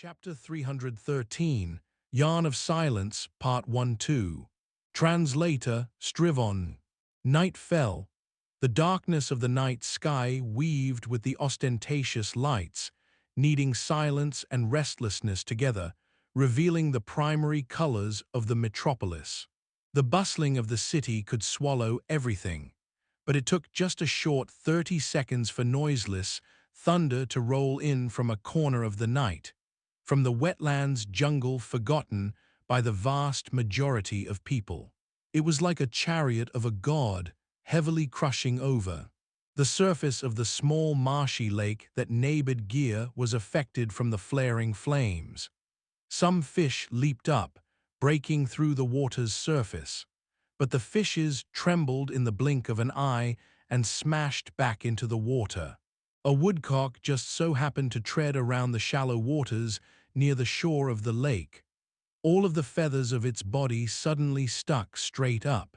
Chapter 313, Yarn of Silence, Part 1-2. Translator, Strivon. Night fell. The darkness of the night sky weaved with the ostentatious lights, kneading silence and restlessness together, revealing the primary colors of the metropolis. The bustling of the city could swallow everything, but it took just a short 30 seconds for noiseless thunder to roll in from a corner of the night, from the wetlands jungle forgotten by the vast majority of people. It was like a chariot of a god, heavily crushing over. The surface of the small marshy lake that neighbored Gia was affected from the flaring flames. Some fish leaped up, breaking through the water's surface, but the fishes trembled in the blink of an eye and smashed back into the water. A woodcock just so happened to tread around the shallow waters near the shore of the lake. All of the feathers of its body suddenly stuck straight up.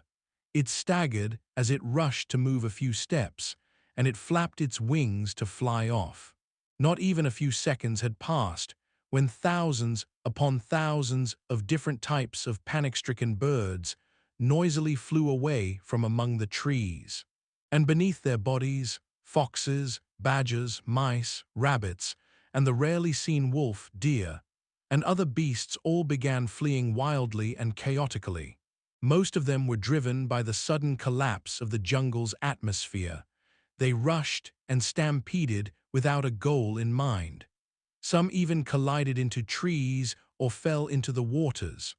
It staggered as it rushed to move a few steps, and it flapped its wings to fly off. Not even a few seconds had passed when thousands upon thousands of different types of panic-stricken birds noisily flew away from among the trees. And beneath their bodies, foxes, badgers, mice, rabbits, and the rarely seen wolf, deer, and other beasts all began fleeing wildly and chaotically. Most of them were driven by the sudden collapse of the jungle's atmosphere. They rushed and stampeded without a goal in mind. Some even collided into trees or fell into the waters.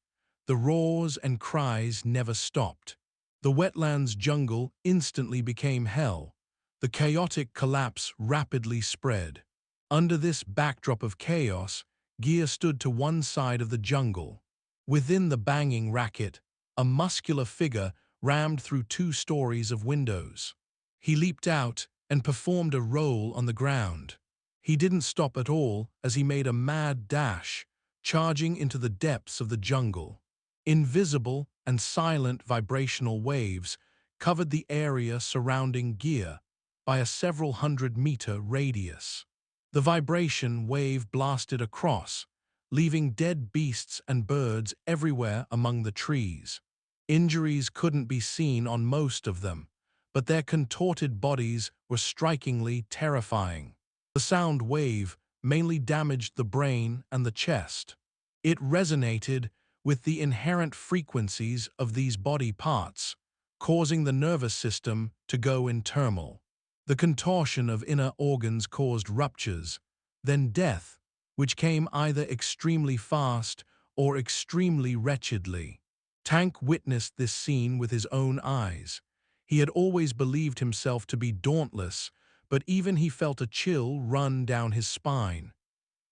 The roars and cries never stopped. The wetlands jungle instantly became hell. The chaotic collapse rapidly spread. Under this backdrop of chaos, Gia stood to one side of the jungle. Within the banging racket, a muscular figure rammed through 2 stories of windows. He leaped out and performed a roll on the ground. He didn't stop at all as he made a mad dash, charging into the depths of the jungle. Invisible and silent vibrational waves covered the area surrounding Gia by a several hundred-meter radius. The vibration wave blasted across, leaving dead beasts and birds everywhere among the trees. Injuries couldn't be seen on most of them, but their contorted bodies were strikingly terrifying. The sound wave mainly damaged the brain and the chest. It resonated with the inherent frequencies of these body parts, causing the nervous system to go in turmoil. The contortion of inner organs caused ruptures, then death, which came either extremely fast or extremely wretchedly. Tank witnessed this scene with his own eyes. He had always believed himself to be dauntless, but even he felt a chill run down his spine.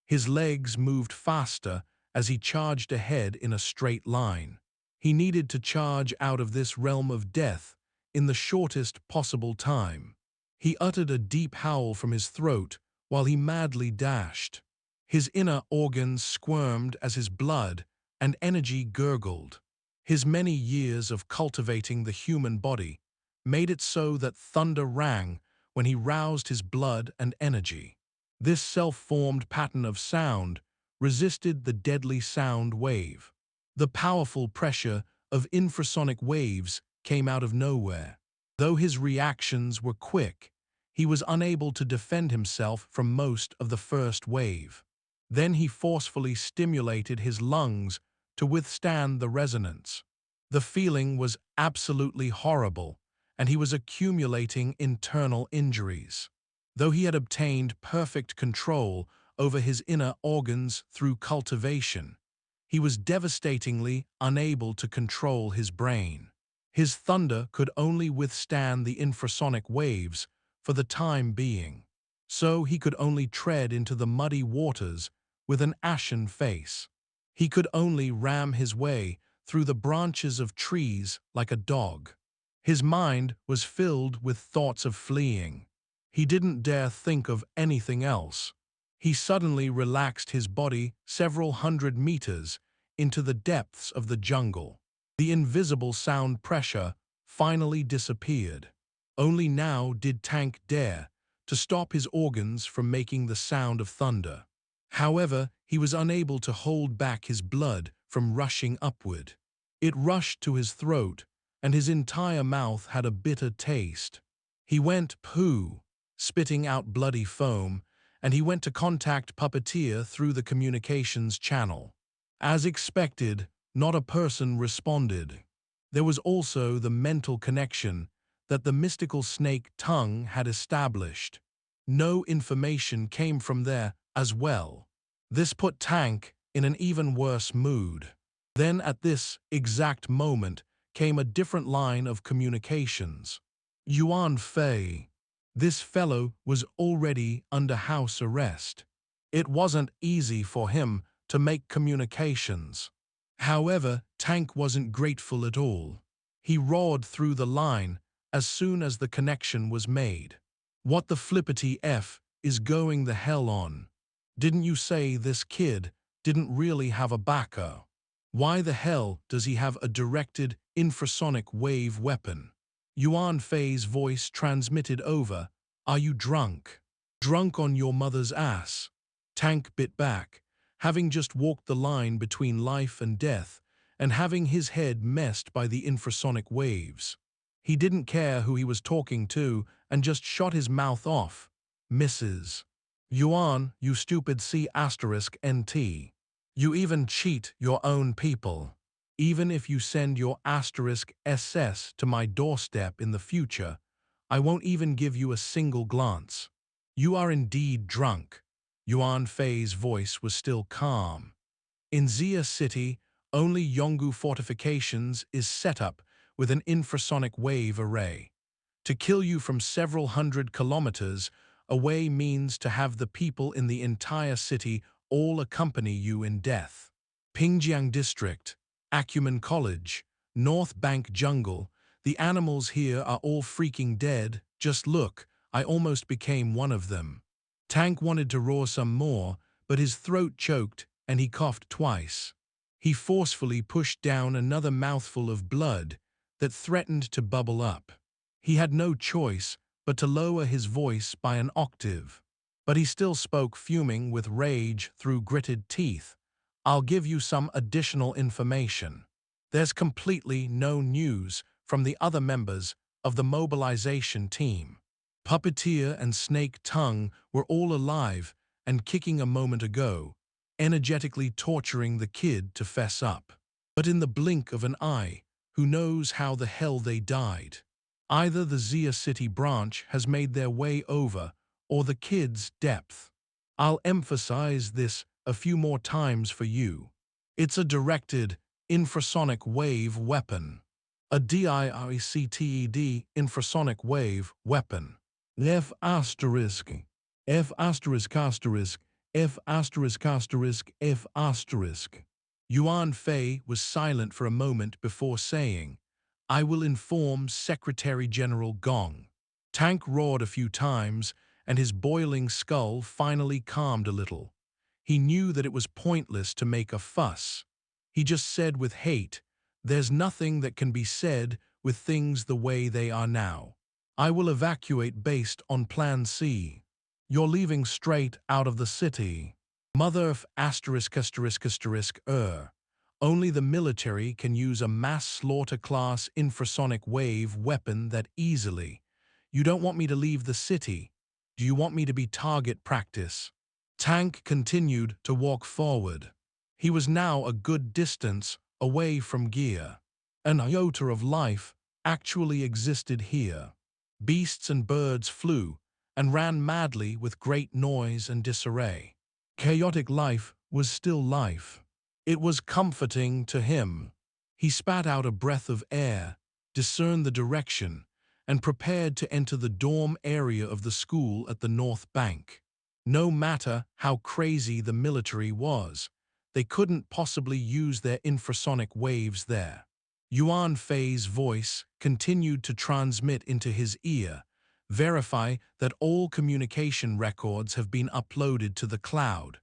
His legs moved faster as he charged ahead in a straight line. He needed to charge out of this realm of death in the shortest possible time. He uttered a deep howl from his throat while he madly dashed. His inner organs squirmed as his blood and energy gurgled. His many years of cultivating the human body made it so that thunder rang when he roused his blood and energy. This self-formed pattern of sound resisted the deadly sound wave. The powerful pressure of infrasonic waves came out of nowhere. Though his reactions were quick, he was unable to defend himself from most of the first wave. Then he forcefully stimulated his lungs to withstand the resonance. The feeling was absolutely horrible, and he was accumulating internal injuries. Though he had obtained perfect control over his inner organs through cultivation, he was devastatingly unable to control his brain. His thunder could only withstand the infrasonic waves for the time being, so he could only tread into the muddy waters with an ashen face. He could only ram his way through the branches of trees like a dog. His mind was filled with thoughts of fleeing. He didn't dare think of anything else. He suddenly relaxed his body several hundred meters into the depths of the jungle. The invisible sound pressure finally disappeared. Only now did Tank dare to stop his organs from making the sound of thunder. However, he was unable to hold back his blood from rushing upward. It rushed to his throat, and his entire mouth had a bitter taste. He went poo, spitting out bloody foam, and he went to contact Puppeteer through the communications channel. As expected, not a person responded. There was also the mental connection that the mystical snake tongue had established. No information came from there as well. This put Tank in an even worse mood. Then at this exact moment came a different line of communications. Yuan Fei. This fellow was already under house arrest. It wasn't easy for him to make communications. However, Tank wasn't grateful at all. He roared through the line as soon as the connection was made. What the flippity F is going the hell on? Didn't you say this kid didn't really have a backer? Why the hell does he have a directed infrasonic wave weapon? Yuan Fei's voice transmitted over, "Are you drunk? Drunk on your mother's ass?" Tank bit back, having just walked the line between life and death, and having his head messed by the infrasonic waves. He didn't care who he was talking to and just shot his mouth off. "Misses. Yuan, you stupid C*NT. You even cheat your own people. Even if you send your *SS to my doorstep in the future, I won't even give you a single glance. You are indeed drunk." Yuan Fei's voice was still calm. In Xia City, only Yonggu fortifications is set up with an infrasonic wave array. To kill you from several hundred kilometers away means to have the people in the entire city all accompany you in death. Pingjiang District, Acumen College, North Bank Jungle, the animals here are all freaking dead. Just look, I almost became one of them. Tank wanted to roar some more, but his throat choked and he coughed twice. He forcefully pushed down another mouthful of blood that threatened to bubble up. He had no choice but to lower his voice by an octave. But he still spoke, fuming with rage through gritted teeth. "I'll give you some additional information. There's completely no news from the other members of the mobilization team. Puppeteer and Snake Tongue were all alive and kicking a moment ago, energetically torturing the kid to fess up. But in the blink of an eye, who knows how the hell they died? Either the Xia City branch has made their way over, or the kid's depth. I'll emphasize this a few more times for you. It's a directed infrasonic wave weapon. A DIRECTED infrasonic wave weapon. F asterisk, F asterisk asterisk, F asterisk asterisk, F asterisk." Yuan Fei was silent for a moment before saying, "I will inform Secretary-General Gong." Tank roared a few times, and his boiling skull finally calmed a little. He knew that it was pointless to make a fuss. He just said with hate, "There's nothing that can be said with things the way they are now. I will evacuate based on Plan C. You're leaving straight out of the city. Mother of asterisk asterisk asterisk Only the military can use a mass slaughter class infrasonic wave weapon that easily. You don't want me to leave the city. Do you want me to be target practice?" Tank continued to walk forward. He was now a good distance away from gear. An iota of life actually existed here. Beasts and birds flew and ran madly with great noise and disarray. Chaotic life was still life. It was comforting to him. He spat out a breath of air, discerned the direction, and prepared to enter the dorm area of the school at the North Bank. No matter how crazy the military was, they couldn't possibly use their infrasonic waves there. Yuan Fei's voice continued to transmit into his ear. "Verify that all communication records have been uploaded to the cloud.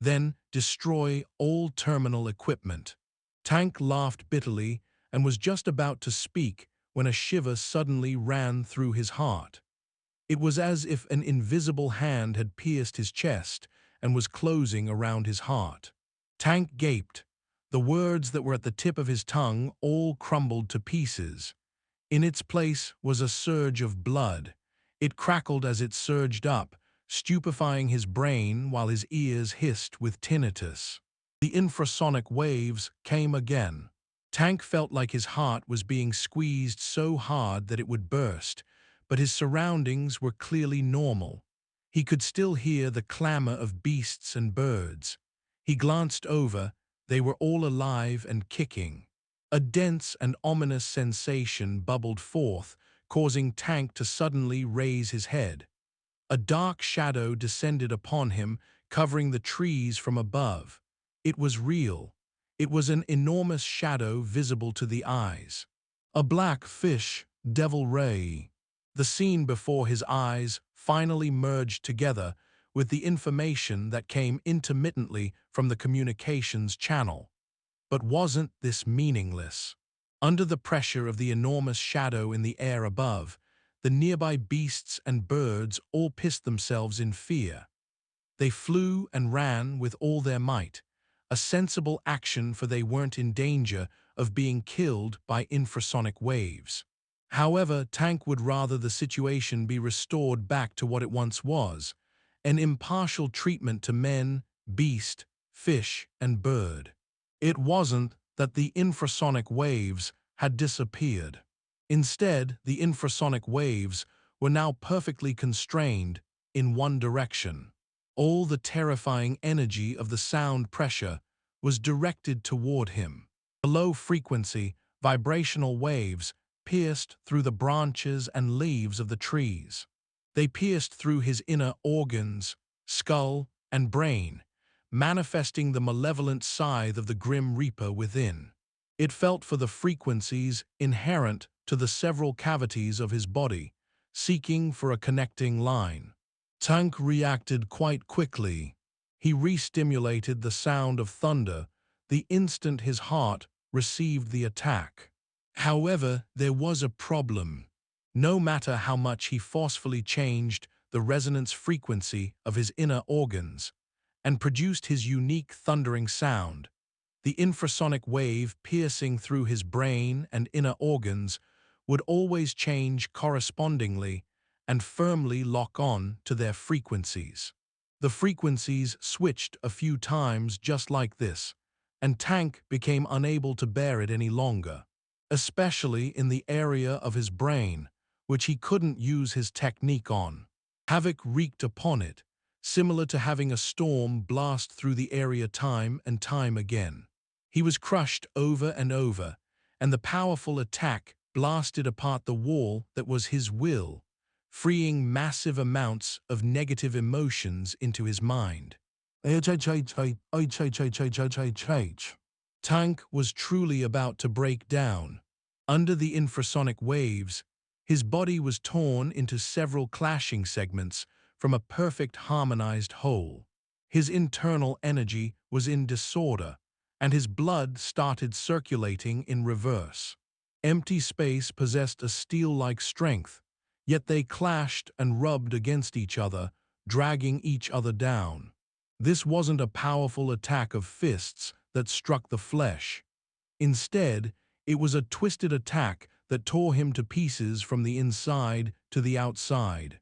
Then destroy all terminal equipment." Tank laughed bitterly and was just about to speak when a shiver suddenly ran through his heart. It was as if an invisible hand had pierced his chest and was closing around his heart. Tank gaped. The words that were at the tip of his tongue all crumbled to pieces. In its place was a surge of blood. It crackled as it surged up, stupefying his brain while his ears hissed with tinnitus. The infrasonic waves came again. Tank felt like his heart was being squeezed so hard that it would burst, but his surroundings were clearly normal. He could still hear the clamor of beasts and birds. He glanced over. They were all alive and kicking. A dense and ominous sensation bubbled forth, causing Tank to suddenly raise his head. A dark shadow descended upon him, covering the trees from above. It was real. It was an enormous shadow visible to the eyes. A black fish, devil ray. The scene before his eyes finally merged together with the information that came intermittently from the communications channel. But wasn't this meaningless? Under the pressure of the enormous shadow in the air above, the nearby beasts and birds all pissed themselves in fear. They flew and ran with all their might, a sensible action for they weren't in danger of being killed by infrasonic waves. However, Tank would rather the situation be restored back to what it once was, an impartial treatment to men, beast, fish, and bird. It wasn't that the infrasonic waves had disappeared. Instead, the infrasonic waves were now perfectly constrained in one direction. All the terrifying energy of the sound pressure was directed toward him. The low-frequency, vibrational waves pierced through the branches and leaves of the trees. They pierced through his inner organs, skull, and brain, manifesting the malevolent scythe of the Grim Reaper within. It felt for the frequencies inherent to the several cavities of his body, seeking for a connecting line. Tank reacted quite quickly. He re-stimulated the sound of thunder the instant his heart received the attack. However, there was a problem. No matter how much he forcefully changed the resonance frequency of his inner organs and produced his unique thundering sound, the infrasonic wave piercing through his brain and inner organs would always change correspondingly and firmly lock on to their frequencies. The frequencies switched a few times just like this, and Tank became unable to bear it any longer, especially in the area of his brain, which he couldn't use his technique on. Havoc wreaked upon it, similar to having a storm blast through the area time and time again. He was crushed over and over, and the powerful attack blasted apart the wall that was his will, freeing massive amounts of negative emotions into his mind. Tank was truly about to break down. Under the infrasonic waves, his body was torn into several clashing segments from a perfect harmonized whole. His internal energy was in disorder, and his blood started circulating in reverse. Empty space possessed a steel-like strength, yet they clashed and rubbed against each other, dragging each other down. This wasn't a powerful attack of fists that struck the flesh. Instead, it was a twisted attack that tore him to pieces from the inside to the outside.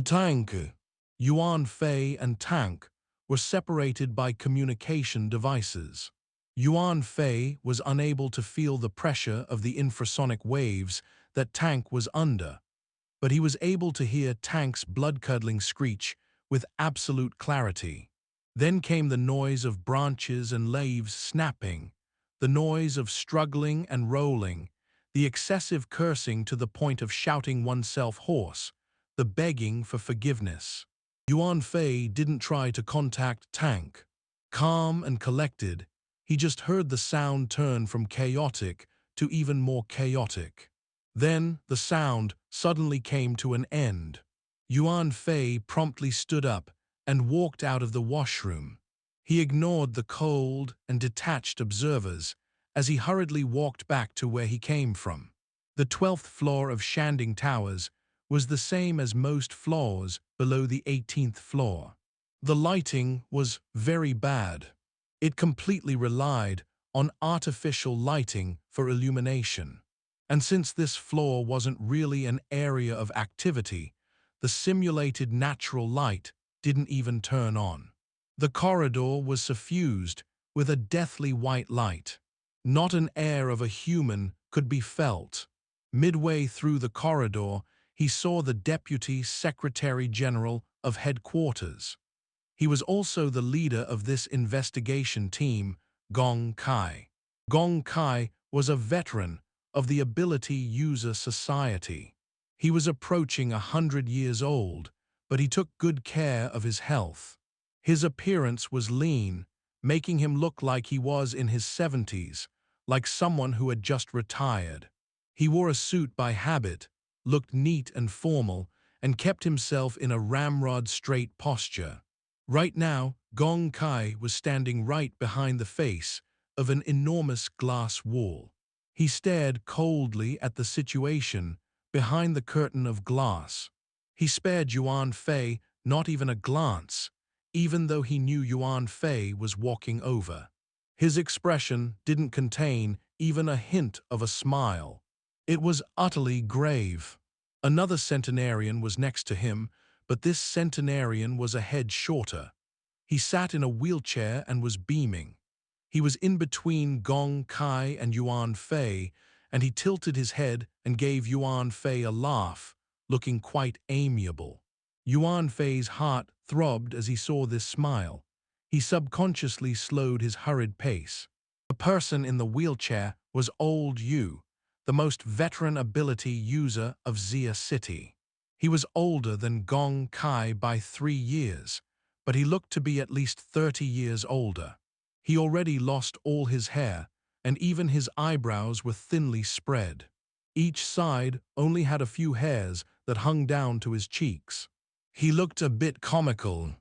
Tank, Yuan Fei and Tank were separated by communication devices. Yuan Fei was unable to feel the pressure of the infrasonic waves that Tank was under, but he was able to hear Tank's blood-curdling screech with absolute clarity. Then came the noise of branches and leaves snapping, the noise of struggling and rolling, the excessive cursing to the point of shouting oneself hoarse, the begging for forgiveness. Yuan Fei didn't try to contact Tank. Calm and collected, he just heard the sound turn from chaotic to even more chaotic. Then the sound suddenly came to an end. Yuan Fei promptly stood up and walked out of the washroom. He ignored the cold and detached observers as he hurriedly walked back to where he came from. The 12th floor of Shanding Towers was the same as most floors below the 18th floor. The lighting was very bad. It completely relied on artificial lighting for illumination. And since this floor wasn't really an area of activity, the simulated natural light didn't even turn on. The corridor was suffused with a deathly white light. Not an air of a human could be felt. Midway through the corridor, he saw the Deputy Secretary-General of Headquarters. He was also the leader of this investigation team, Gong Qi. Gong Qi was a veteran of the Ability User Society. He was approaching 100 years old, but he took good care of his health. His appearance was lean, making him look like he was in his 70s, like someone who had just retired. He wore a suit by habit, looked neat and formal, and kept himself in a ramrod-straight posture. Right now, Gong Qi was standing right behind the face of an enormous glass wall. He stared coldly at the situation behind the curtain of glass. He spared Yuan Fei not even a glance, even though he knew Yuan Fei was walking over. His expression didn't contain even a hint of a smile. It was utterly grave. Another centenarian was next to him, but this centenarian was a head shorter. He sat in a wheelchair and was beaming. He was in between Gong Qi and Yuan Fei, and he tilted his head and gave Yuan Fei a laugh, looking quite amiable. Yuan Fei's heart throbbed as he saw this smile. He subconsciously slowed his hurried pace. The person in the wheelchair was old Yu, the most veteran ability user of Xia City. He was older than Gong Qi by 3 years, but he looked to be at least 30 years older. He already lost all his hair, and even his eyebrows were thinly spread. Each side only had a few hairs that hung down to his cheeks. He looked a bit comical.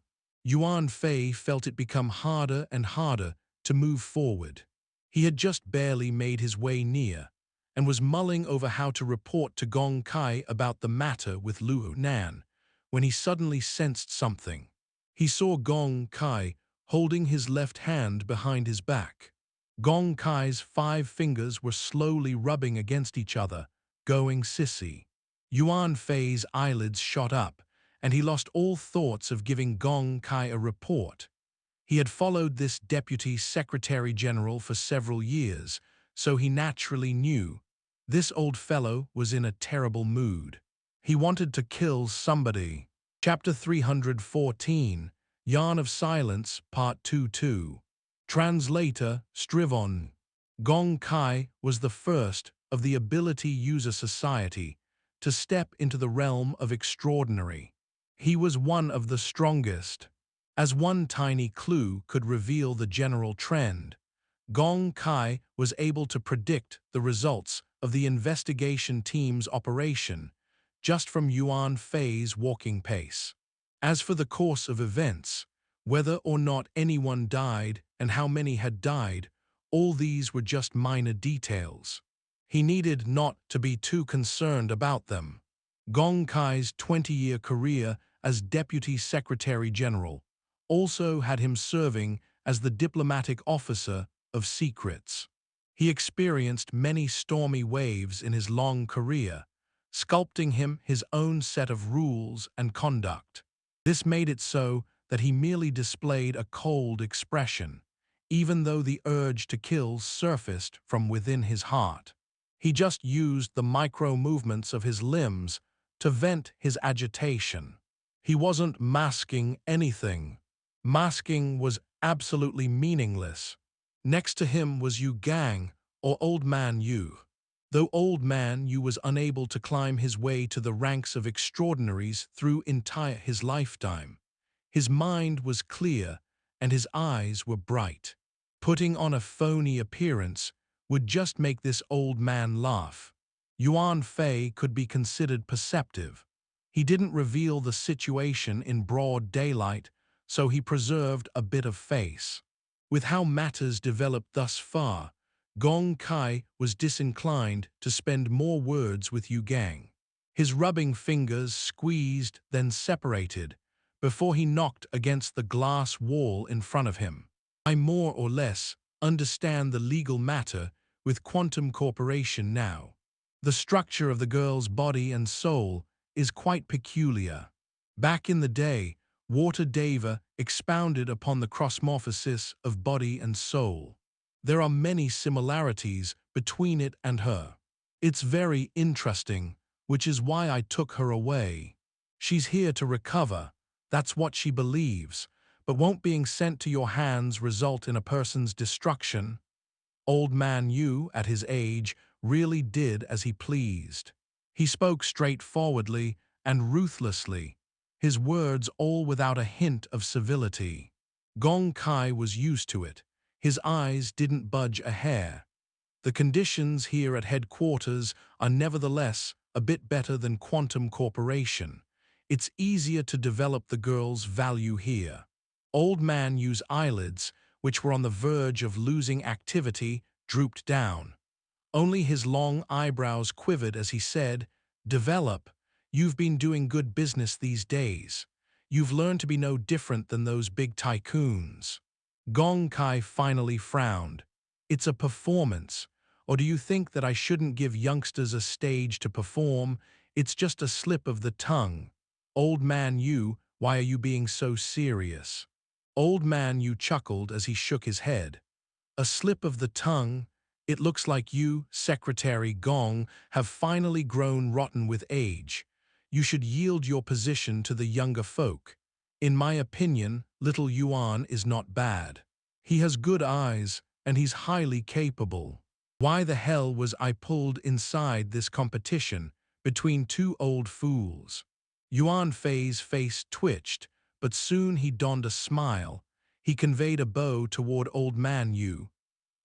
Yuan Fei felt it become harder and harder to move forward. He had just barely made his way near, and was mulling over how to report to Gong Qi about the matter with Luo Nan, when he suddenly sensed something. He saw Gong Qi holding his left hand behind his back. Gong Qai's 5 fingers were slowly rubbing against each other, going sissy. Yuan Fei's eyelids shot up, and he lost all thoughts of giving Gong Qi a report. He had followed this Deputy Secretary-General for several years, so he naturally knew this old fellow was in a terrible mood. He wanted to kill somebody. Chapter 314, Yarn of Silence, Part 2-2. Translator, Strivon. Gong Qi was the first of the Ability User Society to step into the realm of extraordinary. He was one of the strongest. As one tiny clue could reveal the general trend, Gong Qi was able to predict the results of the investigation team's operation just from Yuan Fei's walking pace. As for the course of events, whether or not anyone died and how many had died, all these were just minor details. He needed not to be too concerned about them. Gong Qai's 20-year career as Deputy Secretary-General also had him serving as the diplomatic officer of secrets. He experienced many stormy waves in his long career, sculpting him his own set of rules and conduct. This made it so that he merely displayed a cold expression, even though the urge to kill surfaced from within his heart. He just used the micro-movements of his limbs to vent his agitation. He wasn't masking anything. Masking was absolutely meaningless. Next to him was Yu Gang, or Old Man Yu. Though Old Man Yu was unable to climb his way to the ranks of extraordinaries through entire his lifetime, his mind was clear and his eyes were bright. Putting on a phony appearance would just make this old man laugh. Yuan Fei could be considered perceptive. He didn't reveal the situation in broad daylight, so he preserved a bit of face. With how matters developed thus far, Gong Qi was disinclined to spend more words with Yu Gang. His rubbing fingers squeezed, then separated, before he knocked against the glass wall in front of him. I more or less understand the legal matter with Quantum Corporation now. The structure of the girl's body and soul is quite peculiar. Back in the day, Walter Deva expounded upon the crossmorphosis of body and soul. There are many similarities between it and her. It's very interesting, which is why I took her away. She's here to recover, that's what she believes, but won't being sent to your hands result in a person's destruction? Old man Yu, at his age, really did as he pleased. He spoke straightforwardly and ruthlessly, his words all without a hint of civility. Gong Qi was used to it. His eyes didn't budge a hair. The conditions here at headquarters are nevertheless a bit better than Quantum Corporation. It's easier to develop the girl's value here. Old man Yu's eyelids, which were on the verge of losing activity, drooped down. Only his long eyebrows quivered as he said, "Develop. You've been doing good business these days. You've learned to be no different than those big tycoons." Gong Qi finally frowned. "It's a performance. Or do you think that I shouldn't give youngsters a stage to perform? It's just a slip of the tongue. Old man Yu, why are you being so serious?" Old man Yu chuckled as he shook his head. "A slip of the tongue? It looks like you, Secretary Gong, have finally grown rotten with age. You should yield your position to the younger folk. In my opinion, little Yuan is not bad. He has good eyes, and he's highly capable. Why the hell was I pulled inside this competition between two old fools?" Yuan Fei's face twitched, but soon he donned a smile. He conveyed a bow toward Old Man Yu.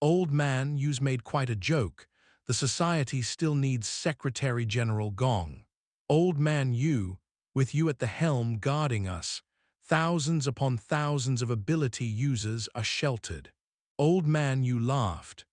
"Old Man Yu's made quite a joke. The society still needs Secretary-General Gong. Old Man Yu, with you at the helm guarding us, thousands upon thousands of ability users are sheltered." Old Man Yu laughed.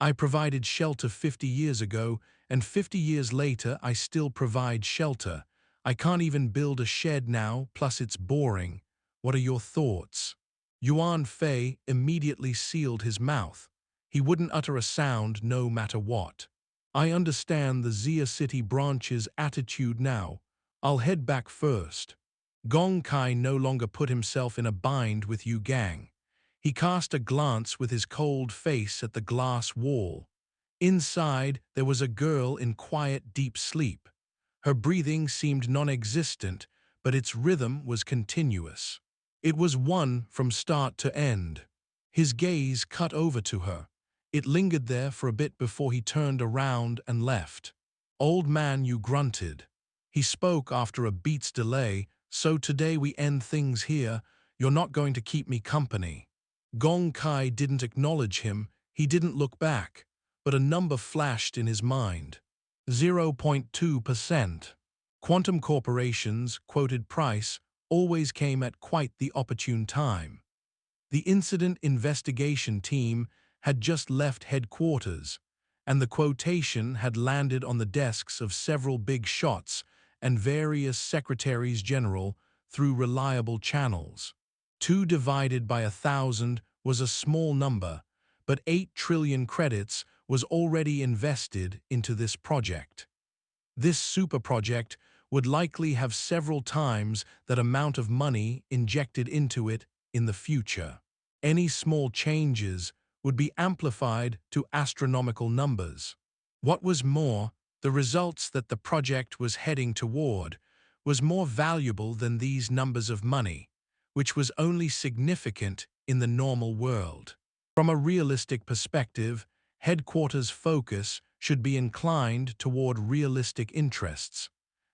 "I provided shelter 50 years ago, and 50 years later I still provide shelter. I can't even build a shed now, plus it's boring. What are your thoughts?" Yuan Fei immediately sealed his mouth. He wouldn't utter a sound no matter what. "I understand the Xia City branch's attitude now. I'll head back first." Gong Qi no longer put himself in a bind with Yu Gang. He cast a glance with his cold face at the glass wall. Inside, there was a girl in quiet, deep sleep. Her breathing seemed non-existent, but its rhythm was continuous. It was one from start to end. His gaze cut over to her. It lingered there for a bit before he turned around and left. Old Man Yu grunted. He spoke after a beat's delay, "So today we end things here. You're not going to keep me company." Gong Qi didn't acknowledge him, he didn't look back, but a number flashed in his mind. 0.2%. Quantum Corporation's quoted price always came at quite the opportune time. The incident investigation team had just left headquarters, and the quotation had landed on the desks of several big shots and various secretaries-general through reliable channels. 2 divided by 1,000 was a small number, but 8 trillion credits was already invested into this project. This super project would likely have several times that amount of money injected into it in the future. Any small changes would be amplified to astronomical numbers. What was more, the results that the project was heading toward was more valuable than these numbers of money, which was only significant in the normal world. From a realistic perspective, headquarters' focus should be inclined toward realistic interests.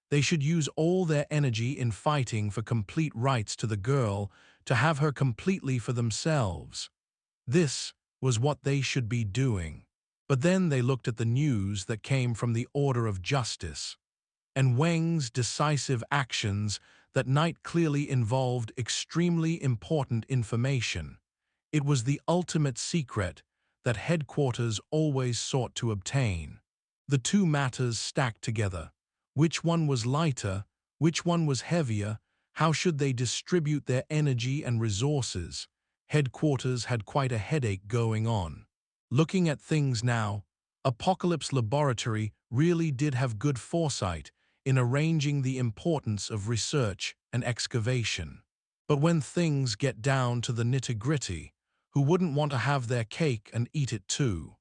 They should use all their energy in fighting for complete rights to the girl, to have her completely for themselves. This was what they should be doing. But then they looked at the news that came from the Order of Justice, and Weng's decisive actions that night clearly involved extremely important information. It was the ultimate secret that headquarters always sought to obtain. The two matters stacked together. Which one was lighter? Which one was heavier? How should they distribute their energy and resources? Headquarters had quite a headache going on. Looking at things now, Apocalypse Laboratory really did have good foresight in arranging the importance of research and excavation. But when things get down to the nitty-gritty, who wouldn't want to have their cake and eat it too?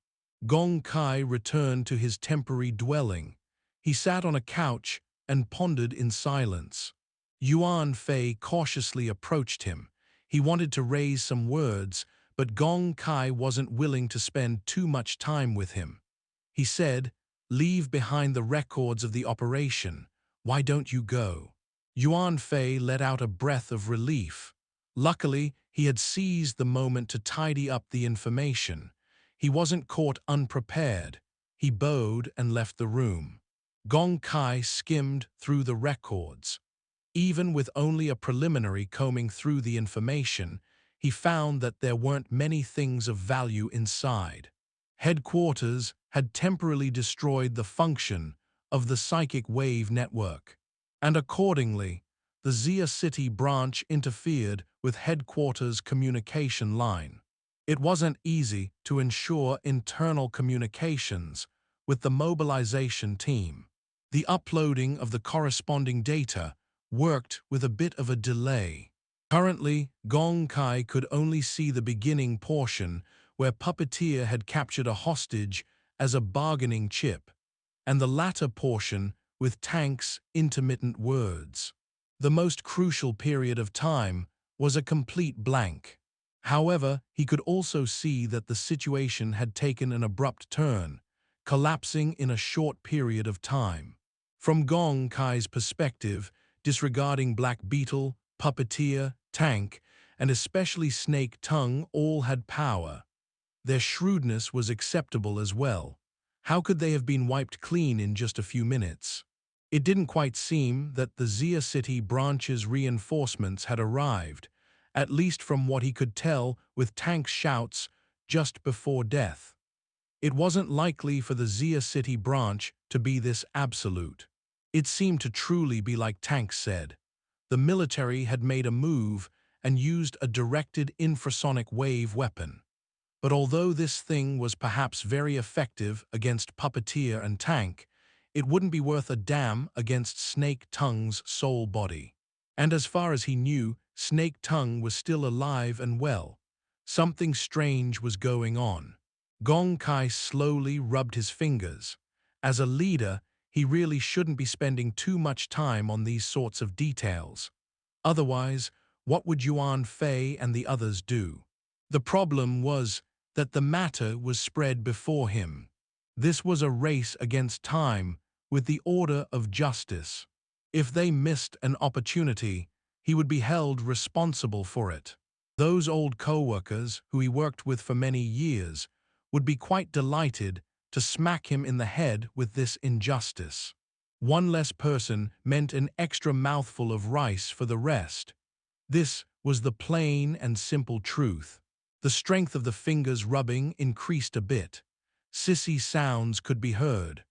Gong Qi returned to his temporary dwelling. He sat on a couch and pondered in silence. Yuan Fei cautiously approached him. He wanted to raise some words, but Gong Qi wasn't willing to spend too much time with him. He said, "Leave behind the records of the operation. Why don't you go?" Yuan Fei let out a breath of relief. Luckily, he had seized the moment to tidy up the information. He wasn't caught unprepared. He bowed and left the room. Gong Qi skimmed through the records. Even with only a preliminary combing through the information, he found that there weren't many things of value inside. Headquarters had temporarily destroyed the function of the psychic wave network, and accordingly, the Xia City branch interfered with headquarters' communication line. It wasn't easy to ensure internal communications with the mobilization team. The uploading of the corresponding data worked with a bit of a delay. Currently, Gong Qi could only see the beginning portion where Puppeteer had captured a hostage as a bargaining chip, and the latter portion with Tank's intermittent words. The most crucial period of time was a complete blank. However, he could also see that the situation had taken an abrupt turn, collapsing in a short period of time. From Gong Qi's perspective, disregarding Black Beetle, Puppeteer, Tank, and especially Snake Tongue all had power. Their shrewdness was acceptable as well. How could they have been wiped clean in just a few minutes? It didn't quite seem that the Xia City branch's reinforcements had arrived, at least from what he could tell with Tank's shouts just before death. It wasn't likely for the Xia City branch to be this absolute. It seemed to truly be like Tank said. The military had made a move and used a directed infrasonic wave weapon. But although this thing was perhaps very effective against Puppeteer and Tank, it wouldn't be worth a damn against Snake Tongue's soul body. And as far as he knew, Snake Tongue was still alive and well. Something strange was going on. Gong Qi slowly rubbed his fingers. As a leader, he really shouldn't be spending too much time on these sorts of details. Otherwise, what would Yuan Fei and the others do? The problem was that the matter was spread before him. This was a race against time with the order of justice. If they missed an opportunity, he would be held responsible for it. Those old co-workers who he worked with for many years would be quite delighted to smack him in the head with this injustice. One less person meant an extra mouthful of rice for the rest. This was the plain and simple truth. The strength of the fingers rubbing increased a bit. Sissy sounds could be heard.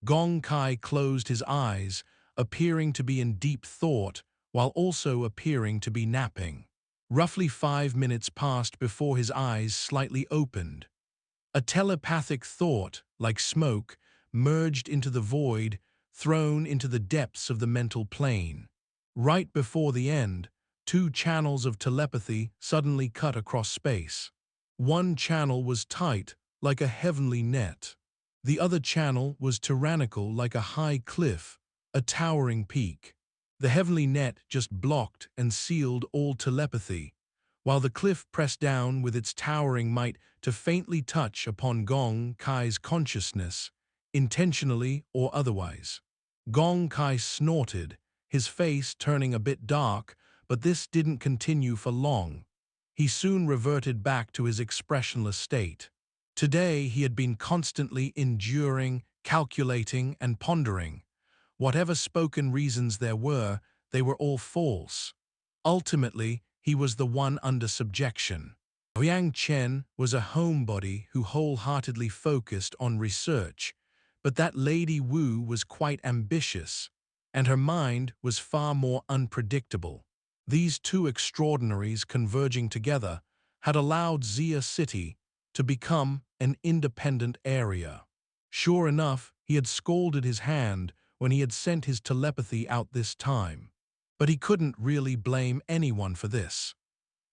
Gong Qi closed his eyes, appearing to be in deep thought, while also appearing to be napping. Roughly 5 minutes passed before his eyes slightly opened. A telepathic thought, like smoke, merged into the void, thrown into the depths of the mental plane. Right before the end, 2 channels of telepathy suddenly cut across space. One channel was tight, like a heavenly net. The other channel was tyrannical like a high cliff, a towering peak. The heavenly net just blocked and sealed all telepathy, while the cliff pressed down with its towering might to faintly touch upon Gong Qi's consciousness, intentionally or otherwise. Gong Qi snorted, his face turning a bit dark, but this didn't continue for long. He soon reverted back to his expressionless state. Today he had been constantly enduring, calculating, and pondering. Whatever spoken reasons there were, they were all false. Ultimately, he was the one under subjection. Liang Chen was a homebody who wholeheartedly focused on research, but that Lady Wu was quite ambitious, and her mind was far more unpredictable. These two extraordinaries converging together had allowed Xia City to become an independent area. Sure enough, he had scalded his hand when he had sent his telepathy out this time. But he couldn't really blame anyone for this.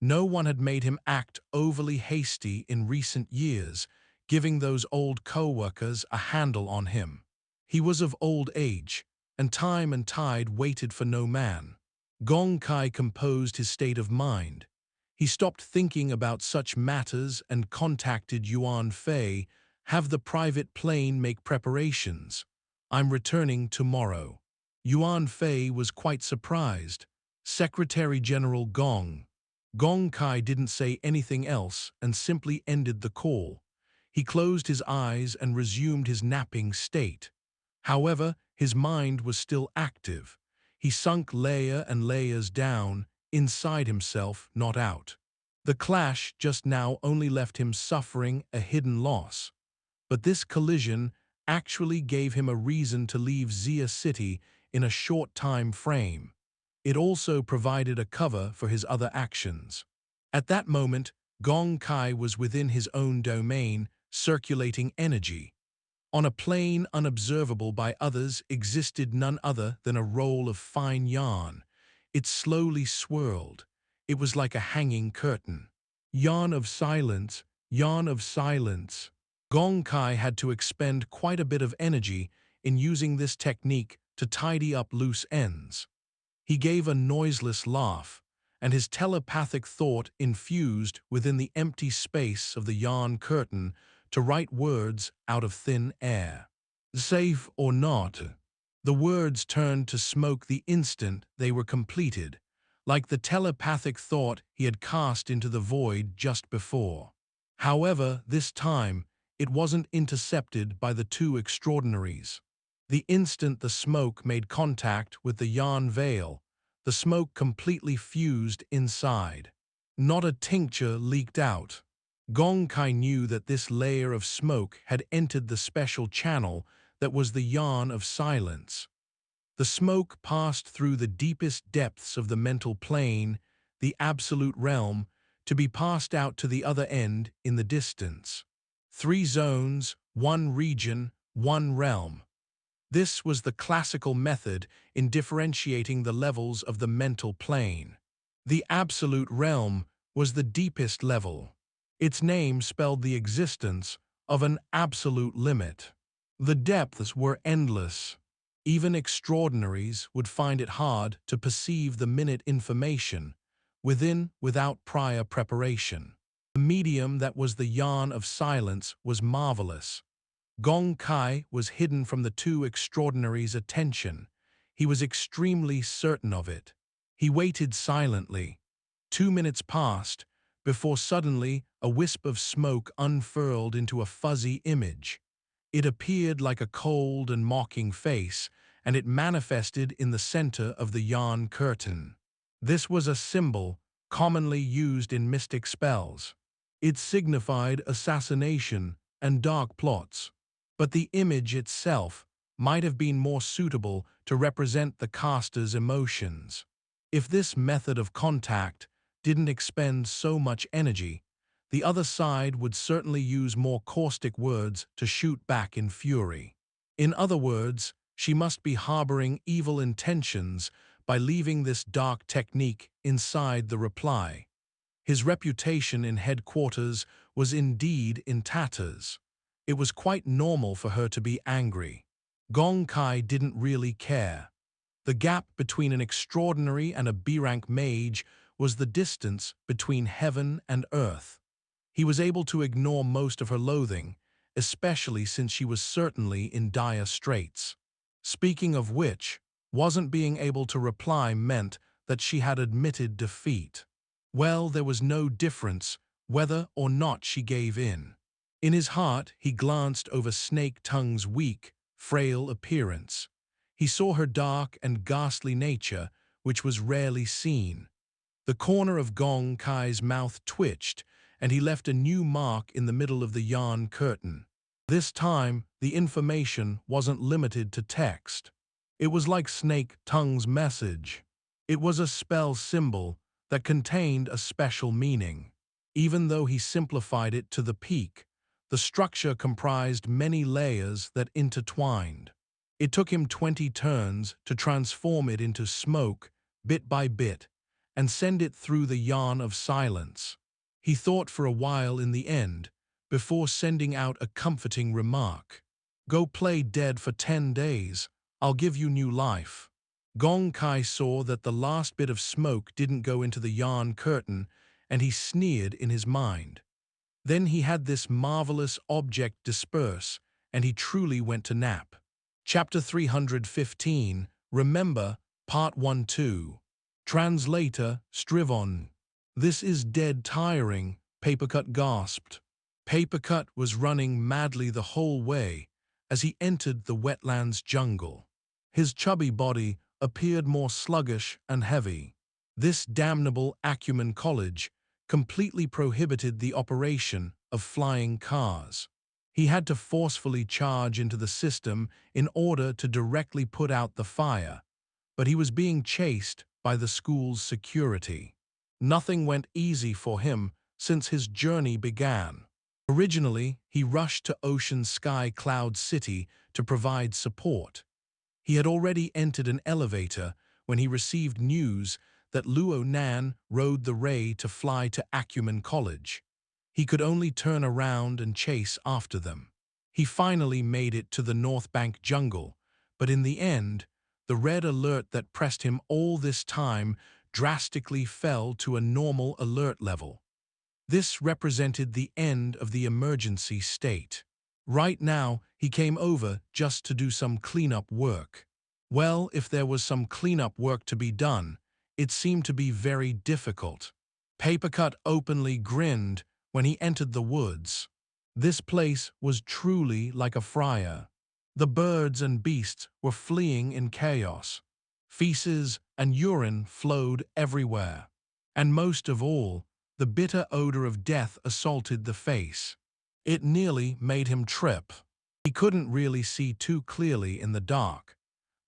No one had made him act overly hasty in recent years, giving those old co-workers a handle on him. He was of old age, and time and tide waited for no man. Gong Qi composed his state of mind. He stopped thinking about such matters and contacted Yuan Fei, "Have the private plane make preparations. I'm returning tomorrow." Yuan Fei was quite surprised. Secretary-General Gong Qi didn't say anything else and simply ended the call. He closed his eyes and resumed his napping state. However, his mind was still active. He sunk layer and layers down, inside himself, not out. The clash just now only left him suffering a hidden loss. But this collision actually gave him a reason to leave Xia City in a short time frame. It also provided a cover for his other actions. At that moment, Gong Qi was within his own domain, circulating energy. On a plane unobservable by others existed none other than a roll of fine yarn. It slowly swirled. It was like a hanging curtain. Yarn of silence, yarn of silence. Gong Qi had to expend quite a bit of energy in using this technique to tidy up loose ends. He gave a noiseless laugh, and his telepathic thought infused within the empty space of the yarn curtain to write words out of thin air. Safe or not? The words turned to smoke the instant they were completed, like the telepathic thought he had cast into the void just before. However, this time, it wasn't intercepted by the two extraordinaries. The instant the smoke made contact with the yarn veil, the smoke completely fused inside. Not a tincture leaked out. Gong Qi knew that this layer of smoke had entered the special channel that was the yarn of silence. The smoke passed through the deepest depths of the mental plane, the absolute realm, to be passed out to the other end in the distance. 3 zones, 1 region, 1 realm. This was the classical method in differentiating the levels of the mental plane. The absolute realm was the deepest level. Its name spelled the existence of an absolute limit. The depths were endless. Even extraordinaries would find it hard to perceive the minute information without prior preparation. The medium that was the yarn of silence was marvelous. Gong Qi was hidden from the two extraordinaries' attention. He was extremely certain of it. He waited silently. 2 minutes passed, before suddenly a wisp of smoke unfurled into a fuzzy image. It appeared like a cold and mocking face, and it manifested in the center of the yarn curtain. This was a symbol commonly used in mystic spells. It signified assassination and dark plots. But the image itself might have been more suitable to represent the caster's emotions. If this method of contact didn't expend so much energy, the other side would certainly use more caustic words to shoot back in fury. In other words, she must be harboring evil intentions by leaving this dark technique inside the reply. His reputation in headquarters was indeed in tatters. It was quite normal for her to be angry. Gong Qi didn't really care. The gap between an extraordinary and a B-rank mage was the distance between heaven and earth. He was able to ignore most of her loathing, especially since she was certainly in dire straits. Speaking of which, wasn't being able to reply meant that she had admitted defeat. Well, there was no difference whether or not she gave in. In his heart, he glanced over Snake Tongue's weak, frail appearance. He saw her dark and ghastly nature, which was rarely seen. The corner of Gong Qi's mouth twitched, and he left a new mark in the middle of the yarn curtain. This time, the information wasn't limited to text. It was like Snake Tongue's message. It was a spell symbol that contained a special meaning. Even though he simplified it to the peak, the structure comprised many layers that intertwined. It took him 20 turns to transform it into smoke, bit by bit, and send it through the Yuan of silence. He thought for a while in the end, before sending out a comforting remark. "Go play dead for 10 days, I'll give you new life." Gong Qi saw that the last bit of smoke didn't go into the Yuan curtain, and he sneered in his mind. Then he had this marvelous object disperse, and he truly went to nap. Chapter 315, Remember, Part 1-2. Translator, Strivon. "This is dead tiring," Papercut gasped. Papercut was running madly the whole way as he entered the wetlands jungle. His chubby body appeared more sluggish and heavy. This damnable Acumen College completely prohibited the operation of flying cars. He had to forcefully charge into the system in order to directly put out the fire, but he was being chased by the school's security. Nothing went easy for him since his journey began. Originally, he rushed to Ocean Sky Cloud City to provide support. He had already entered an elevator when he received news that Luo Nan rode the ray to fly to Acumen College. He could only turn around and chase after them. He finally made it to the North Bank jungle, but in the end, the red alert that pressed him all this time drastically fell to a normal alert level. This represented the end of the emergency state. Right now, he came over just to do some cleanup work. Well, if there was some cleanup work to be done, it seemed to be very difficult. Papercut openly grinned when he entered the woods. This place was truly like a friar. The birds and beasts were fleeing in chaos. Feces and urine flowed everywhere. And most of all, the bitter odor of death assaulted the face. It nearly made him trip. He couldn't really see too clearly in the dark,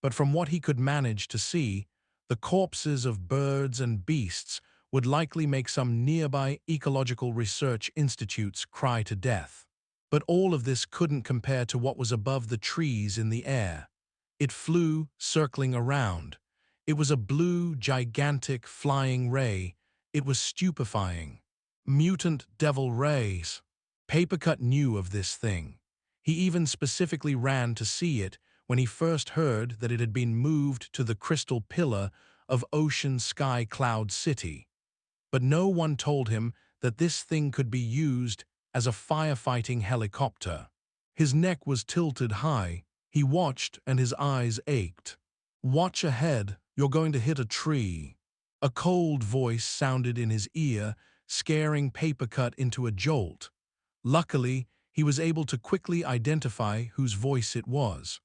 but from what he could manage to see, the corpses of birds and beasts would likely make some nearby ecological research institutes cry to death. But all of this couldn't compare to what was above the trees in the air. It flew, circling around. It was a blue, gigantic, flying ray. It was stupefying. Mutant devil rays. Papercut knew of this thing. He even specifically ran to see it when he first heard that it had been moved to the crystal pillar of Ocean Sky Cloud City. But no one told him that this thing could be used as a firefighting helicopter. His neck was tilted high. He watched and his eyes ached. "Watch ahead, you're going to hit a tree." A cold voice sounded in his ear, scaring Papercut into a jolt. Luckily, he was able to quickly identify whose voice it was.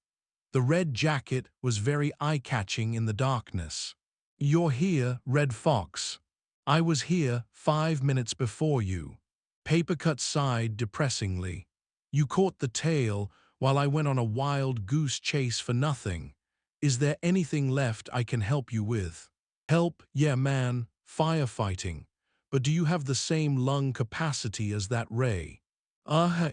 The red jacket was very eye-catching in the darkness. "You're here, Red Fox. I was here 5 minutes before you." Papercut sighed depressingly. "You caught the tail while I went on a wild goose chase for nothing. Is there anything left I can help you with?" "Help, yeah man, firefighting. But do you have the same lung capacity as that ray?"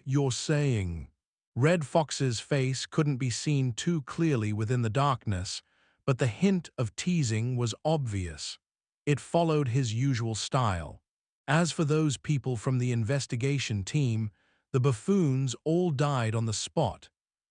You're saying." Red Fox's face couldn't be seen too clearly within the darkness, but the hint of teasing was obvious. It followed his usual style. As for those people from the investigation team, the buffoons all died on the spot,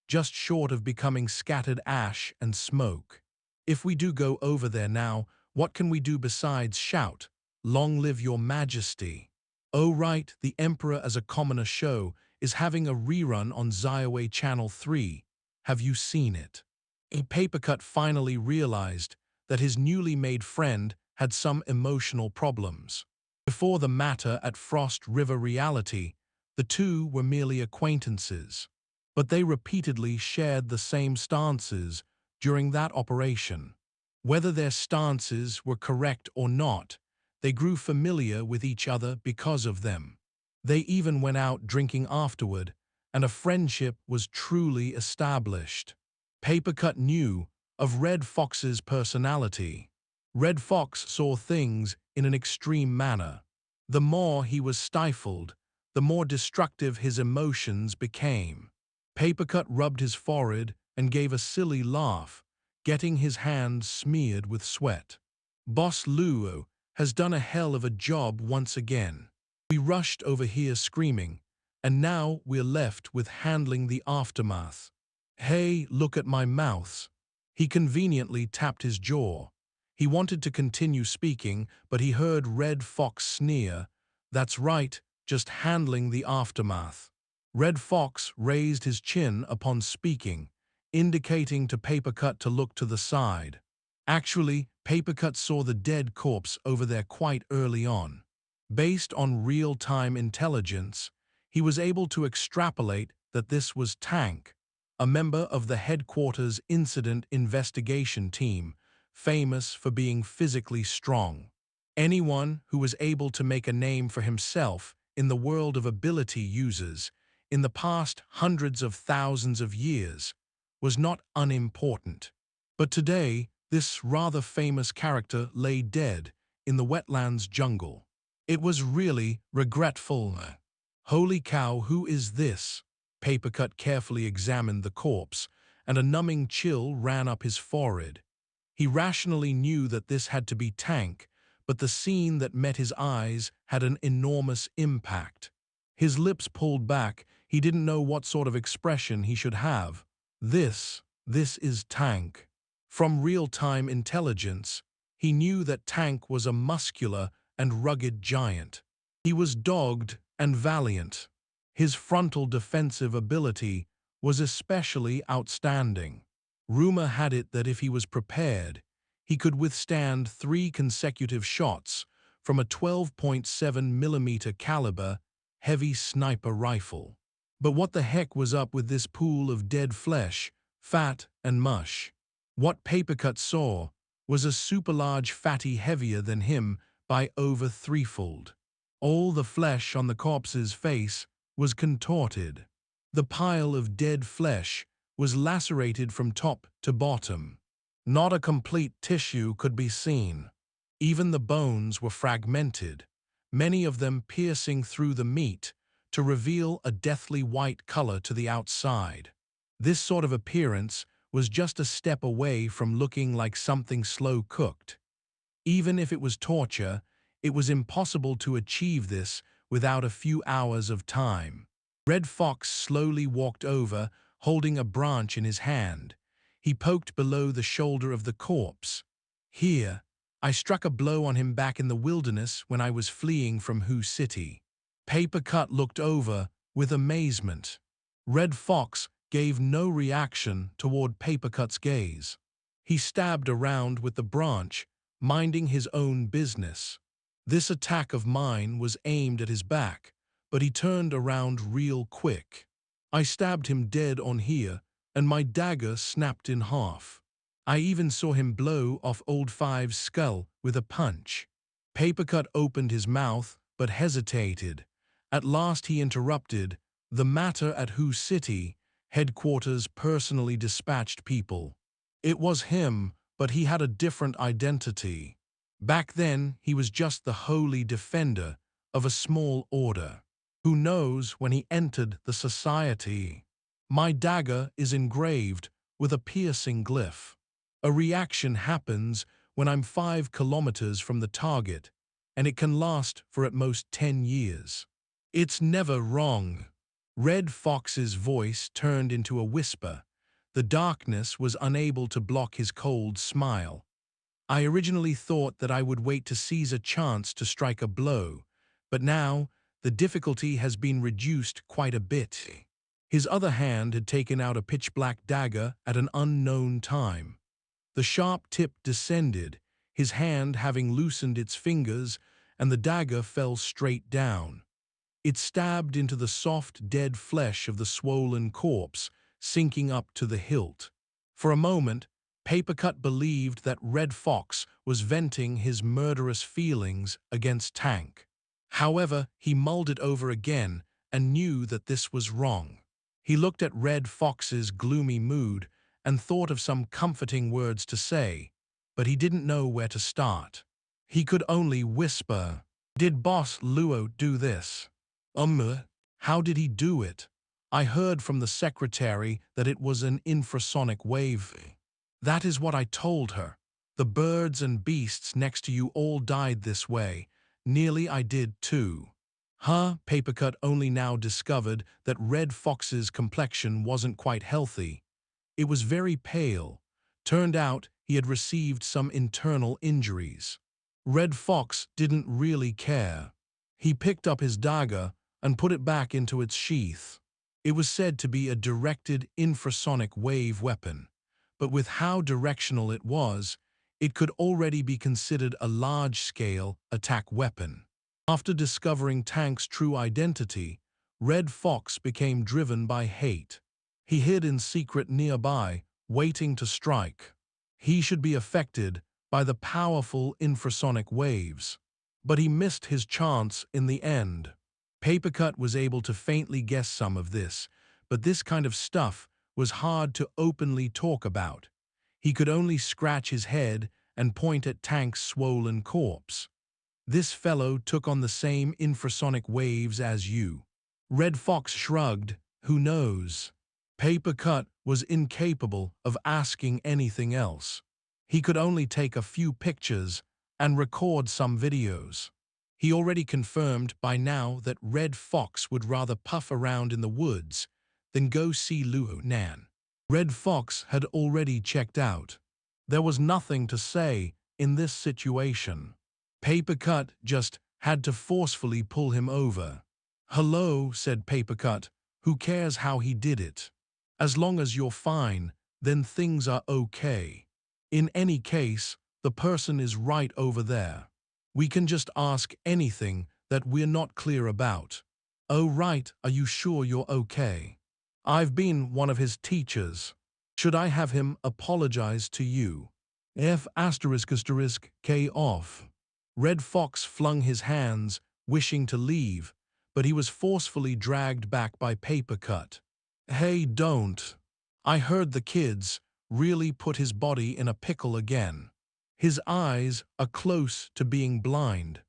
just short of becoming scattered ash and smoke. If we do go over there now, what can we do besides shout, "Long live your majesty"? Oh right, the Emperor as a commoner show is having a rerun on Ziawei Channel 3. Have you seen it? Papercut finally realized that his newly made friend had some emotional problems. Before the matter at Frost River Reality, the two were merely acquaintances. But they repeatedly shared the same stances during that operation. Whether their stances were correct or not, they grew familiar with each other because of them. They even went out drinking afterward, and a friendship was truly established. Papercut knew of Red Fox's personality. Red Fox saw things in an extreme manner. The more he was stifled, the more destructive his emotions became. Papercut rubbed his forehead and gave a silly laugh, getting his hands smeared with sweat. Boss Luo has done a hell of a job once again. We rushed over here screaming, and now we're left with handling the aftermath. Hey, look at my mouths. He conveniently tapped his jaw. He wanted to continue speaking, but he heard Red Fox sneer. That's right, just handling the aftermath. Red Fox raised his chin upon speaking, indicating to Papercut to look to the side. Actually, Papercut saw the dead corpse over there quite early on. Based on real-time intelligence, he was able to extrapolate that this was Tank, a member of the headquarters incident investigation team, famous for being physically strong. Anyone who was able to make a name for himself in the world of ability users in the past hundreds of thousands of years was not unimportant. But today, this rather famous character lay dead in the wetlands jungle. It was really regretful. Holy cow, who is this? Papercut carefully examined the corpse, and a numbing chill ran up his forehead. He rationally knew that this had to be Tank, but the scene that met his eyes had an enormous impact. His lips pulled back, he didn't know what sort of expression he should have. This is Tank. From real-time intelligence, he knew that Tank was a muscular and rugged giant. He was dogged and valiant. His frontal defensive ability was especially outstanding. Rumor had it that if he was prepared, he could withstand 3 consecutive shots from a 12.7mm caliber heavy sniper rifle. But what the heck was up with this pool of dead flesh, fat and mush? What Papercut saw was a super-large fatty heavier than him by over 3-fold. All the flesh on the corpse's face was contorted. The pile of dead flesh was lacerated from top to bottom. Not a complete tissue could be seen. Even the bones were fragmented, many of them piercing through the meat to reveal a deathly white color to the outside. This sort of appearance was just a step away from looking like something slow-cooked. Even if it was torture, it was impossible to achieve this without a few hours of time. Red Fox slowly walked over, holding a branch in his hand. He poked below the shoulder of the corpse. Here, I struck a blow on him back in the wilderness when I was fleeing from Hu City. Papercut looked over with amazement. Red Fox gave no reaction toward Papercut's gaze. He stabbed around with the branch, minding his own business. This attack of mine was aimed at his back, but he turned around real quick. I stabbed him dead on here, and my dagger snapped in half. I even saw him blow off Old Five's skull with a punch. Papercut opened his mouth, but hesitated. At last he interrupted. The matter at Hu City, headquarters personally dispatched people. It was him, but he had a different identity. Back then, he was just the holy defender of a small order. Who knows when he entered the society? My dagger is engraved with a piercing glyph. A reaction happens when I'm 5 kilometers from the target, and it can last for at most 10 years. It's never wrong. Red Fox's voice turned into a whisper. The darkness was unable to block his cold smile. I originally thought that I would wait to seize a chance to strike a blow, but now the difficulty has been reduced quite a bit. His other hand had taken out a pitch-black dagger at an unknown time. The sharp tip descended, his hand having loosened its fingers, and the dagger fell straight down. It stabbed into the soft, dead flesh of the swollen corpse, sinking up to the hilt. For a moment, Papercut believed that Red Fox was venting his murderous feelings against Tank. However, he mulled it over again and knew that this was wrong. He looked at Red Fox's gloomy mood and thought of some comforting words to say. but he didn't know where to start. He could only whisper, "Did Boss Luo do this?" How did he do it? I heard from the secretary that it was an infrasonic wave. That is what I told her. The birds and beasts next to you all died this way. Nearly I did too. Papercut only now discovered that Red Fox's complexion wasn't quite healthy. It was very pale. Turned out he had received some internal injuries. Red Fox didn't really care. He picked up his dagger and put it back into its sheath. It was said to be a directed infrasonic wave weapon, but with how directional it was, it could already be considered a large-scale attack weapon. After discovering Tank's true identity, Red Fox became driven by hate. He hid in secret nearby, waiting to strike. He should be affected by the powerful infrasonic waves. But he missed his chance in the end. Papercut was able to faintly guess some of this, but this kind of stuff was hard to openly talk about. He could only scratch his head and point at Tank's swollen corpse. This fellow took on the same infrasonic waves as you. Red Fox shrugged, who knows? Papercut was incapable of asking anything else. He could only take a few pictures and record some videos. He already confirmed by now that Red Fox would rather puff around in the woods than go see Luo Nan. Red Fox had already checked out. There was nothing to say in this situation. Papercut just had to forcefully pull him over. "Hello," said Papercut. "Who cares how he did it? As long as you're fine, then things are okay. In any case, the person is right over there. We can just ask anything that we're not clear about." "Oh right, are you sure you're okay? I've been one of his teachers. Should I have him apologize to you?" K off. Red Fox flung his hands, wishing to leave, but he was forcefully dragged back by Papercut. "Hey, don't. I heard the kids really put his body in a pickle again. His eyes are close to being blind.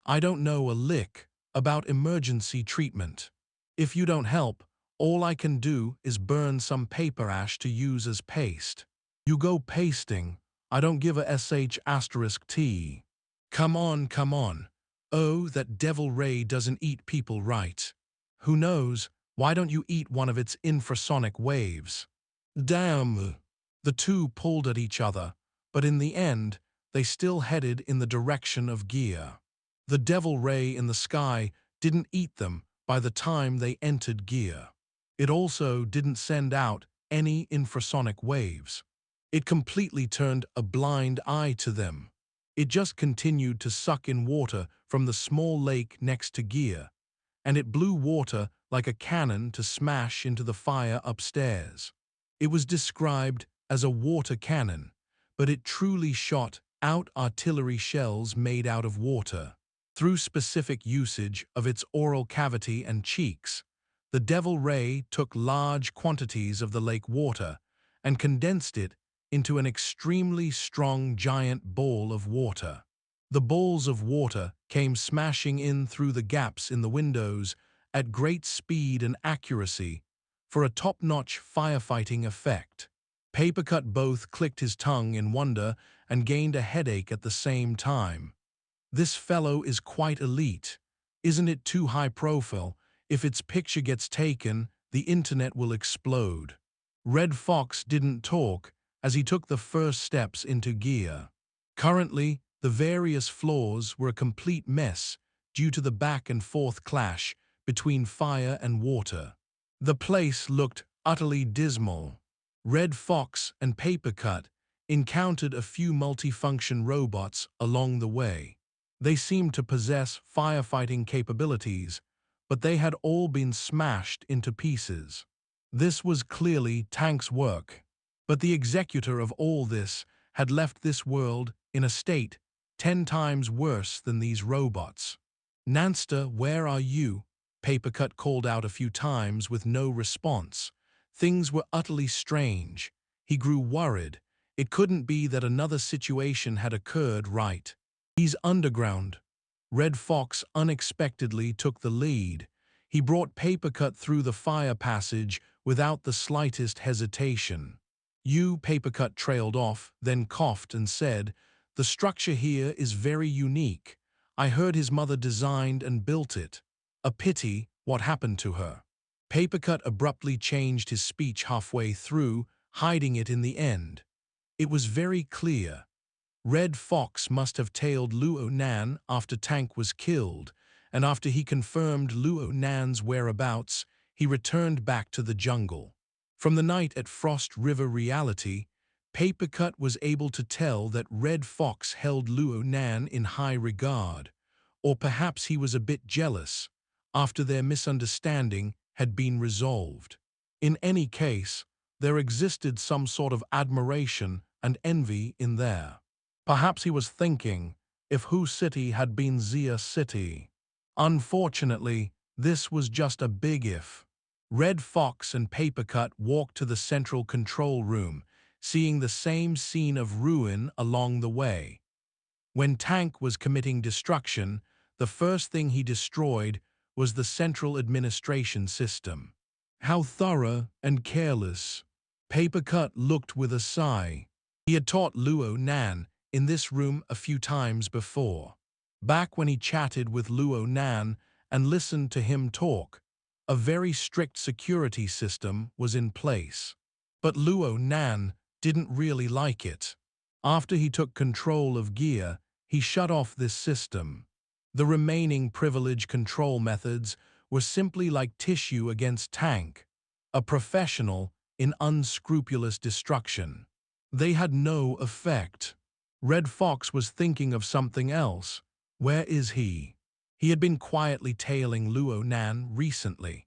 I don't know a lick about emergency treatment. If you don't help, all I can do is burn some paper ash to use as paste. You go pasting. I don't give a sh*t. Come on, come on. Oh, that devil ray doesn't eat people right. Who knows, why don't you eat one of its infrasonic waves?" Damn! The two pulled at each other, but in the end, they still headed in the direction of gear. The devil ray in the sky didn't eat them by the time they entered gear. It also didn't send out any infrasonic waves. It completely turned a blind eye to them. It just continued to suck in water from the small lake next to gear, and it blew water like a cannon to smash into the fire upstairs. It was described as a water cannon, but it truly shot out artillery shells made out of water. Through specific usage of its oral cavity and cheeks, the devil ray took large quantities of the lake water and condensed it into an extremely strong giant ball of water. The balls of water came smashing in through the gaps in the windows at great speed and accuracy for a top-notch firefighting effect. Papercut both clicked his tongue in wonder and gained a headache at the same time. This fellow is quite elite. Isn't it too high profile? If its picture gets taken, the internet will explode. Red Fox didn't talk as he took the first steps into gear. Currently, the various floors were a complete mess due to the back-and-forth clash between fire and water. The place looked utterly dismal. Red Fox and Papercut encountered a few multifunction robots along the way. They seemed to possess firefighting capabilities, but they had all been smashed into pieces. This was clearly Tank's work. But the executor of all this had left this world in a state 10 times worse than these robots. "Nanster, where are you?" Papercut called out a few times with no response. Things were utterly strange. He grew worried. It couldn't be that another situation had occurred right. He's underground. Red Fox unexpectedly took the lead. He brought Papercut through the fire passage without the slightest hesitation. Papercut trailed off, then coughed and said, "The structure here is very unique. I heard his mother designed and built it. A pity what happened to her." Papercut abruptly changed his speech halfway through, hiding it in the end. It was very clear. Red Fox must have tailed Luo Nan after Tank was killed, and after he confirmed Luo Nan's whereabouts, he returned back to the jungle. From the night at Frost River Reality, Papercut was able to tell that Red Fox held Luo Nan in high regard, or perhaps he was a bit jealous, after their misunderstanding had been resolved. In any case, there existed some sort of admiration and envy in there. Perhaps he was thinking, if Hu City had been Xia City. Unfortunately, this was just a big if. Red Fox and Papercut walked to the central control room, seeing the same scene of ruin along the way. When Tank was committing destruction, the first thing he destroyed was the central administration system. How thorough and careless. Papercut looked with a sigh. He had taught Luo Nan in this room a few times before. Back when he chatted with Luo Nan and listened to him talk, a very strict security system was in place. But Luo Nan didn't really like it. After he took control of Gia, he shut off this system. The remaining privilege control methods were simply like tissue against Tank, a professional in unscrupulous destruction. They had no effect. Red Fox was thinking of something else. Where is he? He had been quietly tailing Luo Nan recently.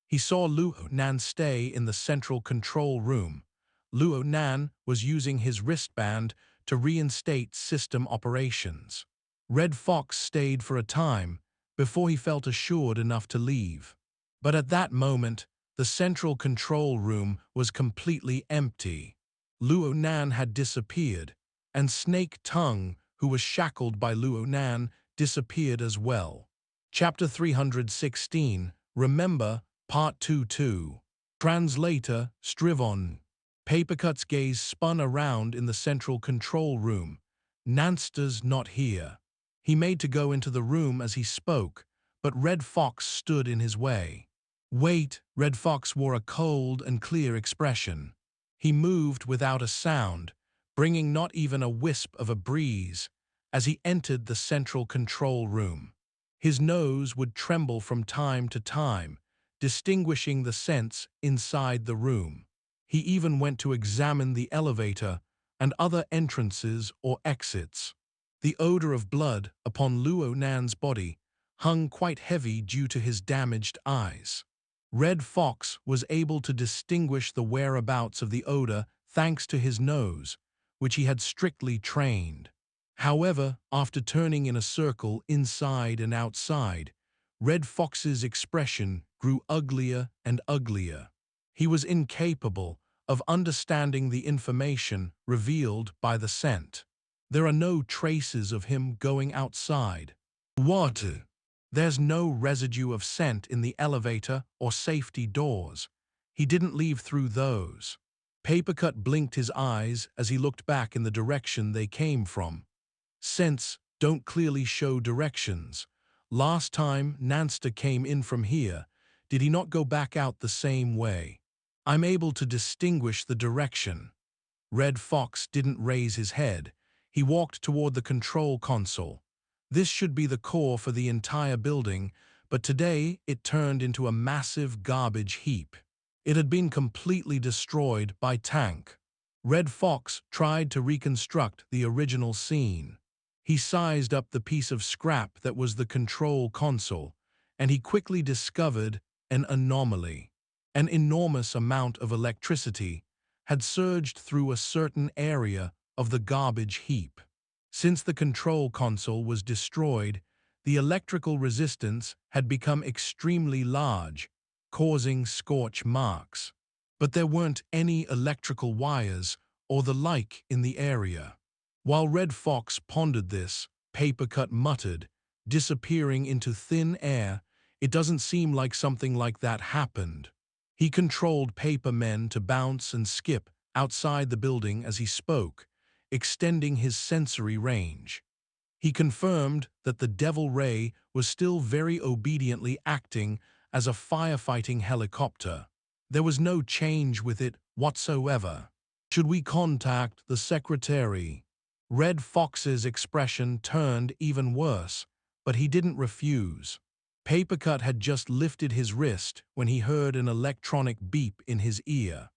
He saw Luo Nan stay in the central control room. Luo Nan was using his wristband to reinstate system operations. Red Fox stayed for a time before he felt assured enough to leave. But at that moment, the central control room was completely empty. Luo Nan had disappeared, and Snake Tongue, who was shackled by Luo Nan, disappeared as well. Chapter 316, Remember, Part 2-2. Translator, Strivon. Papercut's gaze spun around in the central control room. Nanster's not here. He made to go into the room as he spoke, but Red Fox stood in his way. Wait, Red Fox wore a cold and clear expression. He moved without a sound, bringing not even a wisp of a breeze, as he entered the central control room. His nose would tremble from time to time, distinguishing the scents inside the room. He even went to examine the elevator and other entrances or exits. The odor of blood upon Luo Nan's body hung quite heavy due to his damaged eyes. Red Fox was able to distinguish the whereabouts of the odor thanks to his nose, which he had strictly trained. However, after turning in a circle inside and outside, Red Fox's expression grew uglier and uglier. He was incapable of understanding the information revealed by the scent. There are no traces of him going outside. What? There's no residue of scent in the elevator or safety doors. He didn't leave through those. Papercut blinked his eyes as he looked back in the direction they came from. Scents don't clearly show directions. Last time Nanster came in from here, did he not go back out the same way? I'm able to distinguish the direction. Red Fox didn't raise his head. He walked toward the control console. This should be the core for the entire building, but today it turned into a massive garbage heap. It had been completely destroyed by Tank. Red Fox tried to reconstruct the original scene. He sized up the piece of scrap that was the control console, and he quickly discovered an anomaly. An enormous amount of electricity had surged through a certain area of the garbage heap. Since the control console was destroyed, the electrical resistance had become extremely large, causing scorch marks. But there weren't any electrical wires or the like in the area. While Red Fox pondered this, Papercut muttered, disappearing into thin air, "It doesn't seem like something like that happened." He controlled paper men to bounce and skip outside the building as he spoke, extending his sensory range. He confirmed that the Devil Ray was still very obediently acting as a firefighting helicopter. There was no change with it whatsoever. "Should we contact the Secretary?" Red Fox's expression turned even worse, but he didn't refuse. Papercut had just lifted his wrist when he heard an electronic beep in his ear.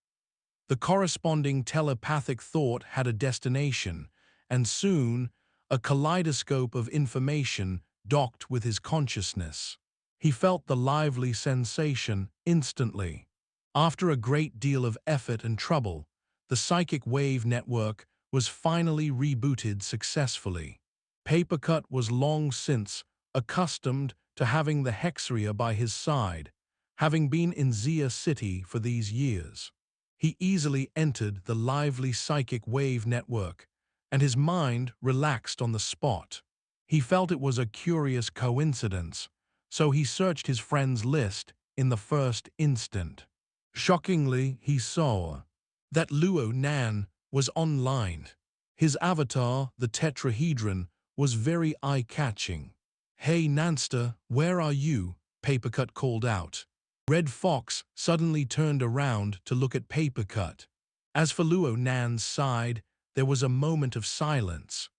The corresponding telepathic thought had a destination, and soon a kaleidoscope of information docked with his consciousness. He felt the lively sensation instantly. After a great deal of effort and trouble, the psychic wave network was finally rebooted successfully. Papercut was long since accustomed to having the Hexeria by his side, having been in Zia City for these years. He easily entered the lively psychic wave network, and his mind relaxed on the spot. He felt it was a curious coincidence, so he searched his friend's list in the first instant. Shockingly, he saw that Luo Nan was online. His avatar, the tetrahedron, was very eye-catching. "Hey Nanster, where are you?" Papercut called out. Red Fox suddenly turned around to look at Papercut. As for Luo Nan's side, there was a moment of silence.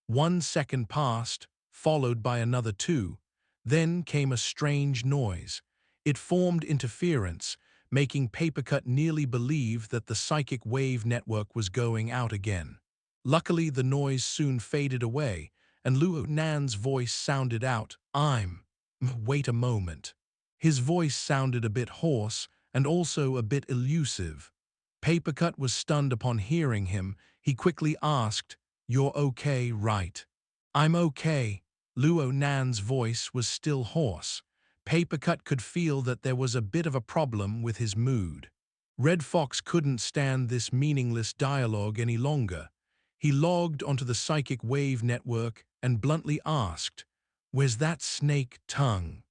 1 second passed, followed by another 2. Then came a strange noise. It formed interference, making Papercut nearly believe that the psychic wave network was going out again. Luckily, the noise soon faded away, and Luo Nan's voice sounded out, Wait a moment." His voice sounded a bit hoarse and also a bit elusive. Papercut was stunned upon hearing him. He quickly asked, "You're okay, right?" "I'm okay." Luo Nan's voice was still hoarse. Papercut could feel that there was a bit of a problem with his mood. Red Fox couldn't stand this meaningless dialogue any longer. He logged onto the psychic wave network and bluntly asked, "Where's that snake tongue?"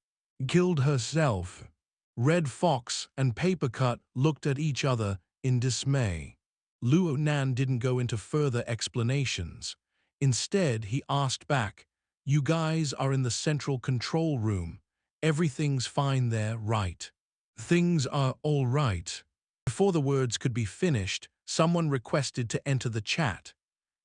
"Killed herself." Red Fox and Papercut looked at each other in dismay. Luo Nan didn't go into further explanations. Instead, he asked back, "You guys are in the central control room. Everything's fine there, right?" "Things are all right." Before the words could be finished, someone requested to enter the chat.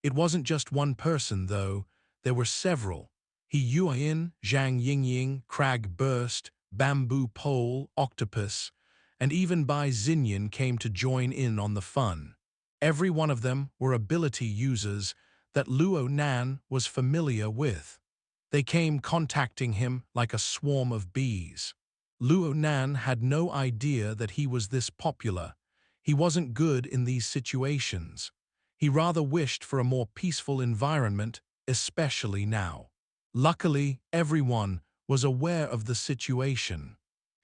It wasn't just one person, though. There were several. Yueyin, Zhang Yingying, Crag Burst, Bamboo Pole, Octopus, and even Bai Xinyan came to join in on the fun. Every one of them were ability users that Luo Nan was familiar with. They came contacting him like a swarm of bees. Luo Nan had no idea that he was this popular. He wasn't good in these situations. He rather wished for a more peaceful environment, especially now. Luckily, everyone was aware of the situation.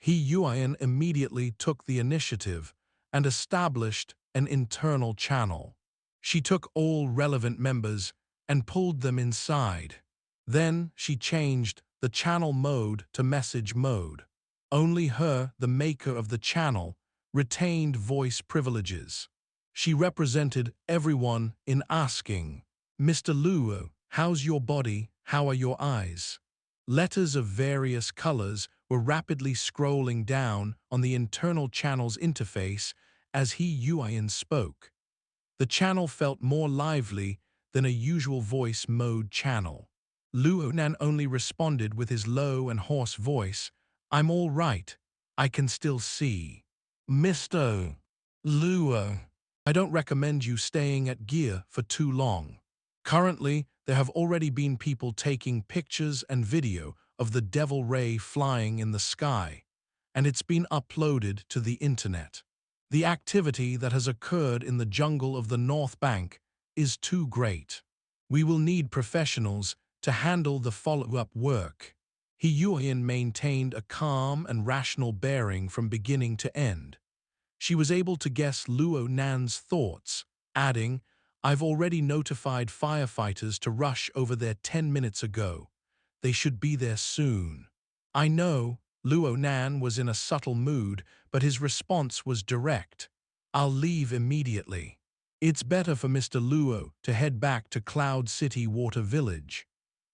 Yueyin immediately took the initiative and established an internal channel. She took all relevant members and pulled them inside. Then she changed the channel mode to message mode. Only her, the maker of the channel, retained voice privileges. She represented everyone in asking, "Mr. Luo, how's your body? How are your eyes?" Letters of various colors were rapidly scrolling down on the internal channel's interface as Yueyin spoke. The channel felt more lively than a usual voice mode channel. Luo Nan only responded with his low and hoarse voice, "I'm all right. I can still see." "Mr. Luo, I don't recommend you staying at Gear for too long. Currently, there have already been people taking pictures and video of the Devil Ray flying in the sky, and it's been uploaded to the internet. The activity that has occurred in the jungle of the North Bank is too great. We will need professionals to handle the follow-up work." Yueyin maintained a calm and rational bearing from beginning to end. She was able to guess Luo Nan's thoughts, adding, "I've already notified firefighters to rush over there 10 minutes ago. They should be there soon." I know, Luo Nan was in a subtle mood, but his response was direct. "I'll leave immediately. It's better for Mr. Luo to head back to Cloud City Water Village.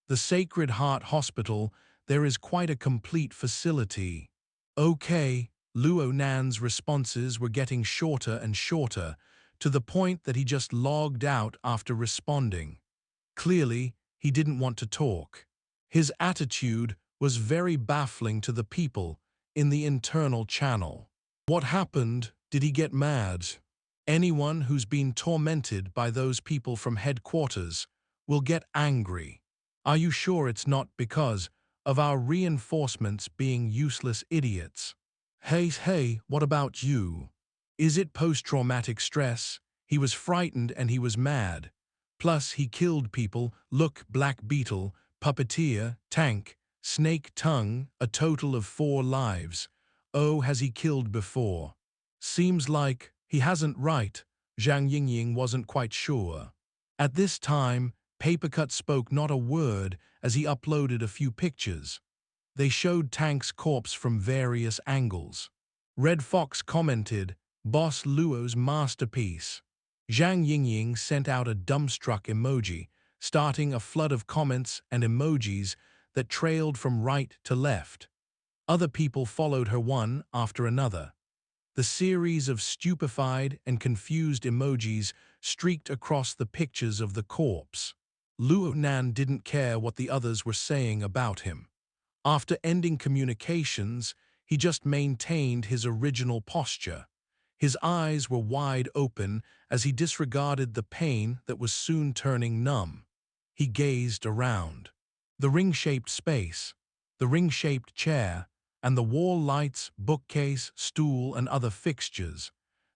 The Sacred Heart Hospital, there is quite a complete facility." Okay, Luo Nan's responses were getting shorter and shorter, to the point that he just logged out after responding. Clearly, he didn't want to talk. His attitude was very baffling to the people in the internal channel. What happened? Did he get mad? Anyone who's been tormented by those people from headquarters will get angry. Are you sure it's not because of our reinforcements being useless idiots? Hey, what about you? Is it post-traumatic stress? He was frightened and he was mad. Plus, he killed people. Look, Black Beetle, Puppeteer, Tank, Snake Tongue, a total of 4 lives. Oh, has he killed before? Seems like he hasn't, right? Zhang Yingying wasn't quite sure. At this time, Papercut spoke not a word as he uploaded a few pictures. They showed Tank's corpse from various angles. Red Fox commented, "Boss Luo's masterpiece." Zhang Yingying sent out a dumbstruck emoji, starting a flood of comments and emojis that trailed from right to left. Other people followed her one after another. The series of stupefied and confused emojis streaked across the pictures of the corpse. Luo Nan didn't care what the others were saying about him. After ending communications, he just maintained his original posture. His eyes were wide open as he disregarded the pain that was soon turning numb. He gazed around. The ring-shaped space, the ring-shaped chair, and the wall lights, bookcase, stool, and other fixtures.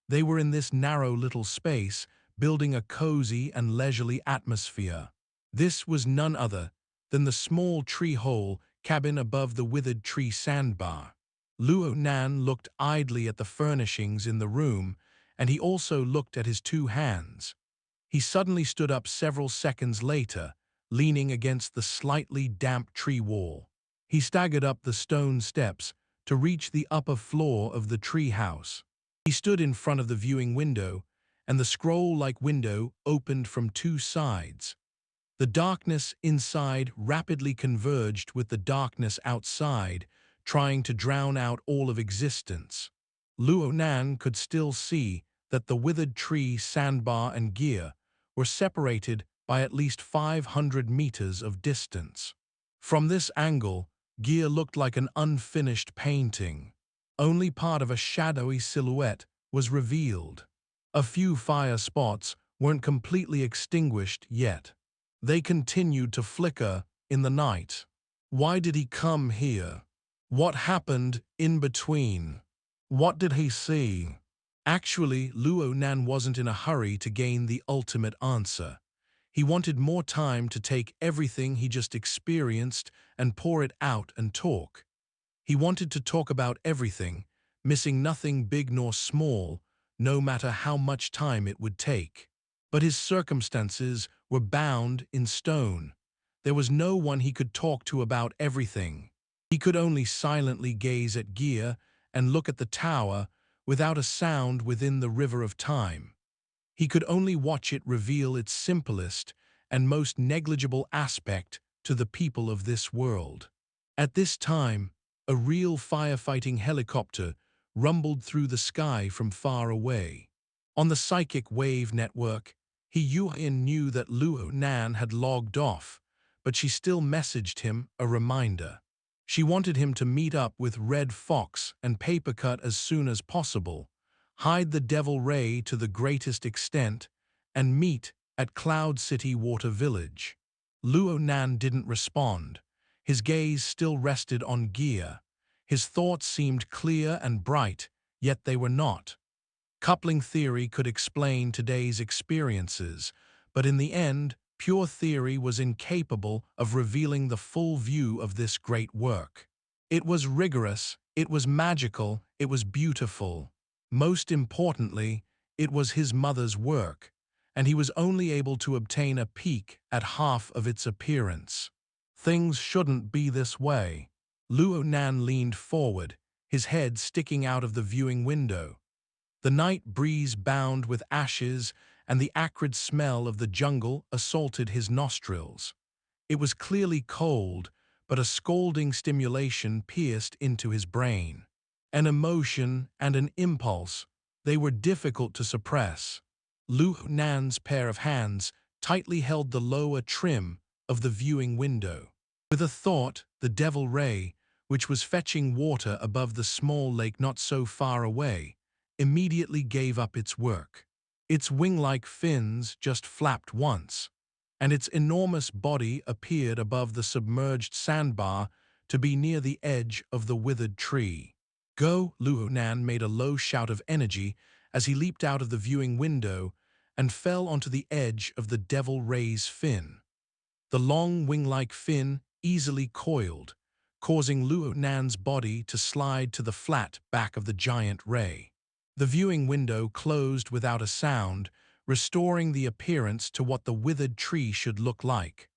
They were in this narrow little space, building a cozy and leisurely atmosphere. This was none other than the small tree-hole cabin above the withered tree sandbar. Luo Nan looked idly at the furnishings in the room, and he also looked at his 2 hands. He suddenly stood up several seconds later, leaning against the slightly damp tree wall. He staggered up the stone steps to reach the upper floor of the tree house. He stood in front of the viewing window, and the scroll-like window opened from 2 sides. The darkness inside rapidly converged with the darkness outside, trying to drown out all of existence. Luo Nan could still see that the withered tree, sandbar, and gear were separated by at least 500 meters of distance. From this angle, gear looked like an unfinished painting. Only part of a shadowy silhouette was revealed. A few fire spots weren't completely extinguished yet. They continued to flicker in the night. Why did he come here? What happened in between? What did he see? Actually, Luo Nan wasn't in a hurry to gain the ultimate answer. He wanted more time to take everything he just experienced and pour it out and talk. He wanted to talk about everything, missing nothing big nor small, no matter how much time it would take. But his circumstances were bound in stone. There was no one he could talk to about everything. He could only silently gaze at gear and look at the tower without a sound within the river of time. He could only watch it reveal its simplest and most negligible aspect to the people of this world. At this time, a real firefighting helicopter rumbled through the sky from far away. On the psychic wave network, Yueyin knew that Luo Nan had logged off, but she still messaged him a reminder. She wanted him to meet up with Red Fox and Papercut as soon as possible, hide the Devil Ray to the greatest extent, and meet at Cloud City Water Village. Luo Nan didn't respond. His gaze still rested on gear. His thoughts seemed clear and bright, yet they were not. Coupling theory could explain today's experiences, but in the end, pure theory was incapable of revealing the full view of this great work. It was rigorous, it was magical, it was beautiful. Most importantly, it was his mother's work. and he was only able to obtain a peek at half of its appearance. Things shouldn't be this way. Luo Nan leaned forward, his head sticking out of the viewing window. The night breeze bound with ashes, and the acrid smell of the jungle assaulted his nostrils. It was clearly cold, but a scalding stimulation pierced into his brain. An emotion and an impulse, they were difficult to suppress. Luo Nan's pair of hands tightly held the lower trim of the viewing window. With a thought, the devil ray, which was fetching water above the small lake not so far away, immediately gave up its work. Its wing-like fins just flapped once, and its enormous body appeared above the submerged sandbar to be near the edge of the withered tree. Go! Luo Nan made a low shout of energy as he leaped out of the viewing window and fell onto the edge of the devil ray's fin. The long wing-like fin easily coiled, causing Luo Nan's body to slide to the flat back of the giant ray. The viewing window closed without a sound, restoring the appearance to what the withered tree should look like.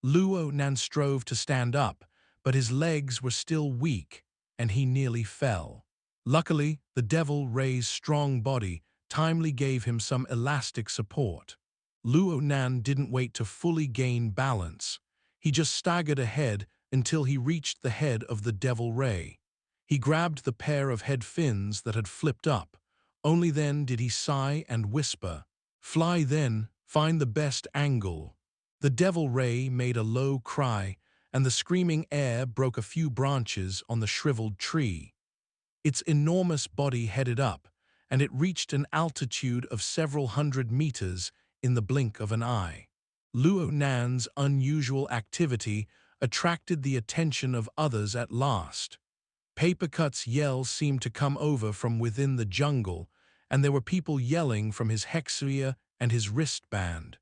Luo Nan strove to stand up, but his legs were still weak, and he nearly fell. Luckily, the devil ray's strong body timely gave him some elastic support. Luo Nan didn't wait to fully gain balance. He just staggered ahead until he reached the head of the devil ray. He grabbed the pair of head fins that had flipped up. Only then did he sigh and whisper, "Fly then, find the best angle." The devil ray made a low cry, and the screaming air broke a few branches on the shriveled tree. Its enormous body headed up, and it reached an altitude of several hundred meters in the blink of an eye. Luo Nan's unusual activity attracted the attention of others at last. Papercut's yell seemed to come over from within the jungle, and there were people yelling from his hexia and his wristband.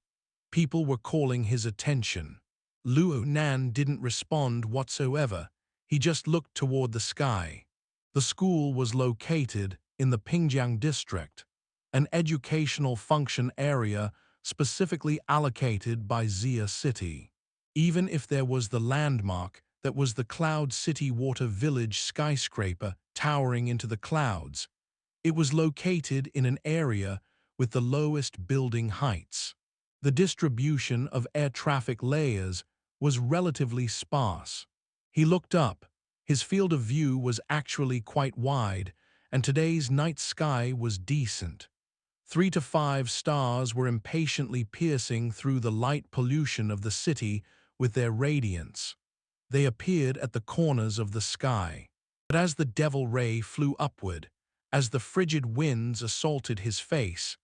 People were calling his attention. Luo Nan didn't respond whatsoever. He just looked toward the sky. The school was located in the Pingjiang district, an educational function area specifically allocated by Xia City. Even if there was the landmark that was the Cloud City Water Village skyscraper towering into the clouds, it was located in an area with the lowest building heights. The distribution of air traffic layers was relatively sparse. He looked up. His field of view was actually quite wide, and today's night sky was decent. 3 to 5 stars were impatiently piercing through the light pollution of the city with their radiance. They appeared at the corners of the sky. But as the devil ray flew upward, as the frigid winds assaulted his face,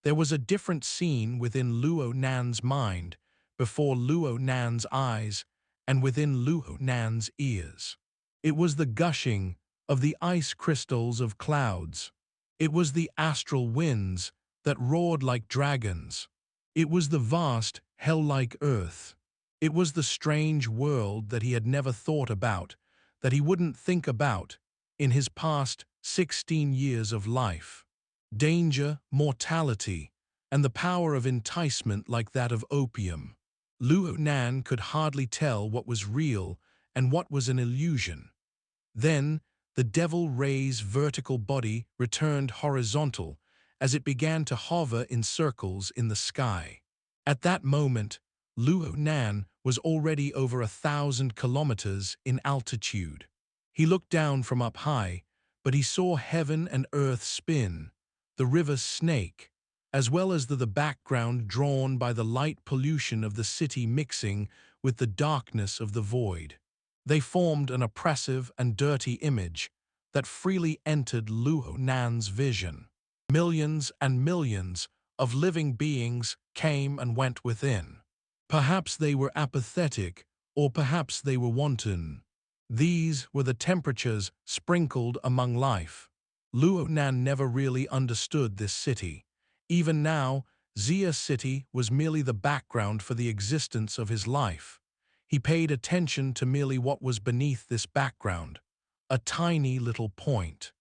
there was a different scene within Luo Nan's mind, before Luo Nan's eyes, and within Luo Nan's ears. It was the gushing of the ice crystals of clouds. It was the astral winds that roared like dragons. It was the vast, hell-like earth. It was the strange world that he had never thought about, that he wouldn't think about, in his past 16 years of life. Danger, mortality, and the power of enticement like that of opium. Luo Nan could hardly tell what was real and what was an illusion. Then, the devil ray's vertical body returned horizontal as it began to hover in circles in the sky. At that moment, Luo Nan was already over 1,000 kilometers in altitude. He looked down from up high, but he saw heaven and earth spin, the river snake, as well as the background drawn by the light pollution of the city mixing with the darkness of the void. They formed an oppressive and dirty image that freely entered Luo Nan's vision. Millions and millions of living beings came and went within. Perhaps they were apathetic, or perhaps they were wanton. These were the temperatures sprinkled among life. Luo Nan never really understood this city. Even now, Xia City was merely the background for the existence of his life. He paid attention to merely what was beneath this background, a tiny little point.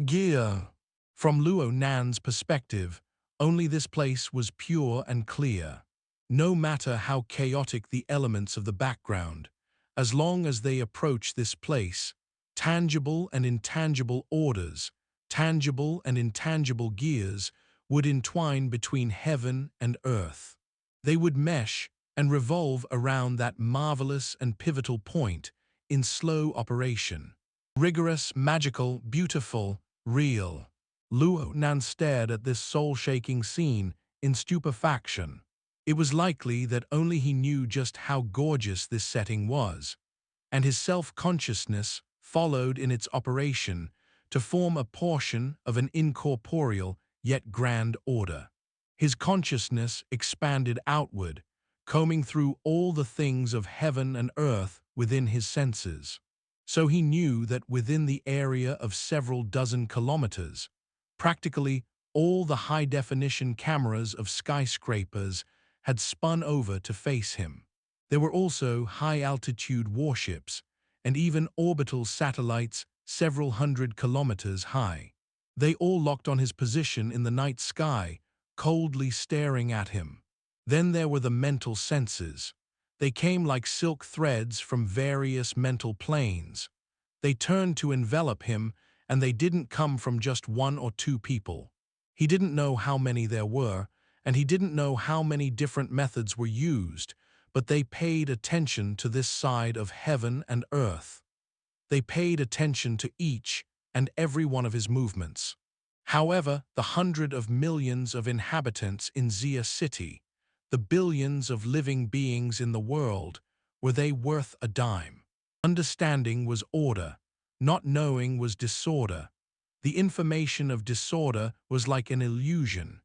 Gia. From Luo Nan's perspective, Only this place was pure and clear. No matter how chaotic the elements of the background, as long as they approach this place, tangible and intangible orders, tangible and intangible gears would entwine between heaven and earth. They would mesh and revolve around that marvelous and pivotal point in slow operation. Rigorous, magical, beautiful, real. Luo Nan stared at this soul-shaking scene in stupefaction. It was likely that only he knew just how gorgeous this setting was, and his self-consciousness followed in its operation to form a portion of an incorporeal yet grand order. His consciousness expanded outward, combing through all the things of heaven and earth within his senses. So he knew that within the area of several dozen kilometers, practically all the high-definition cameras of skyscrapers had spun over to face him. There were also high-altitude warships and even orbital satellites several hundred kilometers high. They all locked on his position in the night sky, coldly staring at him. Then there were the mental senses. They came like silk threads from various mental planes. They turned to envelop him, and they didn't come from just one or two people. He didn't know how many there were, and he didn't know how many different methods were used, but they paid attention to this side of heaven and earth. They paid attention to each and every one of his movements. However, the hundred of millions of inhabitants in Xia City, the billions of living beings in the world, were they worth a dime? Understanding was order, not knowing was disorder. The information of disorder was like an illusion.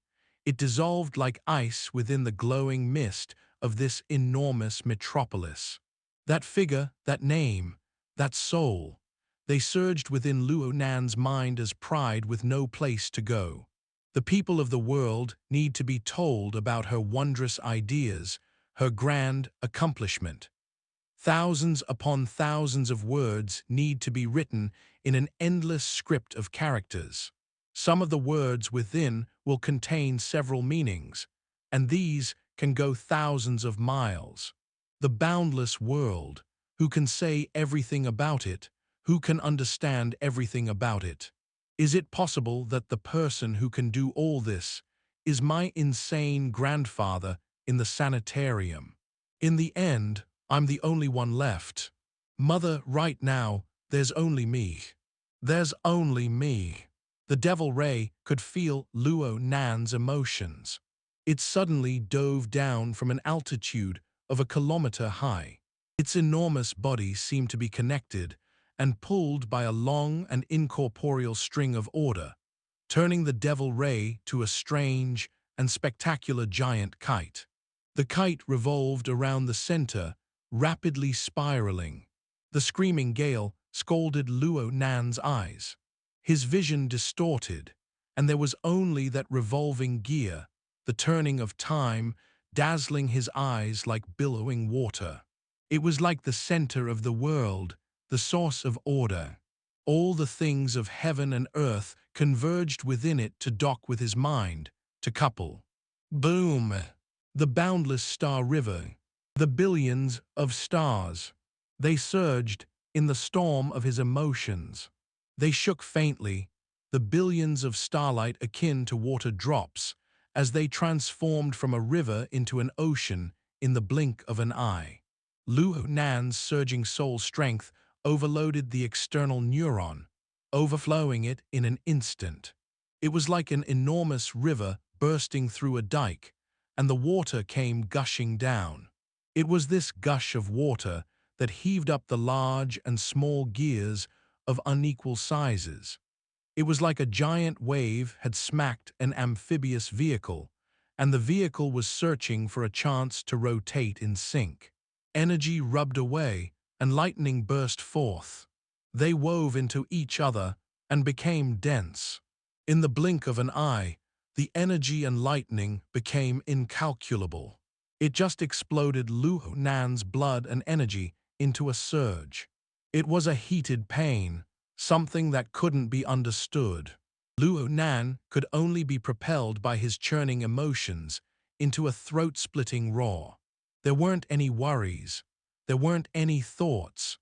It dissolved like ice within the glowing mist of this enormous metropolis. That figure, that name, that soul, they surged within Luo Nan's mind as pride with no place to go. The people of the world need to be told about her wondrous ideas, her grand accomplishment. Thousands upon thousands of words need to be written in an endless script of characters. Some of the words within will contain several meanings, and these can go thousands of miles. The boundless world, who can say everything about it, who can understand everything about it? Is it possible that the person who can do all this is my insane grandfather in the sanitarium? In the end, I'm the only one left. Mother, right now, there's only me. There's only me. The Devil Ray could feel Luo Nan's emotions. It suddenly dove down from an altitude of a kilometer high. Its enormous body seemed to be connected and pulled by a long and incorporeal string of order, turning the Devil Ray to a strange and spectacular giant kite. The kite revolved around the center, rapidly spiraling. The screaming gale scalded Luo Nan's eyes. His vision distorted, and there was only that revolving gear, the turning of time, dazzling his eyes like billowing water. It was like the center of the world, the source of order. All the things of heaven and earth converged within it to dock with his mind, to couple. Boom! The boundless star river, the billions of stars. They surged in the storm of his emotions. They shook faintly, the billions of starlight akin to water drops, as they transformed from a river into an ocean in the blink of an eye. Luo Nan's surging soul strength overloaded the external neuron, overflowing it in an instant. It was like an enormous river bursting through a dike, and the water came gushing down. It was this gush of water that heaved up the large and small gears of unequal sizes. It was like a giant wave had smacked an amphibious vehicle, and the vehicle was searching for a chance to rotate in sync. Energy rubbed away, and lightning burst forth. They wove into each other and became dense. In the blink of an eye, the energy and lightning became incalculable. It just exploded Luo Nan's blood and energy into a surge. It was a heated pain, something that couldn't be understood. Luo Nan could only be propelled by his churning emotions into a throat-splitting roar. There weren't any worries. There weren't any thoughts.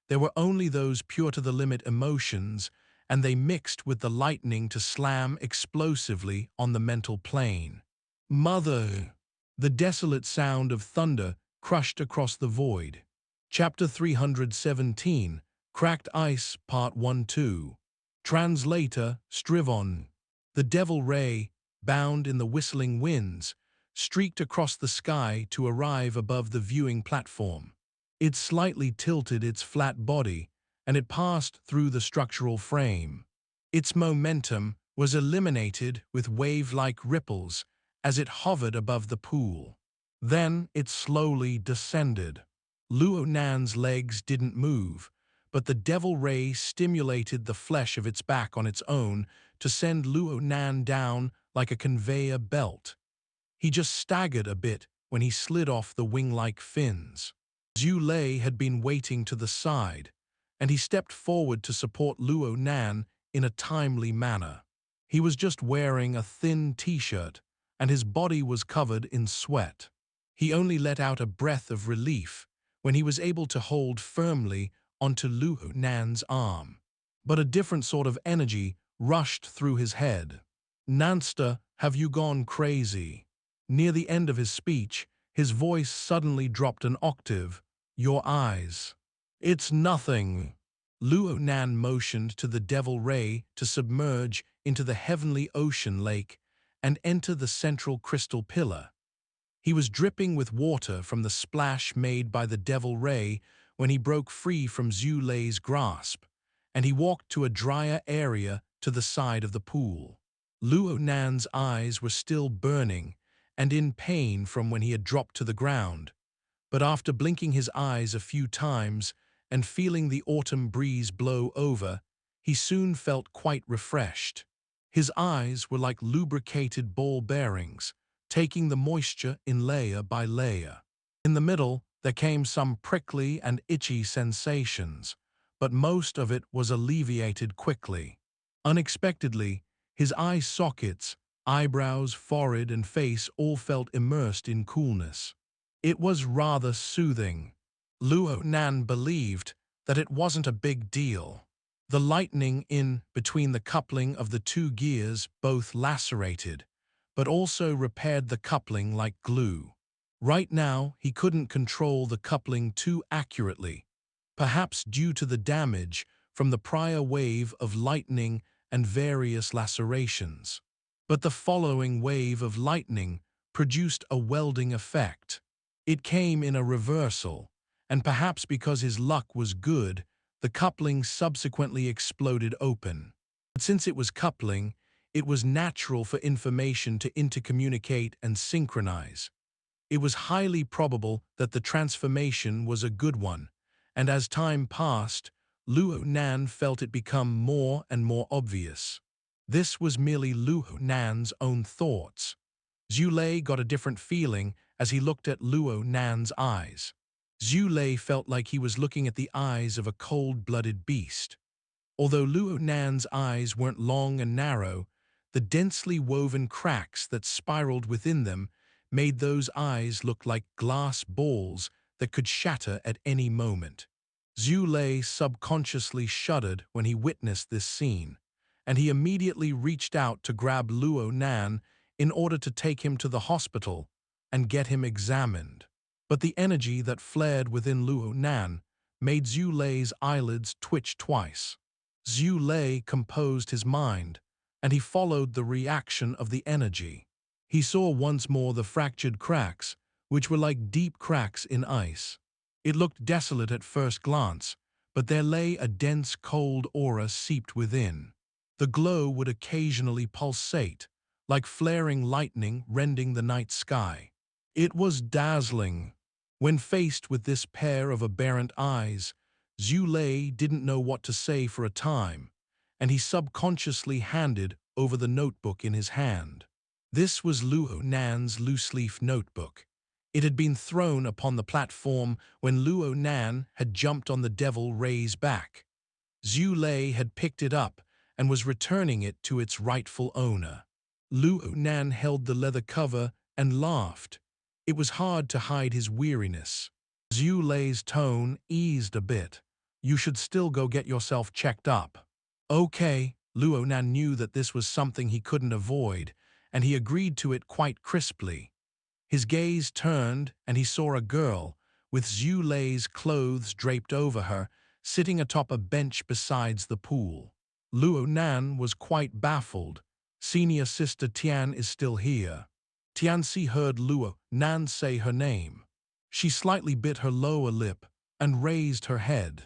There were only those pure-to-the-limit emotions, and they mixed with the lightning to slam explosively on the mental plane. Mother! The desolate sound of thunder crushed across the void. Chapter 317, Cracked Ice, Part 1-2. Translator, Strivon. The devil ray, bound in the whistling winds, streaked across the sky to arrive above the viewing platform. It slightly tilted its flat body, and it passed through the structural frame. Its momentum was eliminated with wave-like ripples as it hovered above the pool. Then it slowly descended. Luo Nan's legs didn't move, but the devil ray stimulated the flesh of its back on its own to send Luo Nan down like a conveyor belt. He just staggered a bit when he slid off the wing-like fins. Zhu Lei had been waiting to the side, and he stepped forward to support Luo Nan in a timely manner. He was just wearing a thin t-shirt, and his body was covered in sweat. He only let out a breath of relief when he was able to hold firmly onto Luo Nan's arm. But a different sort of energy rushed through his head. "Nanster, have you gone crazy?" Near the end of his speech, his voice suddenly dropped an octave. "Your eyes." "It's nothing." Luo Nan motioned to the devil ray to submerge into the heavenly ocean lake and enter the central crystal pillar. He was dripping with water from the splash made by the devil ray when he broke free from Zhu Lei's grasp, and he walked to a drier area to the side of the pool. Luo Nan's eyes were still burning and in pain from when he had dropped to the ground, but after blinking his eyes a few times and feeling the autumn breeze blow over, he soon felt quite refreshed. His eyes were like lubricated ball bearings, taking the moisture in layer by layer. In the middle, there came some prickly and itchy sensations, but most of it was alleviated quickly. Unexpectedly, his eye sockets, eyebrows, forehead, and face all felt immersed in coolness. It was rather soothing. Luo Nan believed that it wasn't a big deal. The lightning in between the coupling of the two gears both lacerated, but also repaired the coupling like glue. Right now, he couldn't control the coupling too accurately, perhaps due to the damage from the prior wave of lightning and various lacerations. But the following wave of lightning produced a welding effect. It came in a reversal, and perhaps because his luck was good, the coupling subsequently exploded open. But since it was coupling, it was natural for information to intercommunicate and synchronize. It was highly probable that the transformation was a good one, and as time passed, Luo Nan felt it become more and more obvious. This was merely Luo Nan's own thoughts. Zhu Lei got a different feeling as he looked at Luo Nan's eyes. Zhu Lei felt like he was looking at the eyes of a cold-blooded beast. Although Luo Nan's eyes weren't long and narrow, the densely woven cracks that spiraled within them made those eyes look like glass balls that could shatter at any moment. Zhu Lei subconsciously shuddered when he witnessed this scene, and he immediately reached out to grab Luo Nan in order to take him to the hospital and get him examined. But the energy that flared within Luo Nan made Zhu Lei's eyelids twitch twice. Zhu Lei composed his mind, and he followed the reaction of the energy. He saw once more the fractured cracks, which were like deep cracks in ice. It looked desolate at first glance, but there lay a dense cold aura seeped within. The glow would occasionally pulsate, like flaring lightning rending the night sky. It was dazzling. When faced with this pair of aberrant eyes, Zhu Lei didn't know what to say for a time, and he subconsciously handed over the notebook in his hand. This was Luo Nan's loose-leaf notebook. It had been thrown upon the platform when Luo Nan had jumped on the devil ray's back. Zhu Lei had picked it up and was returning it to its rightful owner. Luo Nan held the leather cover and laughed. It was hard to hide his weariness. Zhu Lei's tone eased a bit. You should still go get yourself checked up. Okay, Luo Nan knew that this was something he couldn't avoid, and he agreed to it quite crisply. His gaze turned, and he saw a girl, with Zhu Lei's clothes draped over her, sitting atop a bench besides the pool. Luo Nan was quite baffled. Senior Sister Tian is still here. Tianxi heard Luo Nan say her name. She slightly bit her lower lip and raised her head.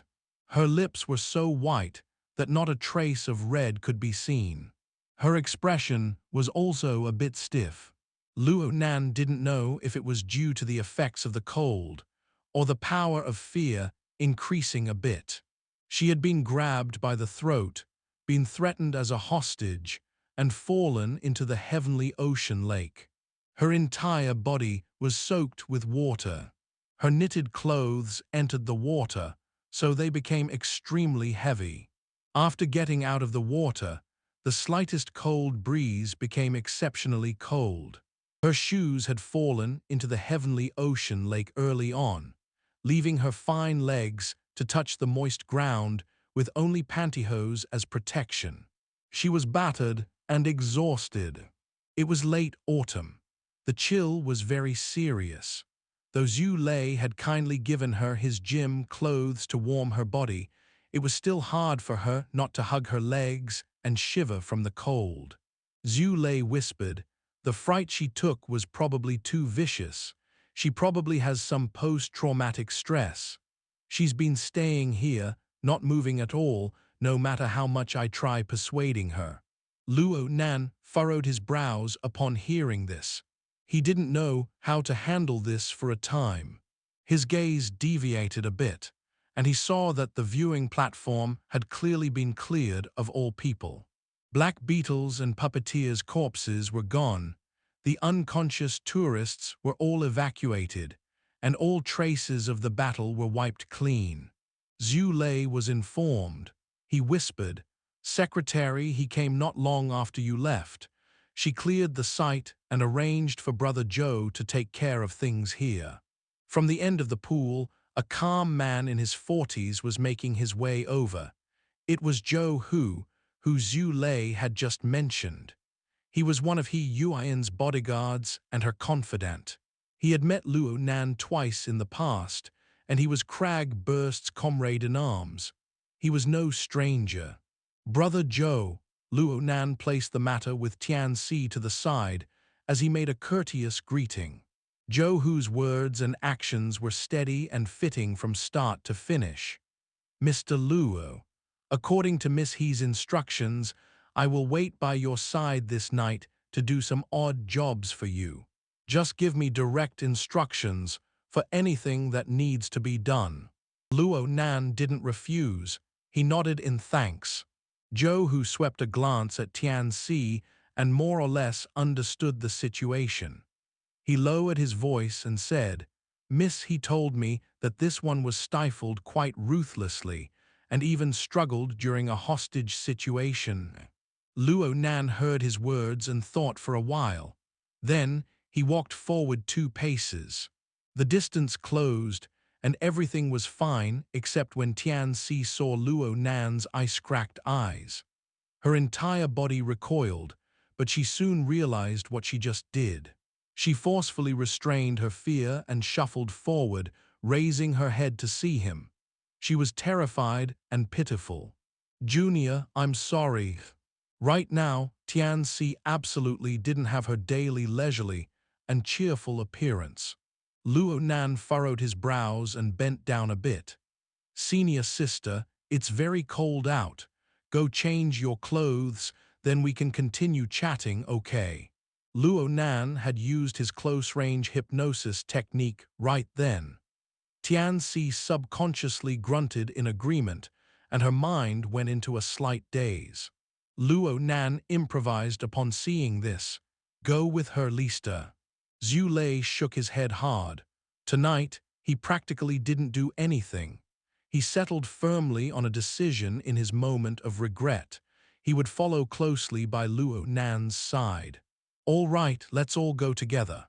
Her lips were so white that not a trace of red could be seen. Her expression was also a bit stiff. Luo Nan didn't know if it was due to the effects of the cold or the power of fear increasing a bit. She had been grabbed by the throat, been threatened as a hostage, and fallen into the heavenly ocean lake. Her entire body was soaked with water. Her knitted clothes entered the water, so they became extremely heavy. After getting out of the water, the slightest cold breeze became exceptionally cold. Her shoes had fallen into the heavenly ocean lake early on, leaving her fine legs to touch the moist ground with only pantyhose as protection. She was battered and exhausted. It was late autumn. The chill was very serious. Though Zhu Lei had kindly given her his gym clothes to warm her body, it was still hard for her not to hug her legs and shiver from the cold. Zhu Lei whispered, "The fright she took was probably too vicious. She probably has some post-traumatic stress. She's been staying here, not moving at all, no matter how much I try persuading her." Luo Nan furrowed his brows upon hearing this. He didn't know how to handle this for a time. His gaze deviated a bit, and he saw that the viewing platform had clearly been cleared of all people. Black beetles and puppeteers' corpses were gone. The unconscious tourists were all evacuated, and all traces of the battle were wiped clean. Zhu Lei was informed. He whispered, "Secretary, he came not long after you left. She cleared the site and arranged for Brother Zhou to take care of things here." From the end of the pool, a calm man in his 40s was making his way over. It was Zhou who Zhu Lei had just mentioned. He was one of He Yueyin's bodyguards and her confidant. He had met Luo Nan twice in the past, and he was Crag Burst's comrade-in-arms. He was no stranger. "Brother Zhou," Luo Nan placed the matter with Tianxi to the side as he made a courteous greeting. Zhou Hu's words and actions were steady and fitting from start to finish. "Mr. Luo, according to Miss He's instructions, I will wait by your side this night to do some odd jobs for you. Just give me direct instructions for anything that needs to be done." Luo Nan didn't refuse. He nodded in thanks. Zhou Hu swept a glance at Tianxi and more or less understood the situation. He lowered his voice and said, "Miss, he told me that this one was stifled quite ruthlessly and even struggled during a hostage situation." Luo Nan heard his words and thought for a while. Then he walked forward 2 paces. The distance closed, and everything was fine except when Tianxi saw Luo Nan's ice-cracked eyes. Her entire body recoiled, but she soon realized what she just did. She forcefully restrained her fear and shuffled forward, raising her head to see him. She was terrified and pitiful. "Junior, I'm sorry." Right now, Tianxi absolutely didn't have her daily leisurely and cheerful appearance. Luo Nan furrowed his brows and bent down a bit. "Senior sister, it's very cold out. Go change your clothes, then we can continue chatting, okay?" Luo Nan had used his close-range hypnosis technique right then. Tianxi subconsciously grunted in agreement, and her mind went into a slight daze. Luo Nan improvised upon seeing this. "Go with her, Lista." Zhu Lei shook his head hard. Tonight, he practically didn't do anything. He settled firmly on a decision in his moment of regret. he would follow closely by Luo Nan's side. "All right, let's all go together."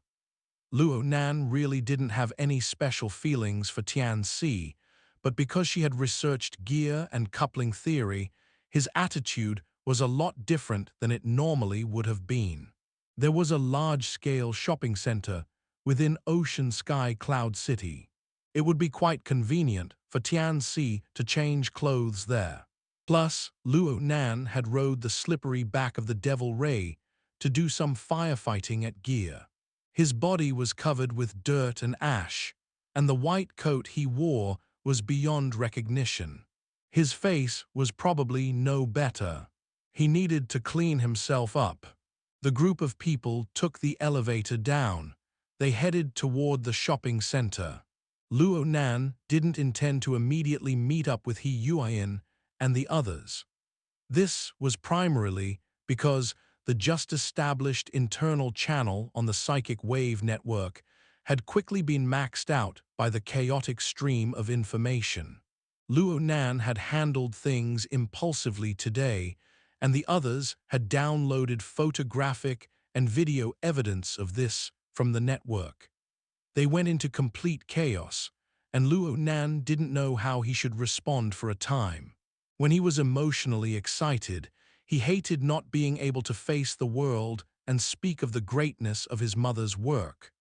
Luo Nan really didn't have any special feelings for Tianxi, but because she had researched gear and coupling theory, his attitude was a lot different than it normally would have been. There was a large-scale shopping center within Ocean Sky Cloud City. It would be quite convenient for Tianxi to change clothes there. Plus, Luo Nan had rode the slippery back of the Devil Ray to do some firefighting at gear. His body was covered with dirt and ash, and the white coat he wore was beyond recognition. His face was probably no better. He needed to clean himself up. The group of people took the elevator down. They headed toward the shopping center. Luo Nan didn't intend to immediately meet up with Yueyin and the others. This was primarily because the just-established internal channel on the psychic wave network had quickly been maxed out by the chaotic stream of information. Luo Nan had handled things impulsively today, and the others had downloaded photographic and video evidence of this from the network. They went into complete chaos, and Luo Nan didn't know how he should respond for a time. When he was emotionally excited, he hated not being able to face the world and speak of the greatness of his mother's work.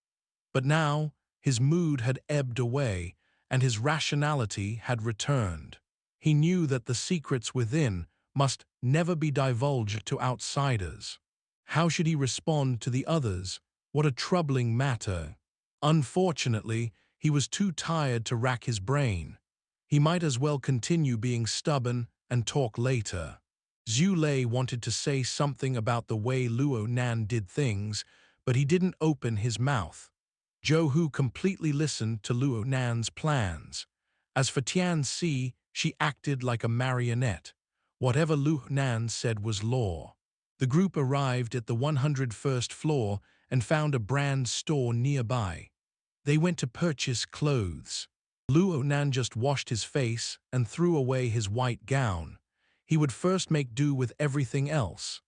But now, his mood had ebbed away, and his rationality had returned. He knew that the secrets within must never be divulged to outsiders. How should he respond to the others? What a troubling matter. Unfortunately, he was too tired to rack his brain. He might as well continue being stubborn and talk later. Zhu Lei wanted to say something about the way Luo Nan did things, but he didn't open his mouth. Zhou Hu completely listened to Luo Nan's plans. As for Tianxi, she acted like a marionette. Whatever Luo Nan said was law. The group arrived at the 101st floor and found a brand store nearby. They went to purchase clothes. Luo Nan just washed his face and threw away his white gown. He would first make do with everything else.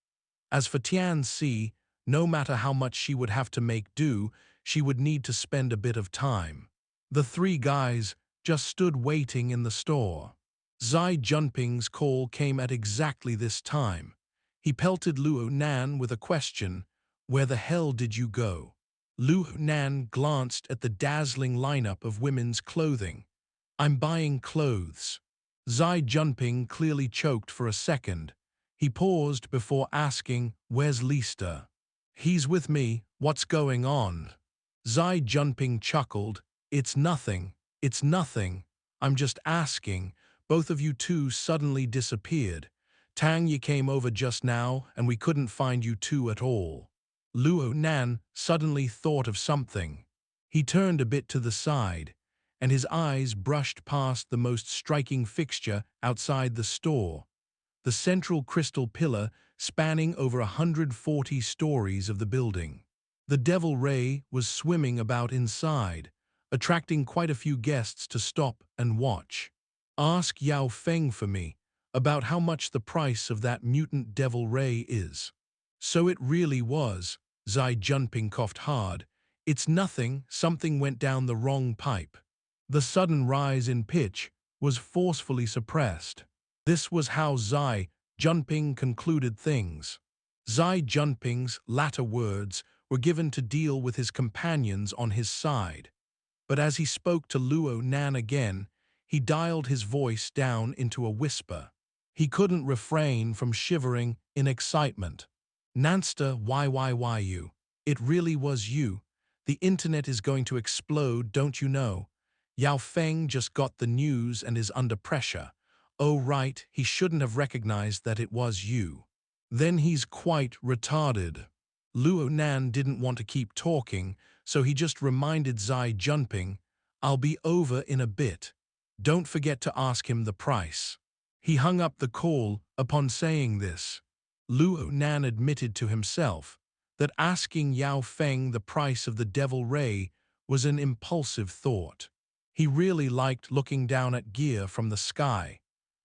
As for Tianxi, no matter how much she would have to make do, she would need to spend a bit of time. The three guys just stood waiting in the store. Zai Junping's call came at exactly this time. He pelted Luo Nan with a question, "Where the hell did you go?" Luo Nan glanced at the dazzling lineup of women's clothing. "I'm buying clothes." Zai Junping clearly choked for a second. He paused before asking, "Where's Lista?" "He's with me. What's going on?" Zai Junping chuckled. It's nothing. I'm just asking." Both of you two suddenly disappeared. Tang Yi came over just now, and we couldn't find you two at all. Luo Nan suddenly thought of something. He turned a bit to the side, and his eyes brushed past the most striking fixture outside the store, the central crystal pillar spanning over 140 stories of the building. The Devil Ray was swimming about inside, attracting quite a few guests to stop and watch. "Ask Yao Feng for me about how much the price of that mutant Devil Ray is." "So it really was." Zai Junping coughed hard. "It's nothing, something went down the wrong pipe." The sudden rise in pitch was forcefully suppressed. This was how Zai Junping concluded things. Zai Junping's latter words were given to deal with his companions on his side. But as he spoke to Luo Nan again, he dialed his voice down into a whisper. He couldn't refrain from shivering in excitement. "Nanster, why you? It really was you. The internet is going to explode, don't you know? Yao Feng just got the news and is under pressure. Oh right, he shouldn't have recognized that it was you. Then he's quite retarded." Luo Nan didn't want to keep talking, so he just reminded Zai Junping, "I'll be over in a bit. Don't forget to ask him the price." He hung up the call upon saying this. Luo Nan admitted to himself that asking Yao Feng the price of the Devil Ray was an impulsive thought. He really liked looking down at gear from the sky,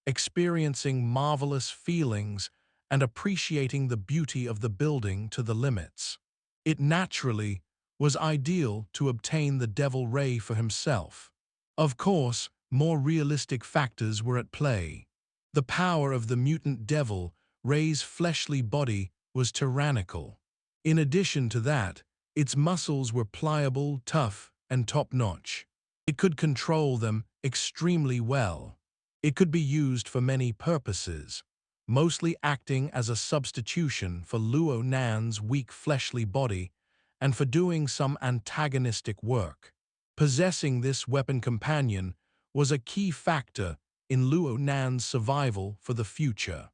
experiencing marvelous feelings and appreciating the beauty of the building to the limits. It naturally was ideal to obtain the Devil Ray for himself. Of course, more realistic factors were at play. The power of the mutant Devil Ray's fleshly body was tyrannical. In addition to that, its muscles were pliable, tough, and top-notch. It could control them extremely well. It could be used for many purposes, mostly acting as a substitution for Luo Nan's weak fleshly body and for doing some antagonistic work. Possessing this weapon companion was a key factor in Luo Nan's survival for the future.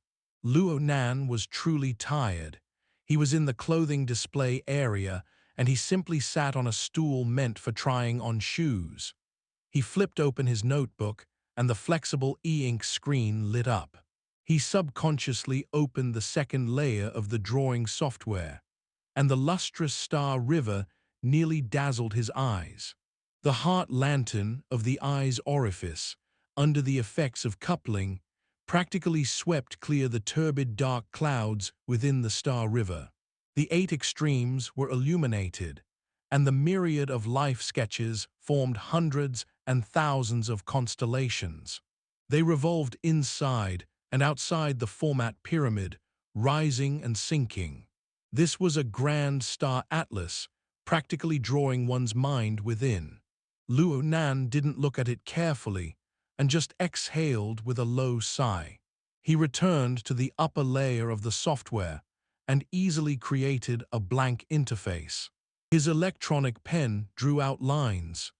Luo Nan was truly tired. He was in the clothing display area, and he simply sat on a stool meant for trying on shoes. He flipped open his notebook, and the flexible e-ink screen lit up. He subconsciously opened the second layer of the drawing software, and the lustrous star river nearly dazzled his eyes. The heart lantern of the eye's orifice, under the effects of coupling, practically swept clear the turbid dark clouds within the star river. The 8 extremes were illuminated, and the myriad of life sketches formed hundreds and thousands of constellations. They revolved inside and outside the format pyramid, rising and sinking. This was a grand star atlas, practically drawing one's mind within. Luo Nan didn't look at it carefully and just exhaled with a low sigh. He returned to the upper layer of the software and easily created a blank interface. His electronic pen drew out lines.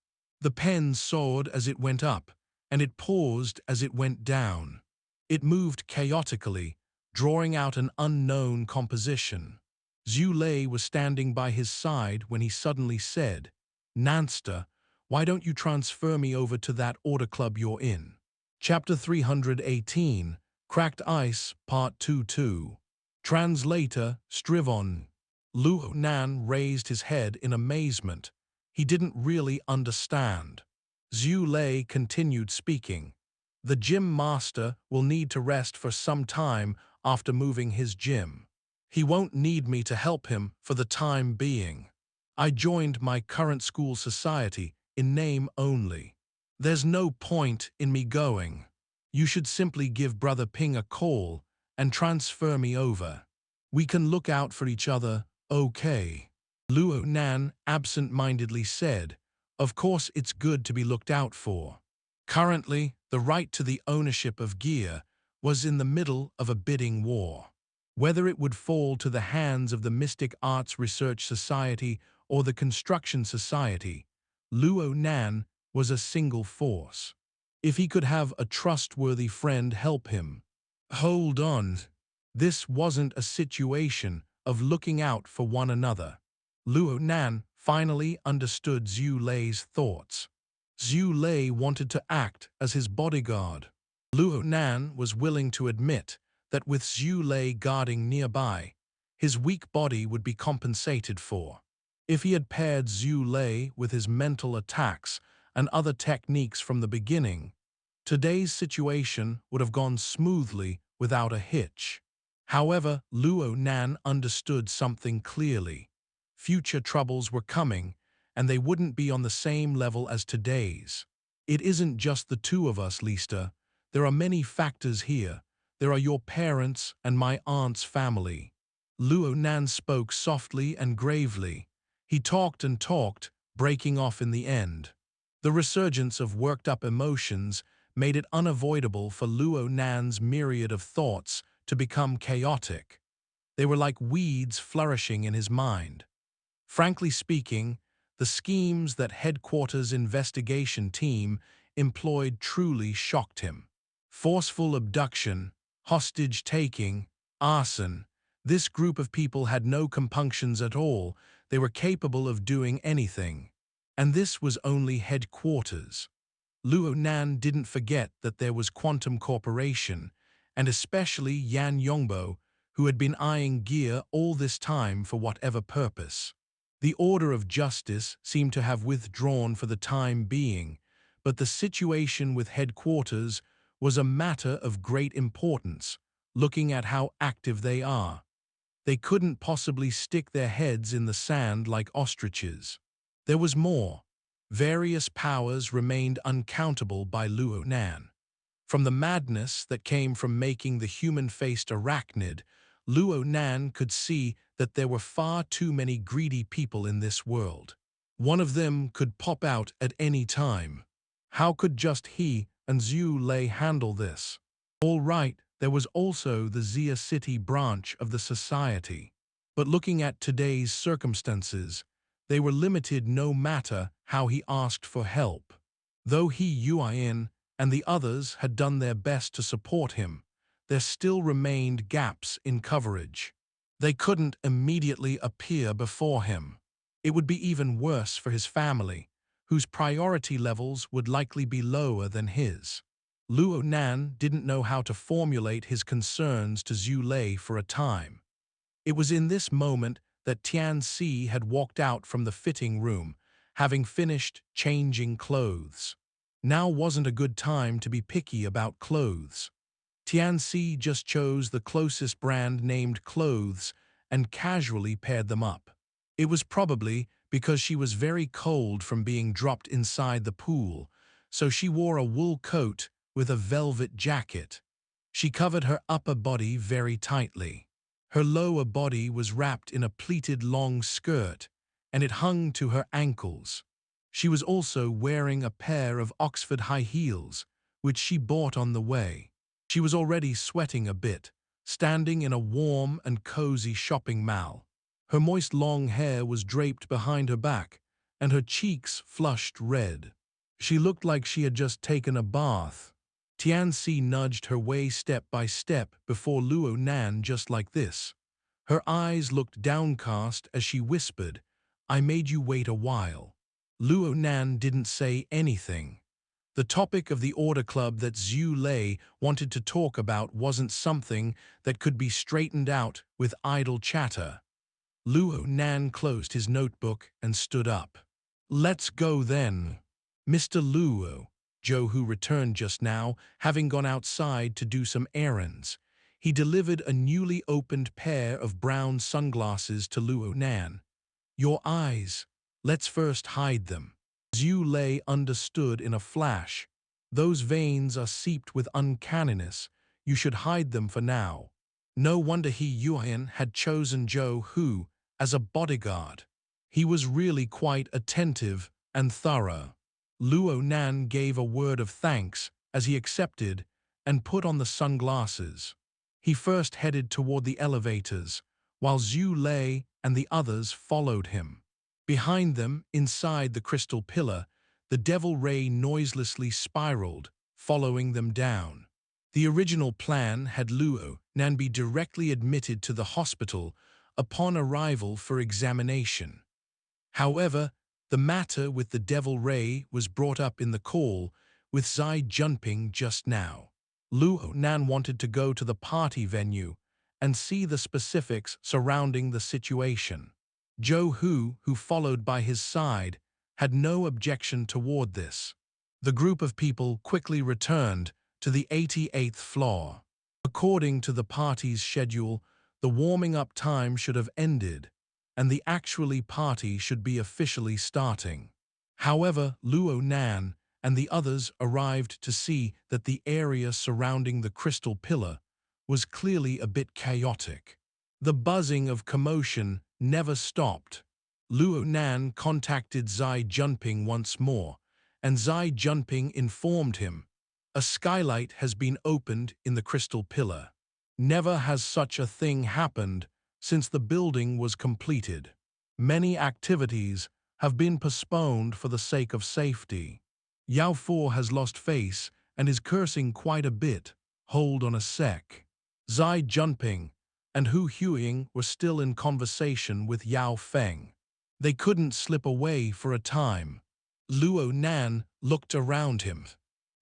The pen soared as it went up, and it paused as it went down. It moved chaotically, drawing out an unknown composition. Zhu Lei was standing by his side when he suddenly said, "Nanster, why don't you transfer me over to that order club you're in?" Chapter 318, Cracked Ice, Part 2-2. Translator, Strivon. Luo Nan raised his head in amazement. He didn't really understand. Zhu Lei continued speaking. "The gym master will need to rest for some time after moving his gym. He won't need me to help him for the time being. I joined my current school society in name only. There's no point in me going. You should simply give Brother Ping a call and transfer me over. We can look out for each other, okay?" Luo Nan absent-mindedly said, "Of course it's good to be looked out for." Currently, the right to the ownership of gear was in the middle of a bidding war. Whether it would fall to the hands of the Mystic Arts Research Society or the Construction Society, Luo Nan was a single force. If he could have a trustworthy friend help him. Hold on. This wasn't a situation of looking out for one another. Luo Nan finally understood Zhu Lei's thoughts. Zhu Lei wanted to act as his bodyguard. Luo Nan was willing to admit that with Zhu Lei guarding nearby, his weak body would be compensated for. If he had paired Zhu Lei with his mental attacks and other techniques from the beginning, today's situation would have gone smoothly without a hitch. However, Luo Nan understood something clearly. Future troubles were coming, and they wouldn't be on the same level as today's. "It isn't just the two of us, Lista. There are many factors here. There are your parents and my aunt's family." Luo Nan spoke softly and gravely. He talked and talked, breaking off in the end. The resurgence of worked-up emotions made it unavoidable for Luo Nan's myriad of thoughts to become chaotic. They were like weeds flourishing in his mind. Frankly speaking, the schemes that Headquarters Investigation Team employed truly shocked him. Forceful abduction, hostage-taking, arson. This group of people had no compunctions at all. They were capable of doing anything. And this was only Headquarters. Luo Nan didn't forget that there was Quantum Corporation, and especially Yan Yongbo, who had been eyeing gear all this time for whatever purpose. The Order of Justice seemed to have withdrawn for the time being, but the situation with Headquarters was a matter of great importance, looking at how active they are. They couldn't possibly stick their heads in the sand like ostriches. There was more. Various powers remained uncountable by Luo Nan. From the madness that came from making the human-faced arachnid, Luo Nan could see that there were far too many greedy people in this world. One of them could pop out at any time. How could just he and Zhu Lei handle this? All right, there was also the Xia City branch of the society. But looking at today's circumstances, they were limited no matter how he asked for help. Though Yueyin and the others had done their best to support him, there still remained gaps in coverage. They couldn't immediately appear before him. It would be even worse for his family, whose priority levels would likely be lower than his. Luo Nan didn't know how to formulate his concerns to Zhu Lei for a time. It was in this moment that Tianxi had walked out from the fitting room, having finished changing clothes. Now wasn't a good time to be picky about clothes. Tianxi just chose the closest brand named clothes and casually paired them up. It was probably because she was very cold from being dropped inside the pool, so she wore a wool coat with a velvet jacket. She covered her upper body very tightly. Her lower body was wrapped in a pleated long skirt, and it hung to her ankles. She was also wearing a pair of Oxford high heels, which she bought on the way. She was already sweating a bit, standing in a warm and cozy shopping mall. Her moist long hair was draped behind her back, and her cheeks flushed red. She looked like she had just taken a bath. Tianxi nudged her way step by step before Luo Nan just like this. Her eyes looked downcast as she whispered, "I made you wait a while." Luo Nan didn't say anything. The topic of the order club that Zhu Lei wanted to talk about wasn't something that could be straightened out with idle chatter. Luo Nan closed his notebook and stood up. "Let's go then." Mr. Luo, Joe, who returned just now, having gone outside to do some errands. He delivered a newly opened pair of brown sunglasses to Luo Nan. "Your eyes. Let's first hide them." Zhu Lei understood in a flash. "Those veins are seeped with uncanniness. You should hide them for now." No wonder Yueyin had chosen Zhou Hu as a bodyguard. He was really quite attentive and thorough. Luo Nan gave a word of thanks as he accepted and put on the sunglasses. He first headed toward the elevators, while Zhu Lei and the others followed him. Behind them, inside the crystal pillar, the devil ray noiselessly spiraled, following them down. The original plan had Luo Nan be directly admitted to the hospital upon arrival for examination. However, the matter with the devil ray was brought up in the call with Zai Junping just now. Luo Nan wanted to go to the party venue and see the specifics surrounding the situation. Zhou Hu, who followed by his side, had no objection toward this. The group of people quickly returned to the 88th floor. According to the party's schedule, the warming-up time should have ended, and the actual party should be officially starting. However, Luo Nan and the others arrived to see that the area surrounding the crystal pillar was clearly a bit chaotic. The buzzing of commotion never stopped. Luo Nan contacted Zai Junping once more, and Zai Junping informed him, "A skylight has been opened in the crystal pillar. Never has such a thing happened since the building was completed. Many activities have been postponed for the sake of safety. Yao Fu has lost face and is cursing quite a bit. Hold on a sec." Zai Junping and Hu Huiying were still in conversation with Yao Feng. They couldn't slip away for a time. Luo Nan looked around him.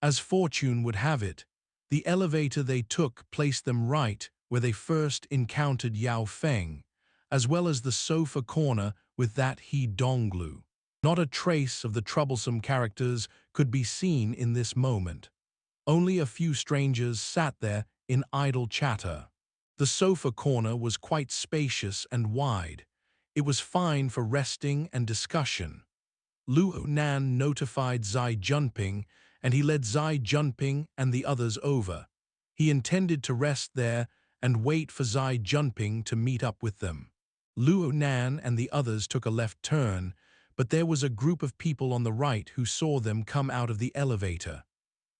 As fortune would have it, the elevator they took placed them right where they first encountered Yao Feng, as well as the sofa corner with that He Donglou. Not a trace of the troublesome characters could be seen in this moment. Only a few strangers sat there in idle chatter. The sofa corner was quite spacious and wide. It was fine for resting and discussion. Luo Nan notified Zai Junping, and he led Zai Junping and the others over. He intended to rest there and wait for Zai Junping to meet up with them. Luo Nan and the others took a left turn, but there was a group of people on the right who saw them come out of the elevator.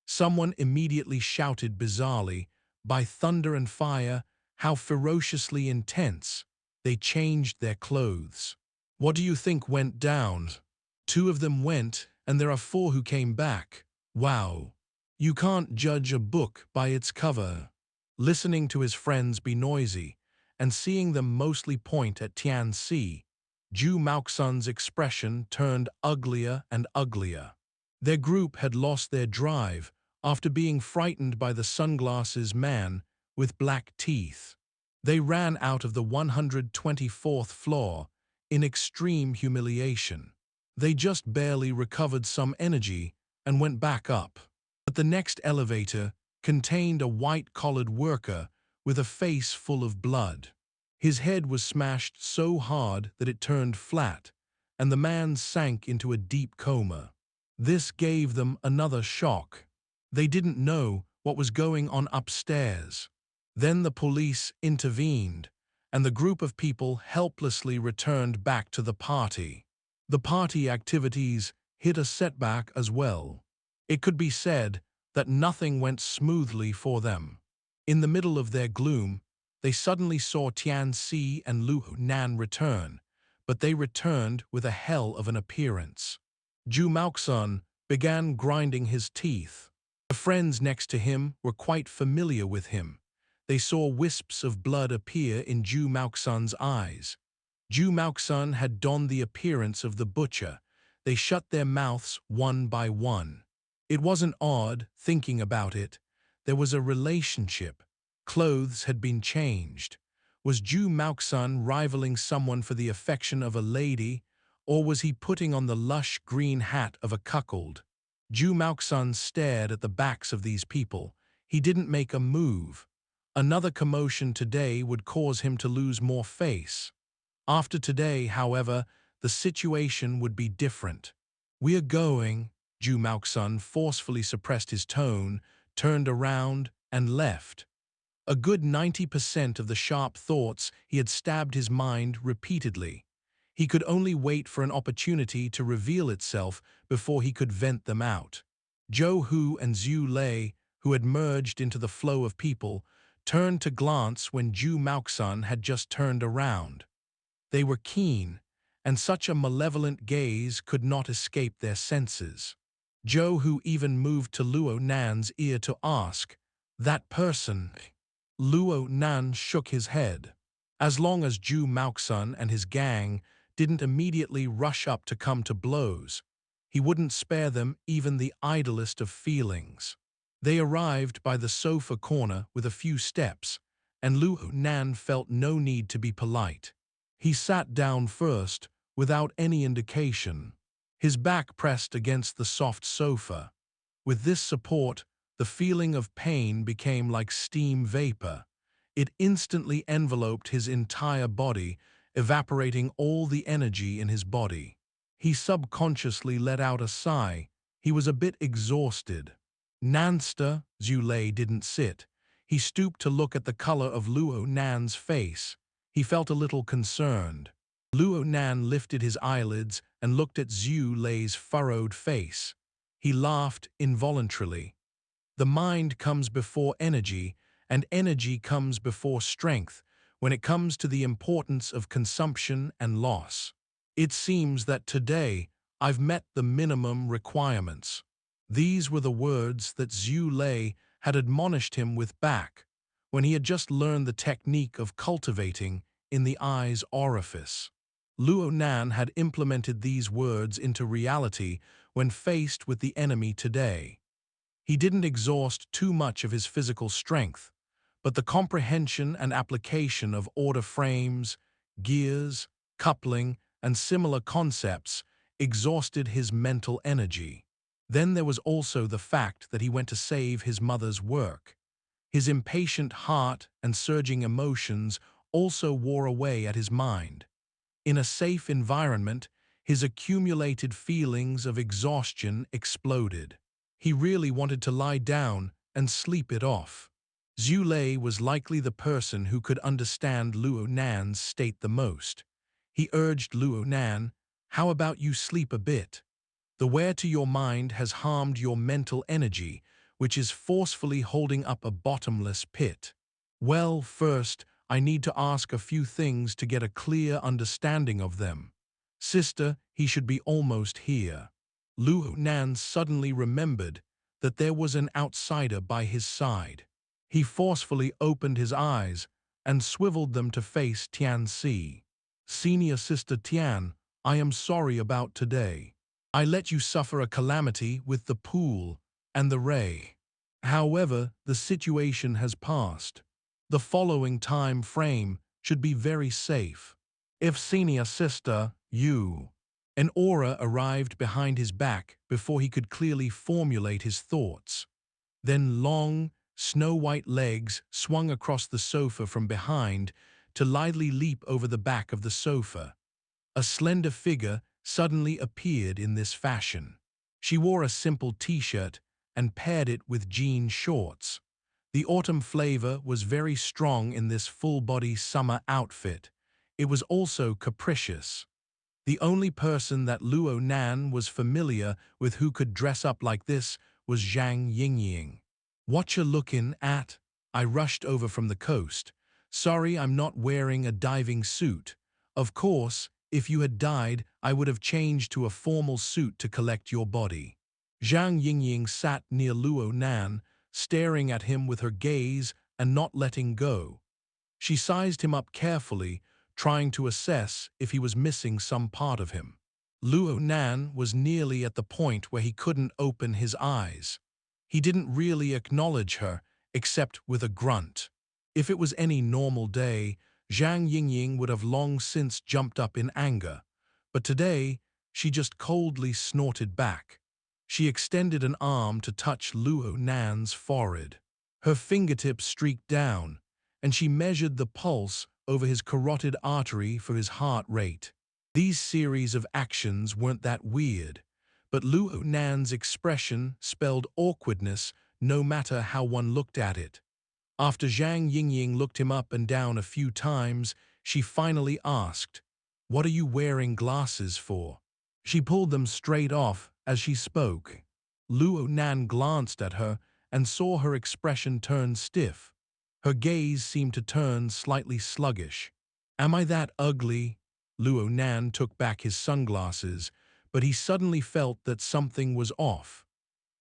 Someone immediately shouted bizarrely, "By thunder and fire, how ferociously intense!" They changed their clothes. "What do you think went down?" "Two of them went, and there are four who came back." "Wow. You can't judge a book by its cover." Listening to his friends be noisy, and seeing them mostly point at Tianxi, Zhu Maoxun's expression turned uglier and uglier. Their group had lost their drive after being frightened by the sunglasses man with black teeth. They ran out of the 124th floor in extreme humiliation. They just barely recovered some energy and went back up. But the next elevator contained a white-collared worker with a face full of blood. His head was smashed so hard that it turned flat, and the man sank into a deep coma. This gave them another shock. They didn't know what was going on upstairs. Then the police intervened, and the group of people helplessly returned back to the party. The party activities hit a setback as well. It could be said that nothing went smoothly for them. In the middle of their gloom, they suddenly saw Tianxi and Luo Nan return, but they returned with a hell of an appearance. Zhu Maoxun began grinding his teeth. The friends next to him were quite familiar with him. They saw wisps of blood appear in Zhu Maoxun's eyes. Zhu Maoxun had donned the appearance of the butcher. They shut their mouths one by one. It wasn't odd, thinking about it. There was a relationship. Clothes had been changed. Was Zhu Maoxun rivaling someone for the affection of a lady, or was he putting on the lush green hat of a cuckold? Zhu Maoxun stared at the backs of these people. He didn't make a move. Another commotion today would cause him to lose more face. After today, however, the situation would be different. "We are going." Zhu Maoxun forcefully suppressed his tone, turned around, and left. A good 90% of the sharp thoughts he had stabbed his mind repeatedly. He could only wait for an opportunity to reveal itself before he could vent them out. Zhou Hu and Zhu Lei, who had merged into the flow of people, turned to glance when Zhu Maoxun had just turned around. They were keen, and such a malevolent gaze could not escape their senses. Zhou Hu even moved to Luo Nan's ear to ask, "That person?" Luo Nan shook his head. As long as Zhu Maoxun and his gang didn't immediately rush up to come to blows, he wouldn't spare them even the idlest of feelings. They arrived by the sofa corner with a few steps, and Luo Nan felt no need to be polite. He sat down first, without any indication, his back pressed against the soft sofa. With this support, the feeling of pain became like steam vapor. It instantly enveloped his entire body, evaporating all the energy in his body. He subconsciously let out a sigh. He was a bit exhausted. Nanster, Zhu Lei didn't sit. He stooped to look at the color of Luo Nan's face. He felt a little concerned. Luo Nan lifted his eyelids and looked at Zhu Lei's furrowed face. He laughed involuntarily. The mind comes before energy, and energy comes before strength when it comes to the importance of consumption and loss. It seems that today I've met the minimum requirements. These were the words that Zhu Lei had admonished him with back when he had just learned the technique of cultivating in the eye's orifice. Luo Nan had implemented these words into reality when faced with the enemy today. He didn't exhaust too much of his physical strength, but the comprehension and application of order frames, gears, coupling, and similar concepts exhausted his mental energy. Then there was also the fact that he went to save his mother's work. His impatient heart and surging emotions also wore away at his mind. In a safe environment, his accumulated feelings of exhaustion exploded. He really wanted to lie down and sleep it off. Zhu Lei was likely the person who could understand Luo Nan's state the most. He urged Luo Nan, "How about you sleep a bit? The wear to your mind has harmed your mental energy, which is forcefully holding up a bottomless pit. Well, first, I need to ask a few things to get a clear understanding of them. Sister, he should be almost here." Luo Nan suddenly remembered that there was an outsider by his side. He forcefully opened his eyes and swiveled them to face Tianxi. "Senior Sister Tian, I am sorry about today. I let you suffer a calamity with the pool and the ray. However, the situation has passed. The following time frame should be very safe. If Senior Sister, you..." An aura arrived behind his back before he could clearly formulate his thoughts. Then long, snow-white legs swung across the sofa from behind to lightly leap over the back of the sofa. A slender figure suddenly appeared in this fashion. She wore a simple t-shirt and paired it with jean shorts. The autumn flavor was very strong in this full-body summer outfit. It was also capricious. The only person that Luo Nan was familiar with who could dress up like this was Zhang Yingying. "What you lookin' at?" I rushed over from the coast. "Sorry, I'm not wearing a diving suit. Of course, if you had died, I would have changed to a formal suit to collect your body." Zhang Yingying sat near Luo Nan, staring at him with her gaze and not letting go. She sized him up carefully, trying to assess if he was missing some part of him. Luo Nan was nearly at the point where he couldn't open his eyes. He didn't really acknowledge her, except with a grunt. If it was any normal day, Zhang Yingying would have long since jumped up in anger. But today, she just coldly snorted back. She extended an arm to touch Luo Nan's forehead. Her fingertips streaked down, and she measured the pulse over his carotid artery for his heart rate. These series of actions weren't that weird, but Luo Nan's expression spelled awkwardness no matter how one looked at it. After Zhang Yingying looked him up and down a few times, she finally asked, "What are you wearing glasses for?" She pulled them straight off as she spoke. Luo Nan glanced at her and saw her expression turn stiff. Her gaze seemed to turn slightly sluggish. "Am I that ugly?" Luo Nan took back his sunglasses, but he suddenly felt that something was off.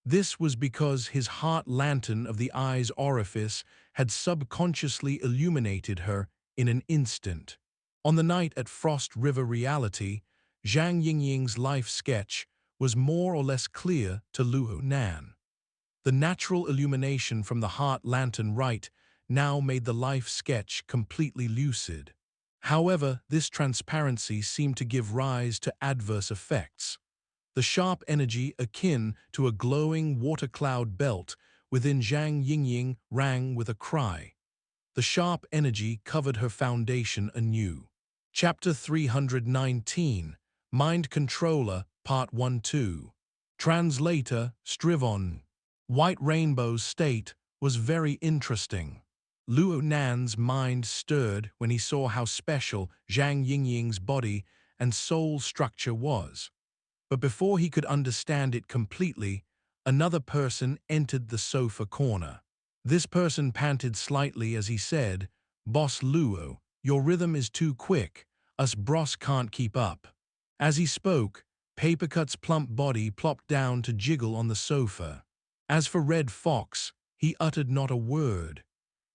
This was because his heart lantern of the eye's orifice had subconsciously illuminated her in an instant. On the night at Frost River Reality, Zhang Yingying's life sketch was more or less clear to Luo Nan. The natural illumination from the heart lantern right now made the life sketch completely lucid. However, this transparency seemed to give rise to adverse effects. The sharp energy akin to a glowing water cloud belt within Zhang Yingying rang with a cry. The sharp energy covered her foundation anew. Chapter 319, Mind Controller, Part 1-2. Translator, Strivon. White Rainbow's state was very interesting. Luo Nan's mind stirred when he saw how special Zhang Yingying's body and soul structure was. But before he could understand it completely, another person entered the sofa corner. This person panted slightly as he said, "Boss Luo, your rhythm is too quick. Us bros can't keep up." As he spoke, Papercut's plump body plopped down to jiggle on the sofa. As for Red Fox, he uttered not a word.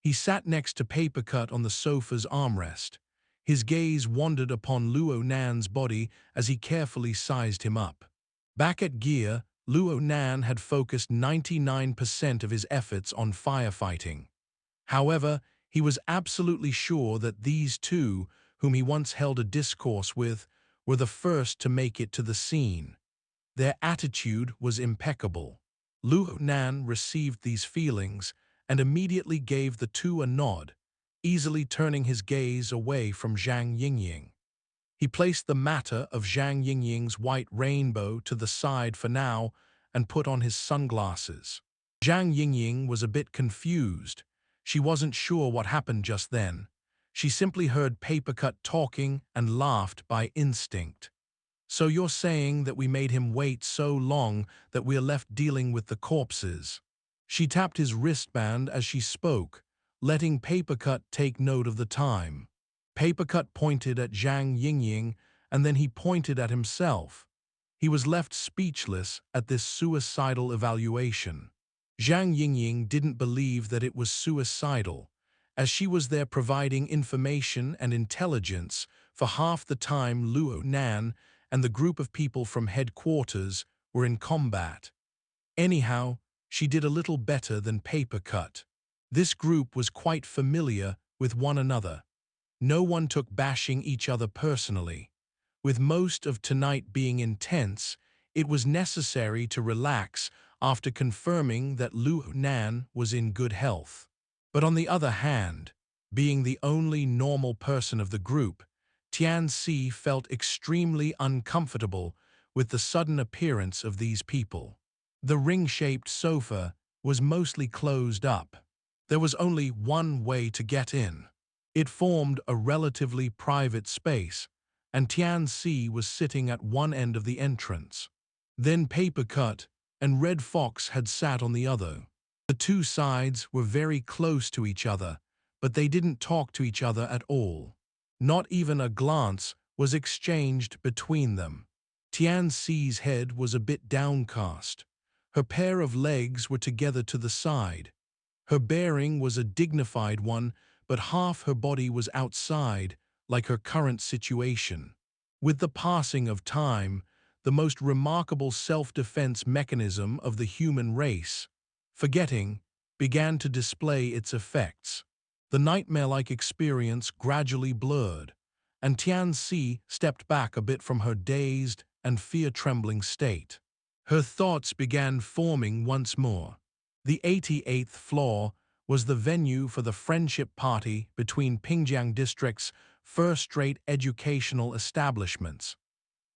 He sat next to Papercut on the sofa's armrest. His gaze wandered upon Luo Nan's body as he carefully sized him up. Back at Gear, Luo Nan had focused 99% of his efforts on firefighting. However, he was absolutely sure that these two, whom he once held a discourse with, were the first to make it to the scene. Their attitude was impeccable. Luo Nan received these feelings and immediately gave the two a nod, easily turning his gaze away from Zhang Yingying. He placed the matter of Zhang Yingying's white rainbow to the side for now and put on his sunglasses. Zhang Yingying was a bit confused. She wasn't sure what happened just then. She simply heard Papercut talking and laughed by instinct. "So you're saying that we made him wait so long that we're left dealing with the corpses?" She tapped his wristband as she spoke, letting Papercut take note of the time. Papercut pointed at Zhang Yingying, and then he pointed at himself. He was left speechless at this suicidal evaluation. Zhang Yingying didn't believe that it was suicidal, as she was there providing information and intelligence for half the time Luo Nan and the group of people from headquarters were in combat. Anyhow, she did a little better than Papercut. This group was quite familiar with one another. No one took bashing each other personally. With most of tonight being intense, it was necessary to relax after confirming that Luo Nan was in good health. But on the other hand, being the only normal person of the group, Tianxi felt extremely uncomfortable with the sudden appearance of these people. The ring-shaped sofa was mostly closed up. There was only one way to get in. It formed a relatively private space, and Tianxi was sitting at one end of the entrance. Then Papercut and Red Fox had sat on the other. The two sides were very close to each other, but they didn't talk to each other at all. Not even a glance was exchanged between them. Tianxi's head was a bit downcast. Her pair of legs were together to the side. Her bearing was a dignified one, but half her body was outside, like her current situation. With the passing of time, the most remarkable self-defense mechanism of the human race, forgetting, began to display its effects. The nightmare-like experience gradually blurred, and Tianxi stepped back a bit from her dazed and fear-trembling state. Her thoughts began forming once more. The 88th floor was the venue for the friendship party between Pingjiang District's first-rate educational establishments.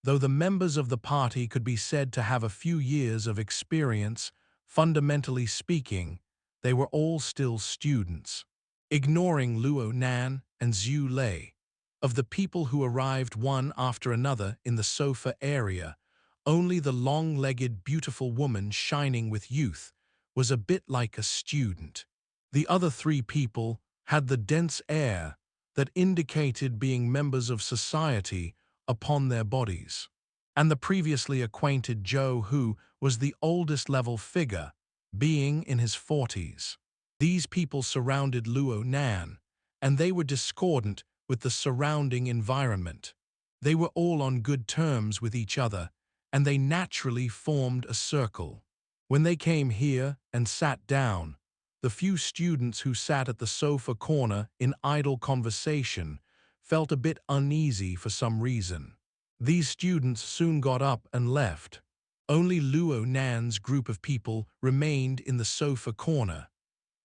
Though the members of the party could be said to have a few years of experience, fundamentally speaking, they were all still students. Ignoring Luo Nan and Zhu Lei, of the people who arrived one after another in the sofa area, only the long-legged beautiful woman shining with youth was a bit like a student. The other three people had the dense air that indicated being members of society upon their bodies. And the previously acquainted Zhou Hu was the oldest level figure, being in his 40s. These people surrounded Luo Nan, and they were discordant with the surrounding environment. They were all on good terms with each other, and they naturally formed a circle. When they came here and sat down, the few students who sat at the sofa corner in idle conversation felt a bit uneasy for some reason. These students soon got up and left. Only Luo Nan's group of people remained in the sofa corner.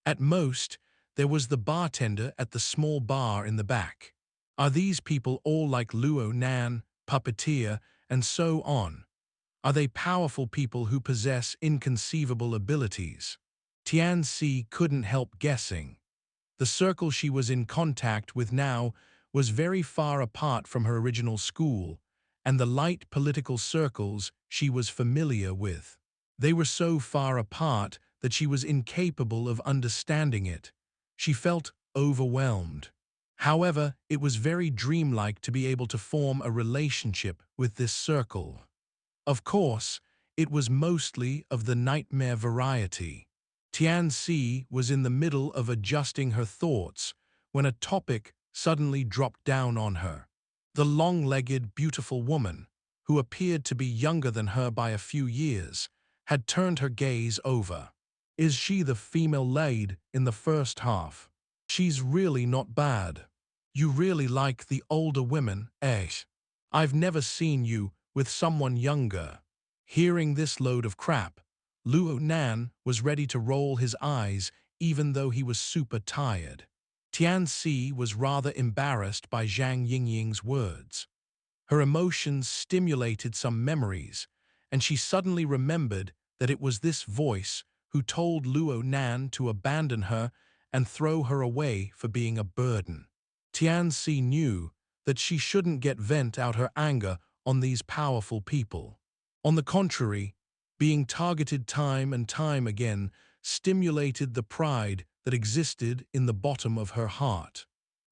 At most, there was the bartender at the small bar in the back. Are these people all like Luo Nan, puppeteer, and so on? Are they powerful people who possess inconceivable abilities? Tianxi couldn't help guessing. The circle she was in contact with now was very far apart from her original school, and the light political circles she was familiar with. They were so far apart that she was incapable of understanding it. She felt overwhelmed. However, it was very dreamlike to be able to form a relationship with this circle. Of course, it was mostly of the nightmare variety. Tianxi was in the middle of adjusting her thoughts when a topic suddenly dropped down on her. The long-legged, beautiful woman, who appeared to be younger than her by a few years, had turned her gaze over. Is she the female lead in the first half? She's really not bad. You really like the older women, eh? I've never seen you with someone younger. Hearing this load of crap, Luo Nan was ready to roll his eyes even though he was super tired. Tianxi was rather embarrassed by Zhang Yingying's words. Her emotions stimulated some memories, and she suddenly remembered that it was this voice who told Luo Nan to abandon her and throw her away for being a burden. Tianxi knew that she shouldn't get vent out her anger on these powerful people. On the contrary, being targeted time and time again stimulated the pride that existed in the bottom of her heart.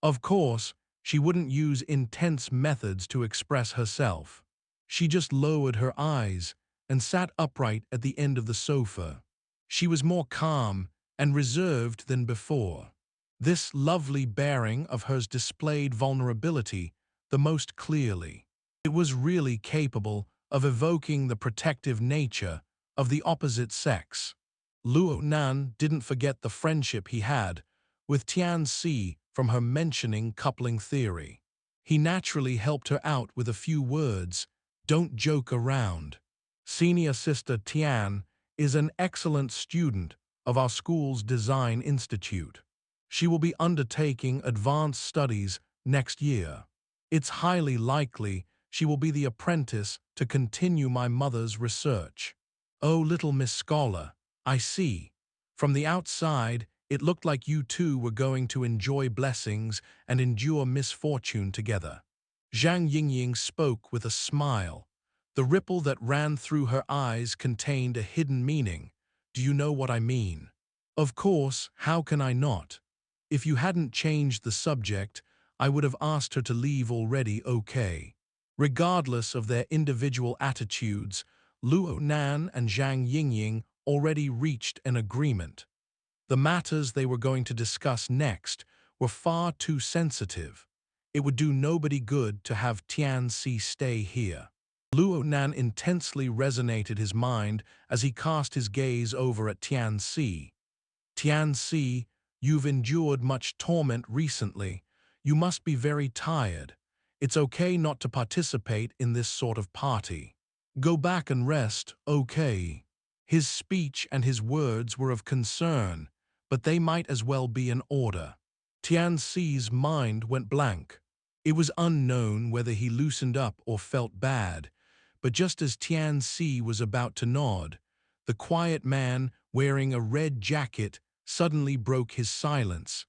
Of course, she wouldn't use intense methods to express herself. She just lowered her eyes and sat upright at the end of the sofa. She was more calm and reserved than before. This lovely bearing of hers displayed vulnerability the most clearly. It was really capable of evoking the protective nature of the opposite sex. Luo Nan didn't forget the friendship he had with Tianxi from her mentioning coupling theory. He naturally helped her out with a few words. Don't joke around. Senior sister Tian is an excellent student of our school's design institute. She will be undertaking advanced studies next year. It's highly likely she will be the apprentice to continue my mother's research. Oh, little Miss Scholar, I see. From the outside, it looked like you two were going to enjoy blessings and endure misfortune together. Zhang Yingying spoke with a smile. The ripple that ran through her eyes contained a hidden meaning. Do you know what I mean? Of course, how can I not? If you hadn't changed the subject, I would have asked her to leave already, okay? Regardless of their individual attitudes, Luo Nan and Zhang Yingying already reached an agreement. The matters they were going to discuss next were far too sensitive. It would do nobody good to have Tianxi stay here. Luo Nan intensely resonated his mind as he cast his gaze over at Tianxi. Tianxi, you've endured much torment recently. You must be very tired. It's okay not to participate in this sort of party. Go back and rest, okay? His speech and his words were of concern, but they might as well be an order. Tianxi's mind went blank. It was unknown whether he loosened up or felt bad, but just as Tianxi was about to nod, the quiet man wearing a red jacket suddenly broke his silence.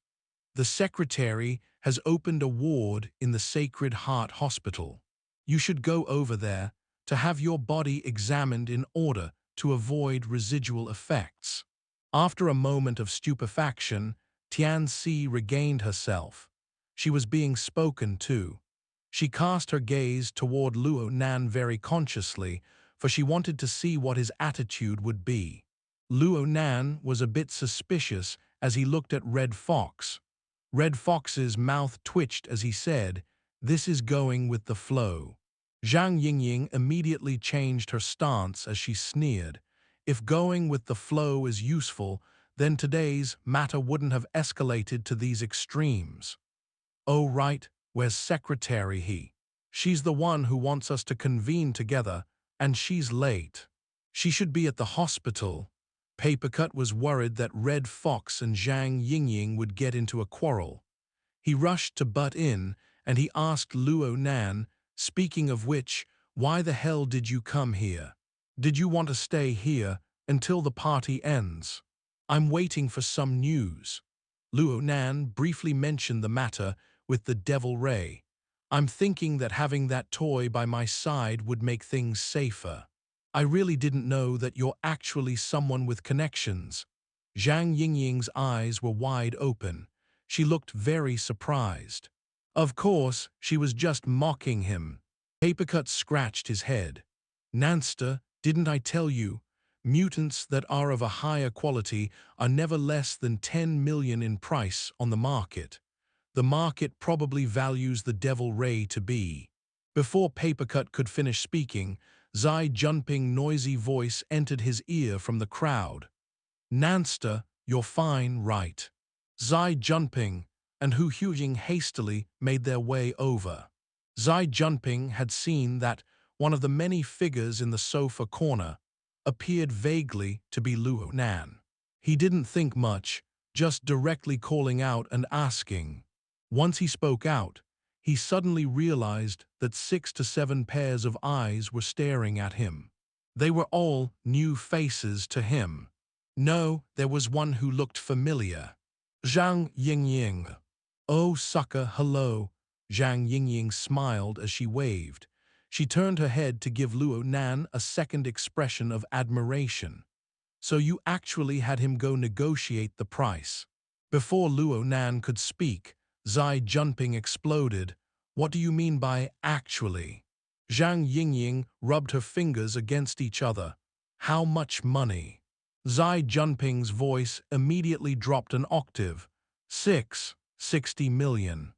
The secretary has opened a ward in the Sacred Heart Hospital. You should go over there to have your body examined in order to avoid residual effects. After a moment of stupefaction, Tianxi regained herself. She was being spoken to. She cast her gaze toward Luo Nan very consciously, for she wanted to see what his attitude would be. Luo Nan was a bit suspicious as he looked at Red Fox. Red Fox's mouth twitched as he said, "This is going with the flow." Zhang Yingying immediately changed her stance as she sneered. If going with the flow is useful, then today's matter wouldn't have escalated to these extremes. Oh right, where's Secretary He? She's the one who wants us to convene together, and she's late. She should be at the hospital. Papercut was worried that Red Fox and Zhang Yingying would get into a quarrel. He rushed to butt in, and he asked Luo Nan, "Speaking of which, why the hell did you come here? Did you want to stay here until the party ends? I'm waiting for some news." Luo Nan briefly mentioned the matter with the Devil Ray. "I'm thinking that having that toy by my side would make things safer. I really didn't know that you're actually someone with connections." Zhang Yingying's eyes were wide open. She looked very surprised. Of course, she was just mocking him. Papercut scratched his head. "Nanster, didn't I tell you? Mutants that are of a higher quality are never less than 10 million in price on the market. The market probably values the Devil Ray to be." Before Papercut could finish speaking, Zai Junping's noisy voice entered his ear from the crowd. "Nanster, you're fine, right?" Zai Junping and Hu Huying hastily made their way over. Zai Junping had seen that one of the many figures in the sofa corner appeared vaguely to be Luo Nan. He didn't think much, just directly calling out and asking. Once he spoke out, he suddenly realized that 6 to 7 pairs of eyes were staring at him. They were all new faces to him. No, there was one who looked familiar. Zhang Yingying. "Oh, sucker, hello." Zhang Yingying smiled as she waved. She turned her head to give Luo Nan a second expression of admiration. "So you actually had him go negotiate the price." Before Luo Nan could speak, Zai Junping exploded. "What do you mean by actually?" Zhang Yingying rubbed her fingers against each other. "How much money?" Zai Junping's voice immediately dropped an octave. 60 million.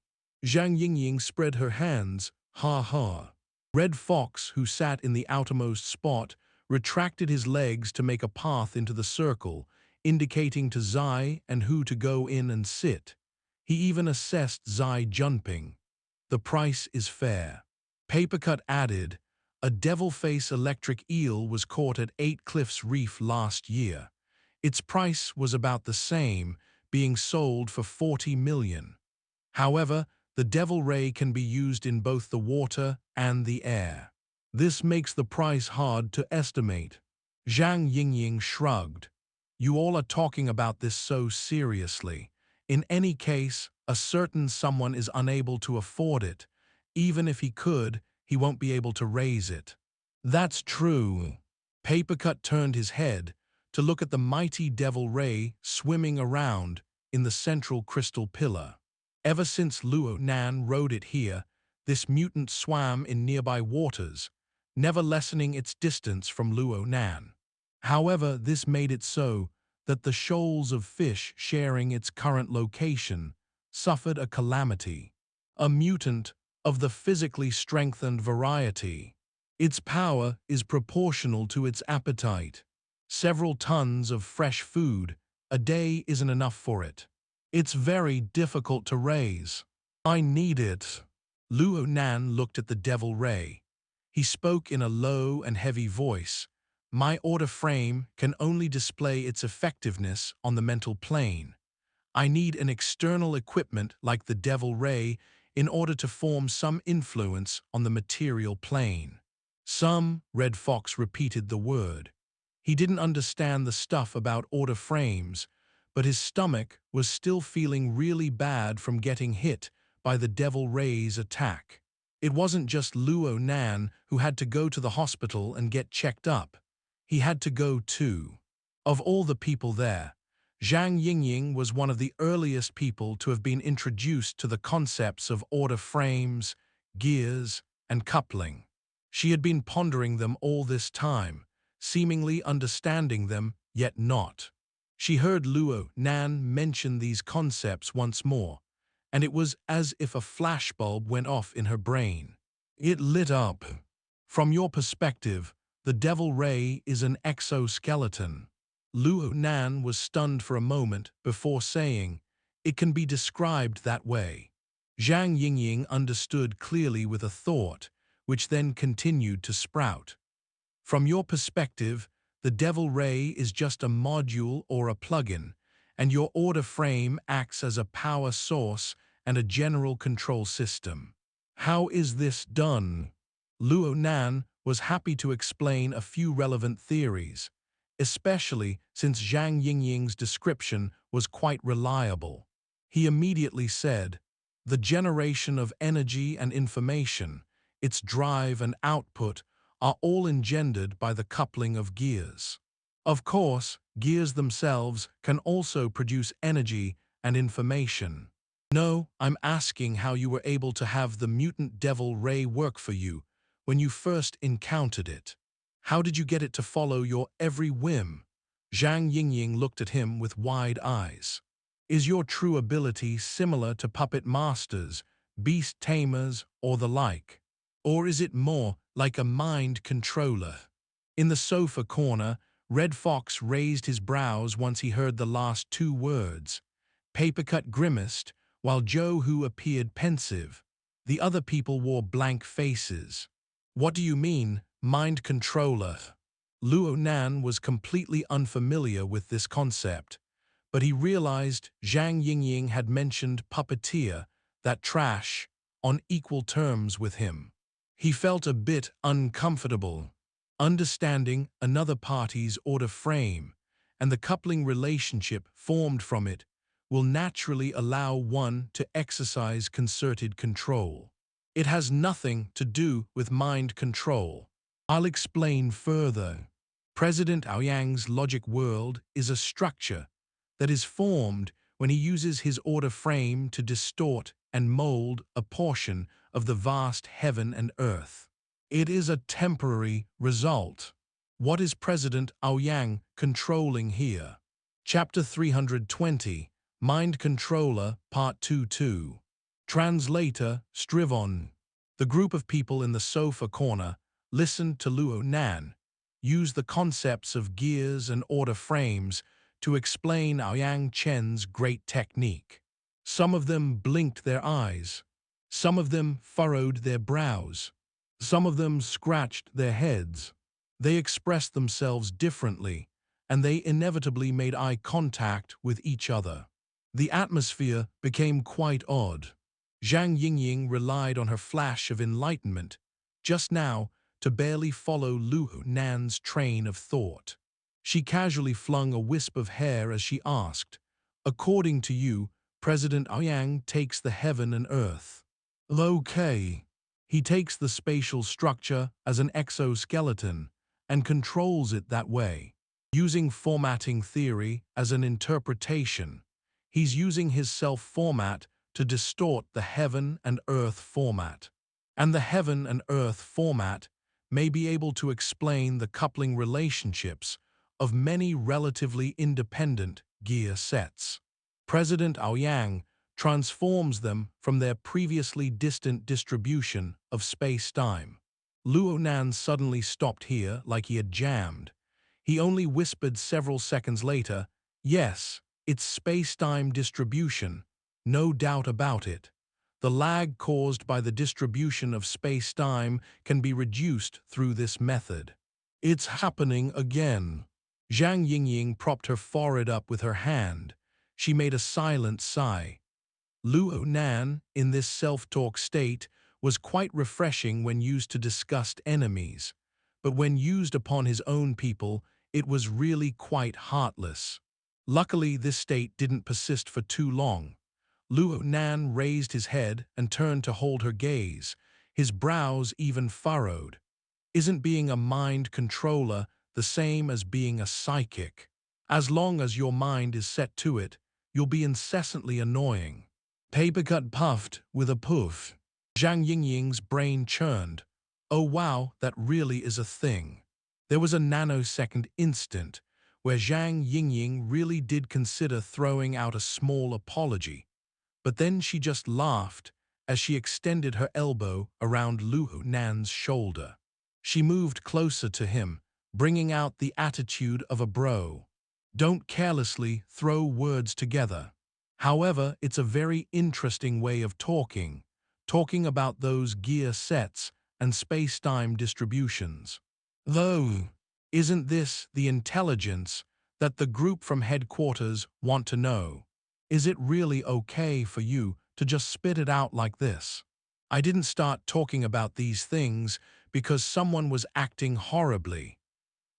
Zhang Yingying spread her hands. Ha ha. Red Fox, who sat in the outermost spot, retracted his legs to make a path into the circle, indicating to Zai and who to go in and sit. He even assessed Zai Junping. "The price is fair." Papercut added, "A devil-face electric eel was caught at 8 Cliffs Reef last year. Its price was about the same, being sold for 40 million. However, the devil ray can be used in both the water and the air. This makes the price hard to estimate." Zhang Yingying shrugged. "You all are talking about this so seriously. In any case, a certain someone is unable to afford it. Even if he could, he won't be able to raise it." "That's true." Papercut turned his head to look at the mighty devil ray swimming around in the central crystal pillar. Ever since Luo Nan rode it here, this mutant swam in nearby waters, never lessening its distance from Luo Nan. However, this made it so that the shoals of fish sharing its current location suffered a calamity. A mutant of the physically strengthened variety. Its power is proportional to its appetite. Several tons of fresh food a day isn't enough for it. It's very difficult to raise. I need it." Luo Nan looked at the devil ray. He spoke in a low and heavy voice. "My order frame can only display its effectiveness on the mental plane. I need an external equipment like the devil ray in order to form some influence on the material plane." "Some," Red Fox repeated the word. He didn't understand the stuff about order frames, but his stomach was still feeling really bad from getting hit by the devil ray's attack. It wasn't just Luo Nan who had to go to the hospital and get checked up. He had to go too. Of all the people there, Zhang Yingying was one of the earliest people to have been introduced to the concepts of order frames, gears, and coupling. She had been pondering them all this time, seemingly understanding them, yet not. She heard Luo Nan mention these concepts once more, and it was as if a flashbulb went off in her brain. It lit up. "From your perspective, the devil ray is an exoskeleton." Luo Nan was stunned for a moment before saying, "It can be described that way." Zhang Yingying understood clearly with a thought, which then continued to sprout. "From your perspective, the devil ray is just a module or a plugin, and your order frame acts as a power source and a general control system. How is this done?" Luo Nan was happy to explain a few relevant theories, especially since Zhang Yingying's description was quite reliable. He immediately said, "The generation of energy and information, its drive and output, are all engendered by the coupling of gears. Of course, gears themselves can also produce energy and information. No, I'm asking how you were able to have the mutant devil ray work for you when you first encountered it. How did you get it to follow your every whim?" Zhang Yingying looked at him with wide eyes. "Is your true ability similar to puppet masters, beast tamers, or the like? Or is it more like a mind controller?" In the sofa corner, Red Fox raised his brows once he heard the last 2 words. Papercut grimaced, while Zhou appeared pensive. The other people wore blank faces. "What do you mean, mind controller?" Luo Nan was completely unfamiliar with this concept, but he realized Zhang Yingying had mentioned puppeteer, that trash, on equal terms with him. He felt a bit uncomfortable, understanding another party's order frame, and the coupling relationship formed from it will naturally allow one to exercise concerted control. It has nothing to do with mind control. I'll explain further. President Aoyang's logic world is a structure that is formed when he uses his order frame to distort and mold a portion of the vast heaven and earth. It is a temporary result. What is President Aoyang controlling here? Chapter 320, Mind Controller, Part 2-2. Translator, Strivon. The group of people in the sofa corner listened to Luo Nan use the concepts of gears and order frames to explain Aoyang Chen's great technique. Some of them blinked their eyes. Some of them furrowed their brows. Some of them scratched their heads. They expressed themselves differently, and they inevitably made eye contact with each other. The atmosphere became quite odd. Zhang Yingying relied on her flash of enlightenment just now to barely follow Luo Nan's train of thought. She casually flung a wisp of hair as she asked, "According to you, President Aoyang takes the heaven and earth." Okay. He takes the spatial structure as an exoskeleton and controls it that way. Using formatting theory as an interpretation, he's using his self-format to distort the heaven and earth format. And the heaven and earth format may be able to explain the coupling relationships of many relatively independent gear sets. President Aoyang transforms them from their previously distant distribution of space-time. Luo Nan suddenly stopped here like he had jammed. He only whispered several seconds later, "Yes, it's space-time distribution, no doubt about it. The lag caused by the distribution of space-time can be reduced through this method." It's happening again. Zhang Yingying propped her forehead up with her hand. She made a silent sigh. Luo Nan, in this self-talk state, was quite refreshing when used to disgust enemies, but when used upon his own people, it was really quite heartless. Luckily, this state didn't persist for too long. Luo Nan raised his head and turned to hold her gaze, his brows even furrowed. Isn't being a mind controller the same as being a psychic? As long as your mind is set to it, you'll be incessantly annoying. Papercut puffed with a poof. Zhang Yingying's brain churned. Oh wow, that really is a thing. There was a nanosecond instant where Zhang Yingying really did consider throwing out a small apology. But then she just laughed as she extended her elbow around Luo Nan's shoulder. She moved closer to him, bringing out the attitude of a bro. Don't carelessly throw words together. However, it's a very interesting way of talking about those gear sets and space-time distributions. Though, isn't this the intelligence that the group from headquarters want to know? Is it really okay for you to just spit it out like this? I didn't start talking about these things because someone was acting horribly.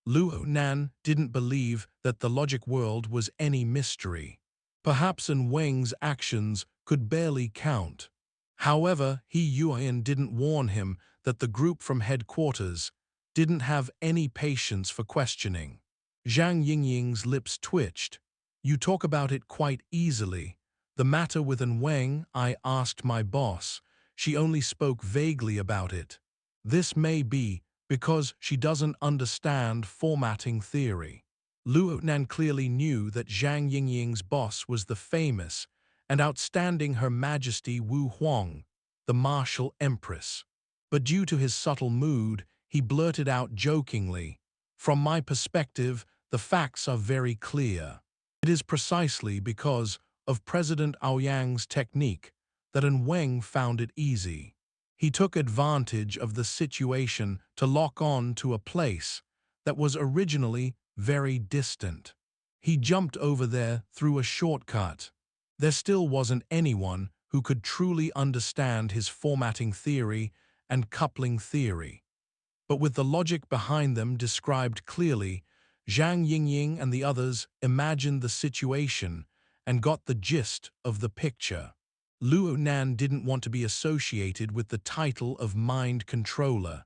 Luo Nan didn't believe that the logic world was any mystery. Perhaps Yuan's actions could barely count. However, Yueyin didn't warn him that the group from headquarters didn't have any patience for questioning. Zhang Yingying's lips twitched. You talk about it quite easily. The matter with Yuan, I asked my boss. She only spoke vaguely about it. This may be because she doesn't understand formatting theory. Luo Nan clearly knew that Zhang Yingying's boss was the famous and outstanding Her Majesty Wu Huang, the martial empress. But due to his subtle mood, he blurted out jokingly, "From my perspective, the facts are very clear. It is precisely because of President Aoyang's technique that Yuan found it easy. He took advantage of the situation to lock on to a place that was originally very distant. He jumped over there through a shortcut. There still wasn't anyone who could truly understand his formatting theory and coupling theory. But with the logic behind them described clearly, Zhang Yingying and the others imagined the situation and got the gist of the picture. Luo Nan didn't want to be associated with the title of mind controller.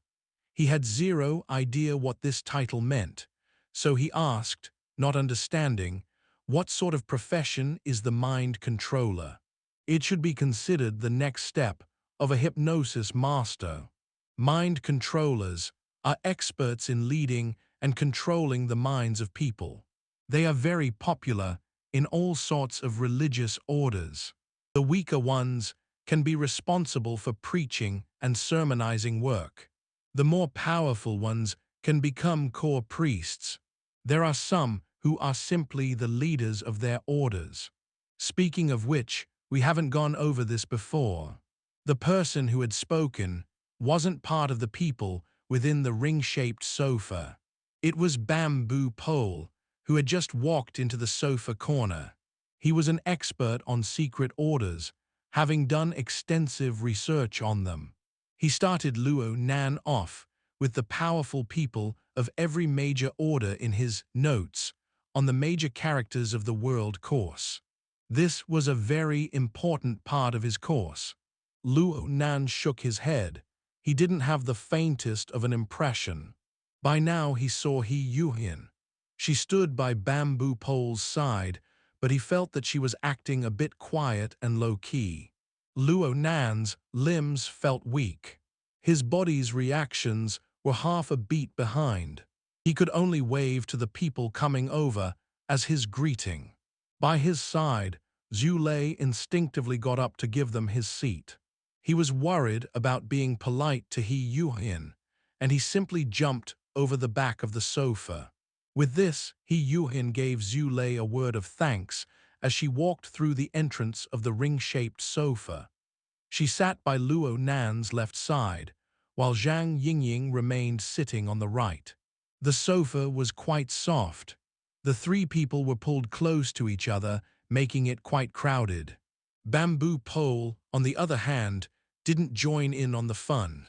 He had zero idea what this title meant, so he asked, not understanding, what sort of profession is the mind controller? It should be considered the next step of a hypnosis master. Mind controllers are experts in leading and controlling the minds of people. They are very popular in all sorts of religious orders. The weaker ones can be responsible for preaching and sermonizing work. The more powerful ones can become core priests. There are some who are simply the leaders of their orders. Speaking of which, we haven't gone over this before. The person who had spoken wasn't part of the people within the ring-shaped sofa. It was Bamboo Pole, who had just walked into the sofa corner. He was an expert on secret orders, having done extensive research on them. He started Luo Nan off with the powerful people of every major order in his notes on the major characters of the world course. This was a very important part of his course. Luo Nan shook his head. He didn't have the faintest of an impression. By now he saw Yueyin. She stood by Bamboo Pole's side, but he felt that she was acting a bit quiet and low-key. Luo Nan's limbs felt weak. His body's reactions were half a beat behind. He could only wave to the people coming over as his greeting. By his side, Zhu Lei instinctively got up to give them his seat. He was worried about being polite to Yueyin, and he simply jumped over the back of the sofa. With this, Yueyin gave Zhu Lei a word of thanks as she walked through the entrance of the ring-shaped sofa. She sat by Luo Nan's left side, while Zhang Yingying remained sitting on the right. The sofa was quite soft. The three people were pulled close to each other, making it quite crowded. Bamboo Pole, on the other hand, didn't join in on the fun.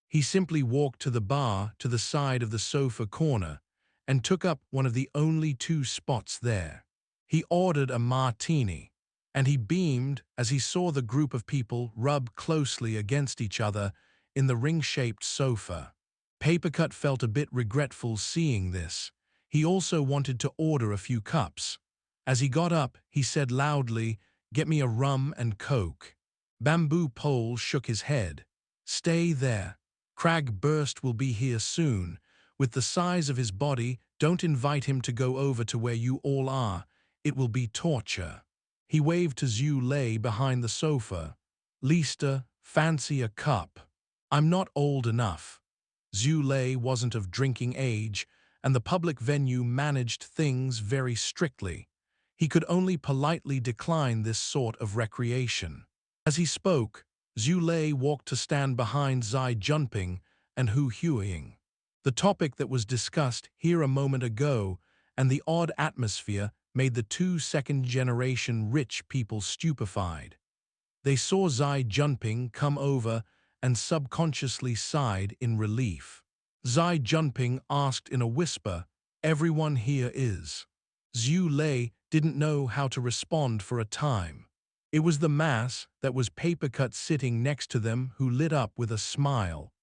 He simply walked to the bar to the side of the sofa corner and took up one of the only two spots there. He ordered a martini, and he beamed as he saw the group of people rub closely against each other in the ring-shaped sofa. Papercut felt a bit regretful seeing this. He also wanted to order a few cups. As he got up, he said loudly, "Get me a rum and coke." Bamboo Pole shook his head. "Stay there. Crag Burst will be here soon. With the size of his body, don't invite him to go over to where you all are. It will be torture." He waved to Zhu Lei behind the sofa. "Lista, fancy a cup." "I'm not old enough." Zhu Lei wasn't of drinking age, and the public venue managed things very strictly. He could only politely decline this sort of recreation. As he spoke, Zhu Lei walked to stand behind Zai Junping and Hu Huiying. The topic that was discussed here a moment ago and the odd atmosphere made the two second-generation rich people stupefied. They saw Zai Junping come over and subconsciously sighed in relief. Zai Junping asked in a whisper, "Everyone here is?" Zhu Lei didn't know how to respond for a time. It was the mass that was Papercut sitting next to them who lit up with a smile.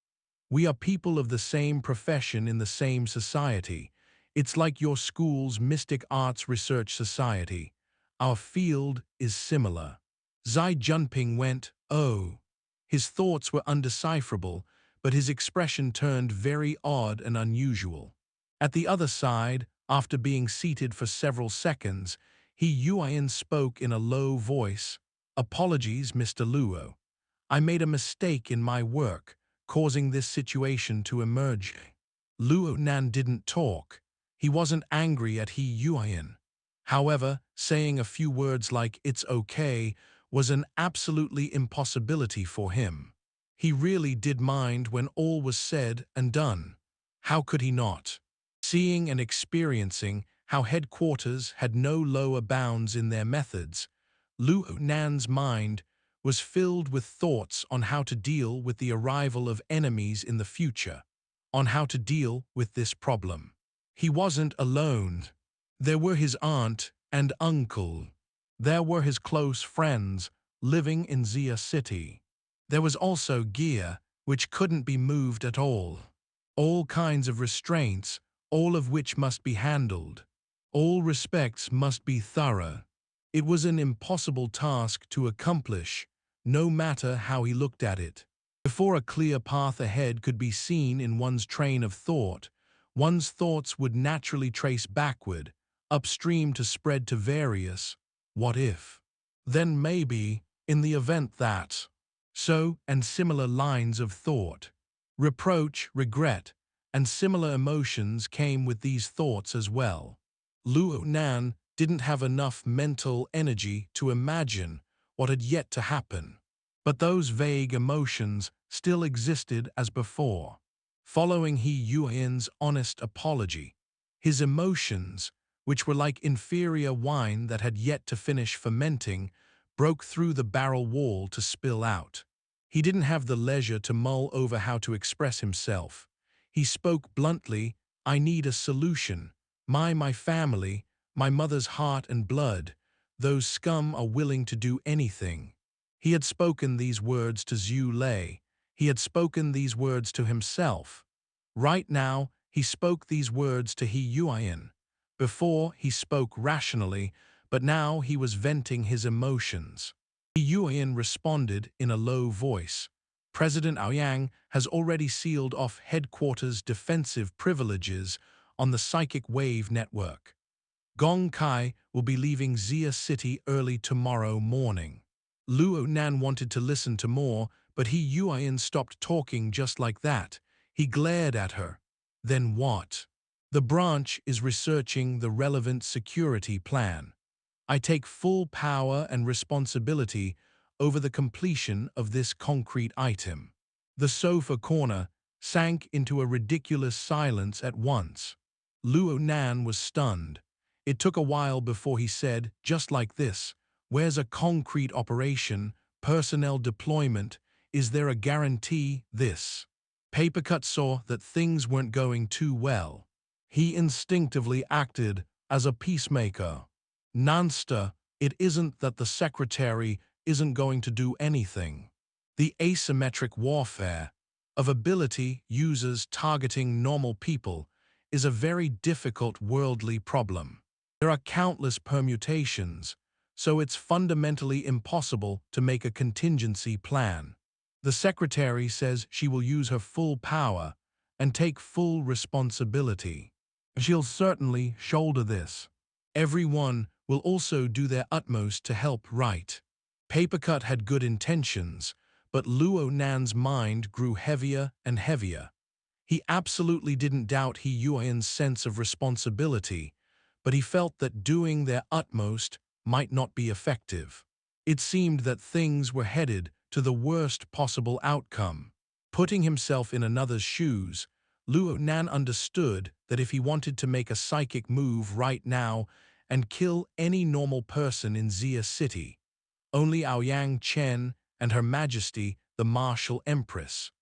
"We are people of the same profession in the same society. It's like your school's Mystic Arts Research Society. Our field is similar." Zai Junping went, "Oh." His thoughts were undecipherable, but his expression turned very odd and unusual. At the other side, after being seated for several seconds, Yueyin spoke in a low voice, "Apologies, Mr. Luo. I made a mistake in my work, causing this situation to emerge." Luo Nan didn't talk. He wasn't angry at Yueyin. However, saying a few words like "it's okay" was an absolutely impossibility for him. He really did mind when all was said and done. How could he not? Seeing and experiencing how headquarters had no lower bounds in their methods, Luo Nan's mind was filled with thoughts on how to deal with the arrival of enemies in the future, on how to deal with this problem. He wasn't alone. There were his aunt and uncle. There were his close friends living in Xia City. There was also gear, which couldn't be moved at all. All kinds of restraints, all of which must be handled. All respects must be thorough. It was an impossible task to accomplish, no matter how he looked at it. Before a clear path ahead could be seen in one's train of thought, one's thoughts would naturally trace backward, upstream to spread to various what if. Then maybe, in the event that. So, and similar lines of thought. Reproach, regret, and similar emotions came with these thoughts as well. Luo Nan didn't have enough mental energy to imagine what had yet to happen. But those vague emotions still existed as before. Following He Yueyin's honest apology, his emotions, which were like inferior wine that had yet to finish fermenting, broke through the barrel wall to spill out. He didn't have the leisure to mull over how to express himself. He spoke bluntly, "I need a solution. My family, my mother's heart and blood, those scum are willing to do anything." He had spoken these words to Zhu Lei. He had spoken these words to himself. Right now, he spoke these words to He Yueyin. Before, he spoke rationally, but now he was venting his emotions. He Yueyin responded in a low voice. "President Aoyang has already sealed off headquarters' defensive privileges on the psychic wave network. Gong Qi will be leaving Xia City early tomorrow morning." Luo Nan wanted to listen to more, but He Yueyin stopped talking just like that. He glared at her. "Then what?" "The branch is researching the relevant security plan. I take full power and responsibility over the completion of this concrete item." The sofa corner sank into a ridiculous silence at once. Luo Nan was stunned. It took a while before he said, just like this, "Where's a concrete operation, personnel deployment, is there a guarantee this?" Papercut saw that things weren't going too well. He instinctively acted as a peacemaker. "Nanster, it isn't that the Secretary isn't going to do anything. The asymmetric warfare of ability users targeting normal people is a very difficult worldly problem. There are countless permutations, so it's fundamentally impossible to make a contingency plan. The Secretary says she will use her full power and take full responsibility. She'll certainly shoulder this. Everyone will also do their utmost to help, right?" Papercut had good intentions, but Luo Nan's mind grew heavier and heavier. He absolutely didn't doubt He Yueyin's sense of responsibility, but he felt that doing their utmost might not be effective. It seemed that things were headed to the worst possible outcome. Putting himself in another's shoes, Luo Nan understood that if he wanted to make a psychic move right now and kill any normal person in Xia City, only Aoyang Chen and Her Majesty, the Martial Empress,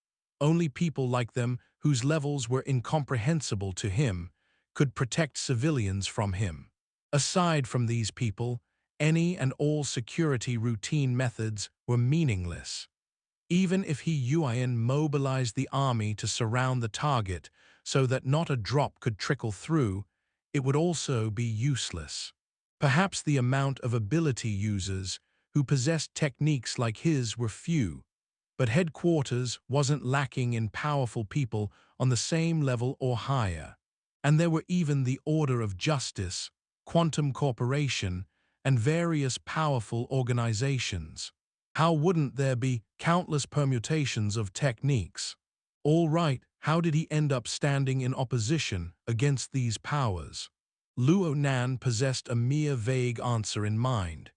only people like them whose levels were incomprehensible to him, could protect civilians from him. Aside from these people, any and all security routine methods were meaningless. Even if He Yueyin mobilized the army to surround the target so that not a drop could trickle through, it would also be useless. Perhaps the amount of ability users who possessed techniques like his were few, but headquarters wasn't lacking in powerful people on the same level or higher. And there were even the Order of Justice, Quantum Corporation, and various powerful organizations. How wouldn't there be countless permutations of techniques? All right, how did he end up standing in opposition against these powers? Luo Nan possessed a mere vague answer in mind.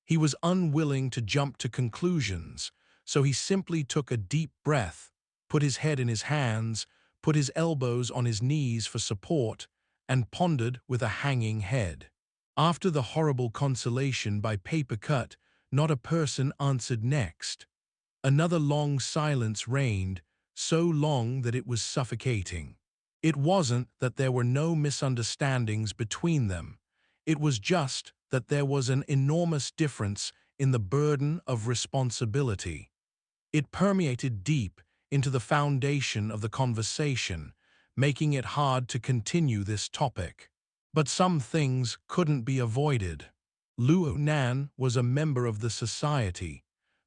He was unwilling to jump to conclusions, so he simply took a deep breath, put his head in his hands, put his elbows on his knees for support, and pondered with a hanging head. After the horrible consolation by Papercut, not a person answered next. Another long silence reigned, so long that it was suffocating. It wasn't that there were no misunderstandings between them. It was just that there was an enormous difference in the burden of responsibility. It permeated deep into the foundation of the conversation, making it hard to continue this topic. But some things couldn't be avoided. Luo Nan was a member of the society,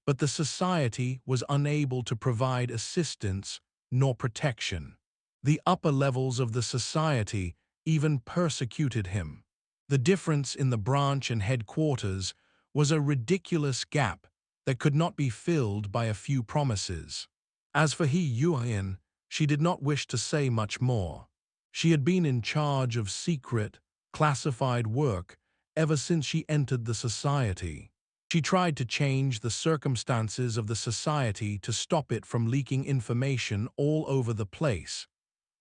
but the society was unable to provide assistance nor protection. The upper levels of the society even persecuted him. The difference in the branch and headquarters was a ridiculous gap that could not be filled by a few promises. As for Yueyin, she did not wish to say much more. She had been in charge of secret, classified work ever since she entered the society. She tried to change the circumstances of the society to stop it from leaking information all over the place.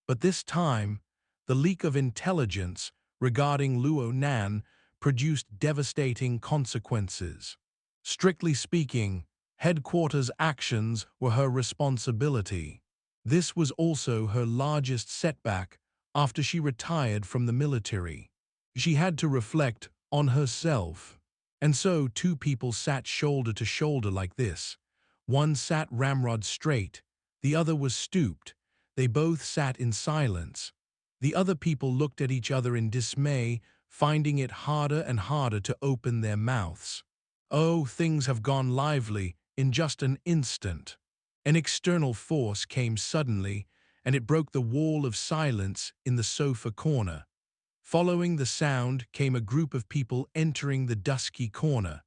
But this time, the leak of intelligence regarding Luo Nan produced devastating consequences. Strictly speaking, headquarters' actions were her responsibility. This was also her largest setback after she retired from the military. She had to reflect on herself. And so two people sat shoulder to shoulder like this. One sat ramrod straight, the other was stooped. They both sat in silence. The other people looked at each other in dismay, finding it harder and harder to open their mouths. Oh, things have gone lively in just an instant. An external force came suddenly, and it broke the wall of silence in the sofa corner. Following the sound came a group of people entering the dusky corner.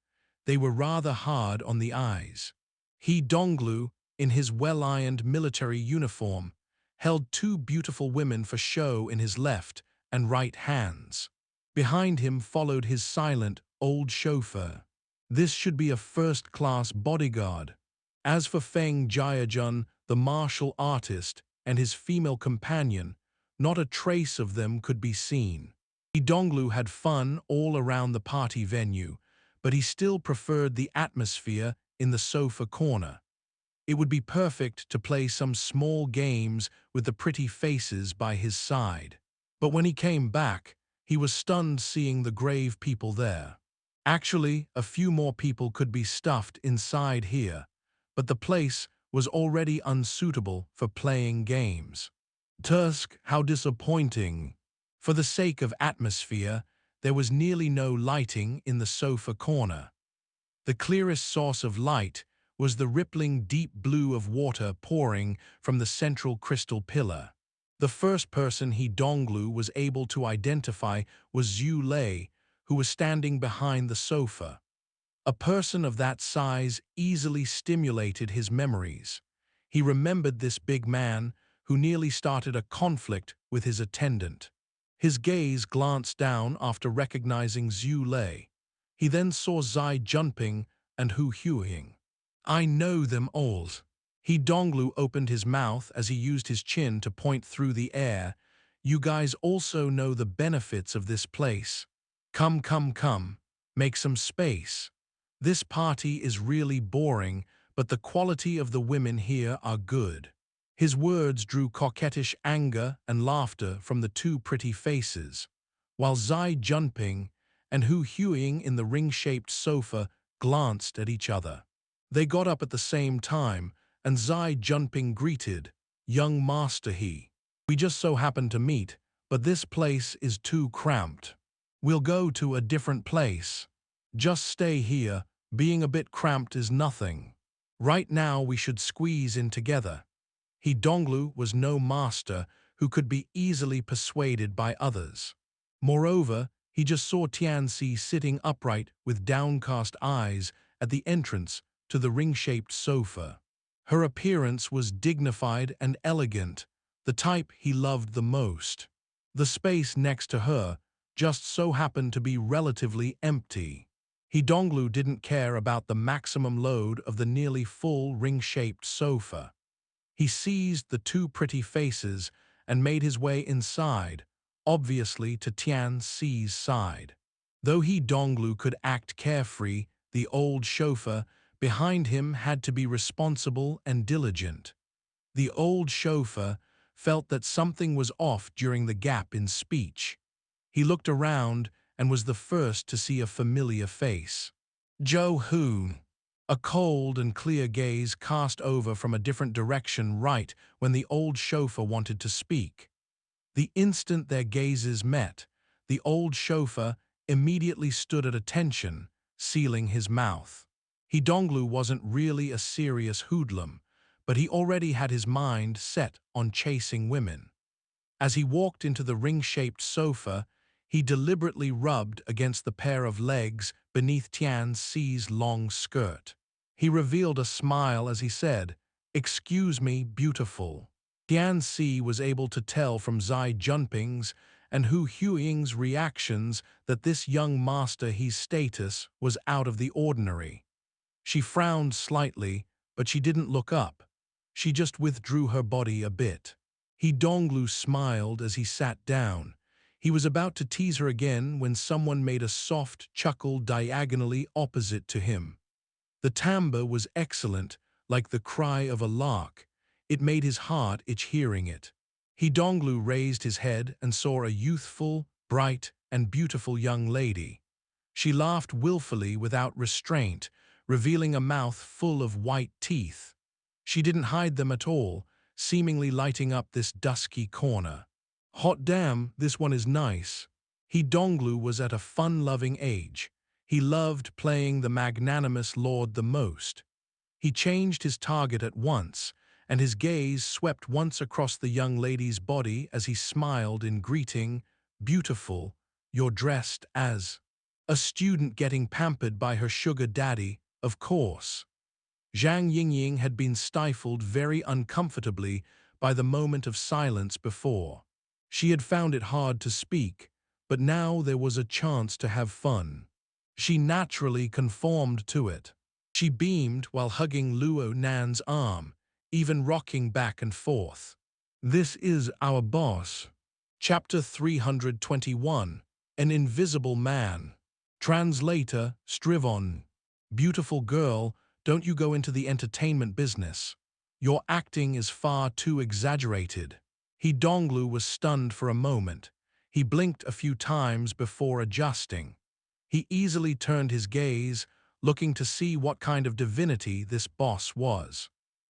They were rather hard on the eyes. He Donglou, in his well-ironed military uniform, held two beautiful women for show in his left and right hands. Behind him followed his silent, old chauffeur. This should be a first-class bodyguard. As for Feng Jiajun, the martial artist, and his female companion, not a trace of them could be seen. He Donglou had fun all around the party venue, but he still preferred the atmosphere in the sofa corner. It would be perfect to play some small games with the pretty faces by his side. But when he came back, he was stunned seeing the grave people there. Actually, a few more people could be stuffed inside here, but the place was already unsuitable for playing games. Tusk, how disappointing. For the sake of atmosphere, there was nearly no lighting in the sofa corner. The clearest source of light was the rippling deep blue of water pouring from the central crystal pillar. The first person He Donglou was able to identify was Zhu Lei, who was standing behind the sofa. A person of that size easily stimulated his memories. He remembered this big man who nearly started a conflict with his attendant. His gaze glanced down after recognizing Zhu Lei. He then saw Zai Junping and Hu Huiying. I know them all. He Donglou opened his mouth as he used his chin to point through the air. You guys also know the benefits of this place. Come, come, come. Make some space. This party is really boring, but the quality of the women here are good. His words drew coquettish anger and laughter from the two pretty faces, while Zai Junping and Hu Huiying in the ring-shaped sofa glanced at each other. They got up at the same time, and Zai Junping greeted, "Young Master He. We just so happened to meet, but this place is too cramped. We'll go to a different place. Just stay here, being a bit cramped is nothing. Right now we should squeeze in together." He Donglou was no master who could be easily persuaded by others. Moreover, he just saw Tianxi sitting upright with downcast eyes at the entrance to the ring-shaped sofa. Her appearance was dignified and elegant, the type he loved the most. The space next to her just so happened to be relatively empty. He Donglou didn't care about the maximum load of the nearly full ring-shaped sofa. He seized the two pretty faces and made his way inside, obviously to Tian Xi's side. Though He Donglou could act carefree, the old chauffeur behind him had to be responsible and diligent. The old chauffeur felt that something was off during the gap in speech. He looked around and was the first to see a familiar face. Zhou Hu. A cold and clear gaze cast over from a different direction right when the old chauffeur wanted to speak. The instant their gazes met, the old chauffeur immediately stood at attention, sealing his mouth. He Donglou wasn't really a serious hoodlum, but he already had his mind set on chasing women. As he walked into the ring-shaped sofa, he deliberately rubbed against the pair of legs beneath Tian Xi's long skirt. He revealed a smile as he said, "Excuse me, beautiful." Tian Xi was able to tell from Zai Junping's and Hu Huiying's reactions that this young master He's status was out of the ordinary. She frowned slightly, but she didn't look up. She just withdrew her body a bit. He Donglou smiled as he sat down. He was about to tease her again when someone made a soft chuckle diagonally opposite to him. The timbre was excellent, like the cry of a lark. It made his heart itch hearing it. He Donglou raised his head and saw a youthful, bright, and beautiful young lady. She laughed willfully without restraint, revealing a mouth full of white teeth. She didn't hide them at all, seemingly lighting up this dusky corner. Hot damn, this one is nice. He Donglou was at a fun-loving age. He loved playing the magnanimous lord the most. He changed his target at once, and his gaze swept once across the young lady's body as he smiled in greeting. "Beautiful, you're dressed as a student getting pampered by her sugar daddy, of course." Zhang Yingying had been stifled very uncomfortably by the moment of silence before. She had found it hard to speak, but now there was a chance to have fun. She naturally conformed to it. She beamed while hugging Luo Nan's arm, even rocking back and forth. "This is our boss." Chapter 321, An Invisible Man. Translator, Strivon. Beautiful girl, don't you go into the entertainment business. Your acting is far too exaggerated. He Donglou was stunned for a moment. He blinked a few times before adjusting. He easily turned his gaze, looking to see what kind of divinity this boss was.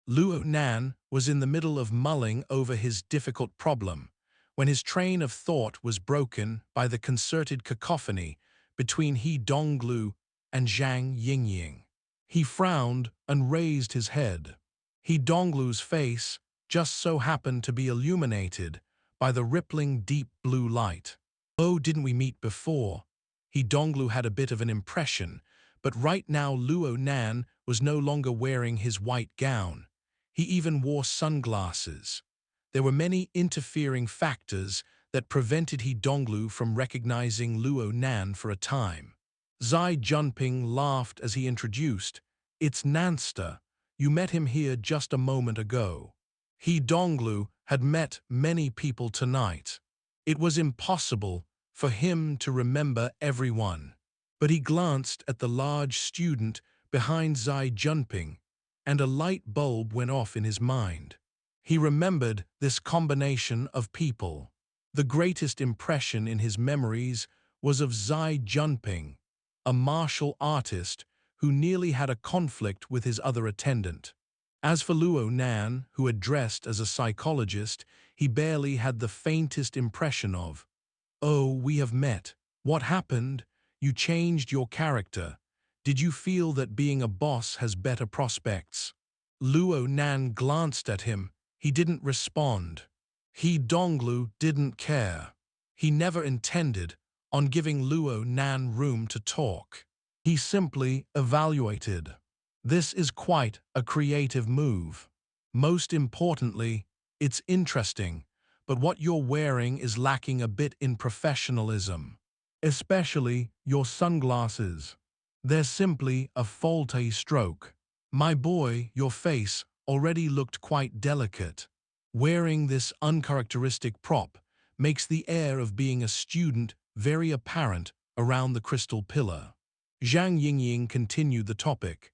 Luo Nan was in the middle of mulling over his difficult problem, when his train of thought was broken by the concerted cacophony between He Donglou and Zhang Yingying. He frowned and raised his head. He Donglou's face just so happened to be illuminated by the rippling deep blue light. "Oh, didn't we meet before?" He Donglou had a bit of an impression, but right now Luo Nan was no longer wearing his white gown. He even wore sunglasses. There were many interfering factors that prevented He Donglou from recognizing Luo Nan for a time. Zai Junping laughed as he introduced, "It's Nanster. You met him here just a moment ago." He Donglou had met many people tonight. It was impossible for him to remember everyone. But he glanced at the large student behind Zai Junping, and a light bulb went off in his mind. He remembered this combination of people. The greatest impression in his memories was of Zai Junping, a martial artist who nearly had a conflict with his other attendant. As for Luo Nan, who had dressed as a psychologist, he barely had the faintest impression of. "Oh, we have met. What happened? You changed your character. Did you feel that being a boss has better prospects?" Luo Nan glanced at him. He didn't respond. He Donglou didn't care. He never intended on giving Luo Nan room to talk. He simply evaluated. "This is quite a creative move. Most importantly, it's interesting, but what you're wearing is lacking a bit in professionalism. Especially your sunglasses. They're simply a faulty stroke. My boy, your face already looked quite delicate. Wearing this uncharacteristic prop makes the air of being a student very apparent around the crystal pillar. Zhang Yingying continued the topic.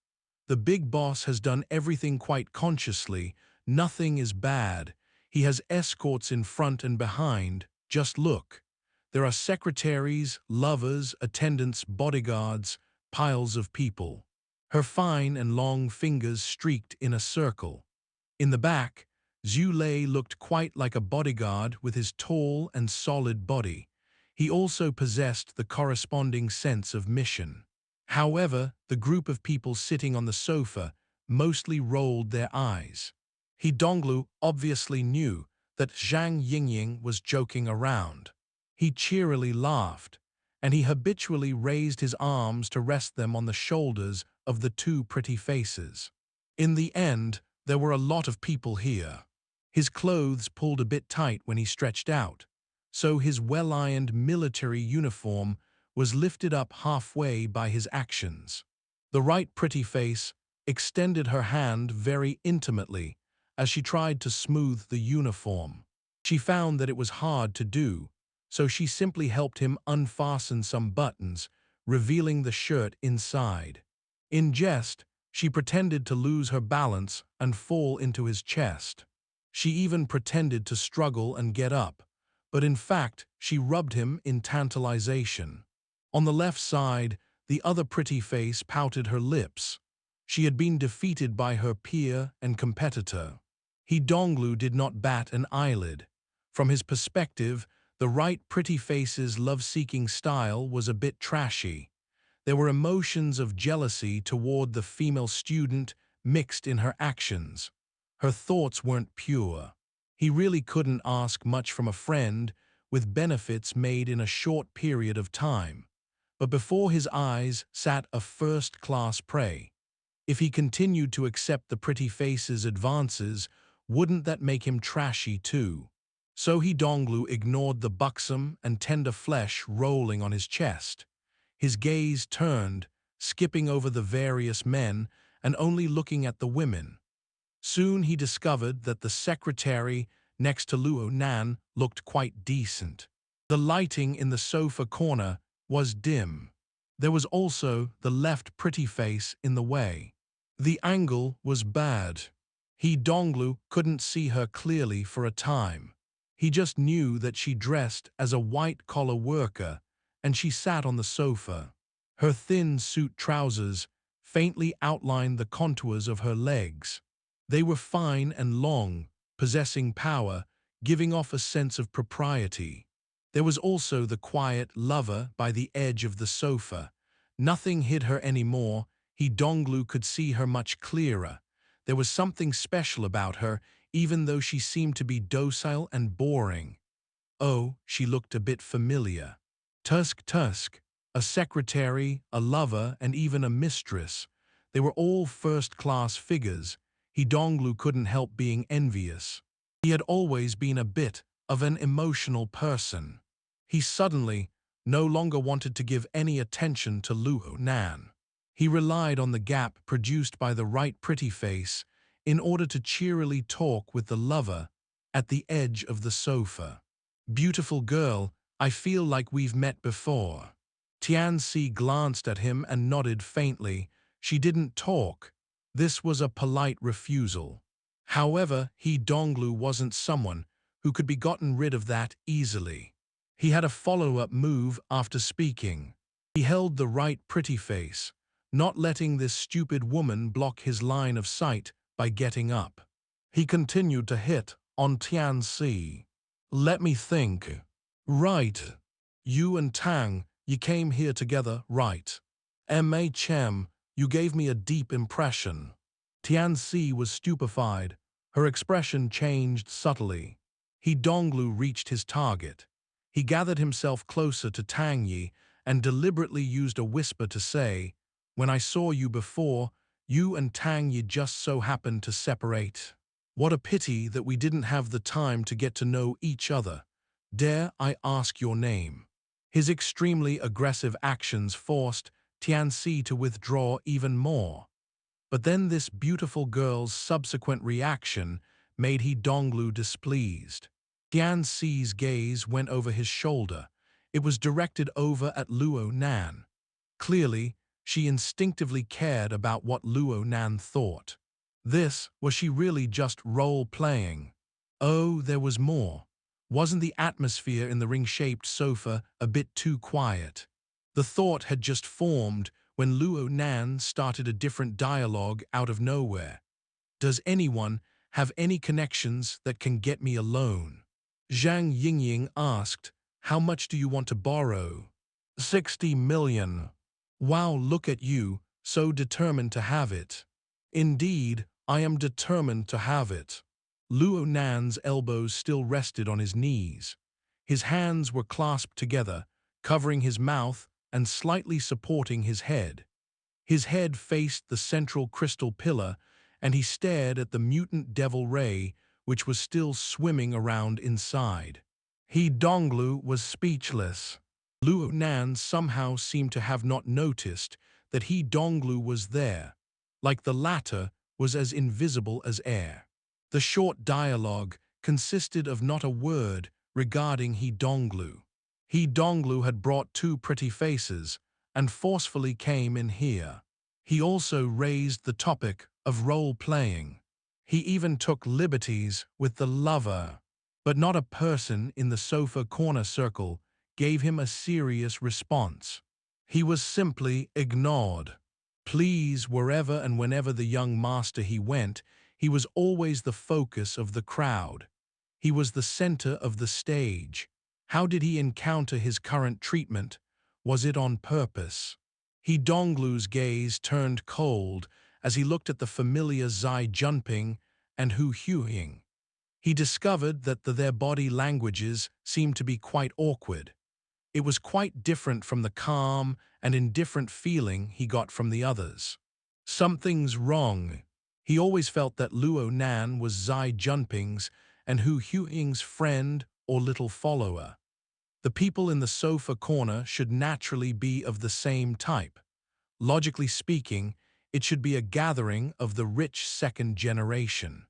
The big boss has done everything quite consciously. Nothing is bad. He has escorts in front and behind. Just look. There are secretaries, lovers, attendants, bodyguards, piles of people. Her fine and long fingers streaked in a circle. In the back, Zhu Lei looked quite like a bodyguard with his tall and solid body. He also possessed the corresponding sense of mission. However, the group of people sitting on the sofa mostly rolled their eyes. He Donglou obviously knew that Zhang Yingying was joking around. He cheerily laughed, and he habitually raised his arms to rest them on the shoulders of the two pretty faces. In the end, there were a lot of people here. His clothes pulled a bit tight when he stretched out, so his well-ironed military uniform was lifted up halfway by his actions. The right pretty face extended her hand very intimately as she tried to smooth the uniform. She found that it was hard to do, so she simply helped him unfasten some buttons, revealing the shirt inside. In jest, she pretended to lose her balance and fall into his chest. She even pretended to struggle and get up, but in fact she rubbed him in tantalization. On the left side, the other pretty face pouted her lips. She had been defeated by her peer and competitor. He Donglou did not bat an eyelid. From his perspective, the right pretty face's love-seeking style was a bit trashy. There were emotions of jealousy toward the female student mixed in her actions. Her thoughts weren't pure. He really couldn't ask much from a friend with benefits made in a short period of time. But before his eyes sat a first-class prey. If he continued to accept the pretty face's advances, wouldn't that make him trashy too? So He Donglou ignored the buxom and tender flesh rolling on his chest. His gaze turned, skipping over the various men and only looking at the women. Soon he discovered that the secretary next to Luo Nan looked quite decent. The lighting in the sofa corner was dim. There was also the left pretty face in the way. The angle was bad. He Donglou couldn't see her clearly for a time. He just knew that she dressed as a white-collar worker, and she sat on the sofa. Her thin suit trousers faintly outlined the contours of her legs. They were fine and long, possessing power, giving off a sense of propriety. There was also the quiet lover by the edge of the sofa. Nothing hid her anymore. He Donglou could see her much clearer. There was something special about her, even though she seemed to be docile and boring. Oh, she looked a bit familiar. Tusk, a secretary, a lover, and even a mistress. They were all first-class figures. He Donglou couldn't help being envious. He had always been a bit of an emotional person. He suddenly no longer wanted to give any attention to Luo Nan. He relied on the gap produced by the right pretty face in order to cheerily talk with the lover at the edge of the sofa. "Beautiful girl, I feel like we've met before." Tianxi glanced at him and nodded faintly. She didn't talk. This was a polite refusal. However, He Donglou wasn't someone who could be gotten rid of that easily. He had a follow-up move after speaking. He held the right pretty face, not letting this stupid woman block his line of sight by getting up. He continued to hit on Tianxi. "Let me think. Right. You and Tang, you came here together, right? M.H.M., you gave me a deep impression." Tianxi was stupefied. Her expression changed subtly. He Donglou reached his target. He gathered himself closer to Tang Yi and deliberately used a whisper to say, "When I saw you before, you and Tang Yi just so happened to separate. What a pity that we didn't have the time to get to know each other. Dare I ask your name?" His extremely aggressive actions forced Tianxi to withdraw even more. But then this beautiful girl's subsequent reaction made He Donglou displeased. Xi's gaze went over his shoulder. It was directed over at Luo Nan. Clearly, she instinctively cared about what Luo Nan thought. Was she really just role-playing? Oh, there was more. Wasn't the atmosphere in the ring-shaped sofa a bit too quiet? The thought had just formed when Luo Nan started a different dialogue out of nowhere. Does anyone have any connections that can get me a loan? Zhang Yingying asked, how much do you want to borrow? 60 million. Wow, look at you, so determined to have it. Indeed, I am determined to have it. Luo Nan's elbows still rested on his knees. His hands were clasped together, covering his mouth and slightly supporting his head. His head faced the central crystal pillar, and he stared at the mutant devil ray, which was still swimming around inside. He Donglou was speechless. Luo Nan somehow seemed to have not noticed that He Donglou was there, like the latter was as invisible as air. The short dialogue consisted of not a word regarding He Donglou. He Donglou had brought two pretty faces and forcefully came in here. He also raised the topic of role-playing. He even took liberties with the lover. But not a person in the sofa corner circle gave him a serious response. He was simply ignored. Please, wherever and whenever the young master he went, he was always the focus of the crowd. He was the center of the stage. How did he encounter his current treatment? Was it on purpose? He Donglu's gaze turned cold as he looked at the familiar Zai Junping and Hu Yueyin. He discovered that their body languages seemed to be quite awkward. It was quite different from the calm and indifferent feeling he got from the others. Something's wrong. He always felt that Luo Nan was Zai Junping's and Hu Yueying's friend or little follower. The people in the sofa corner should naturally be of the same type. Logically speaking, it should be a gathering of the rich second generation.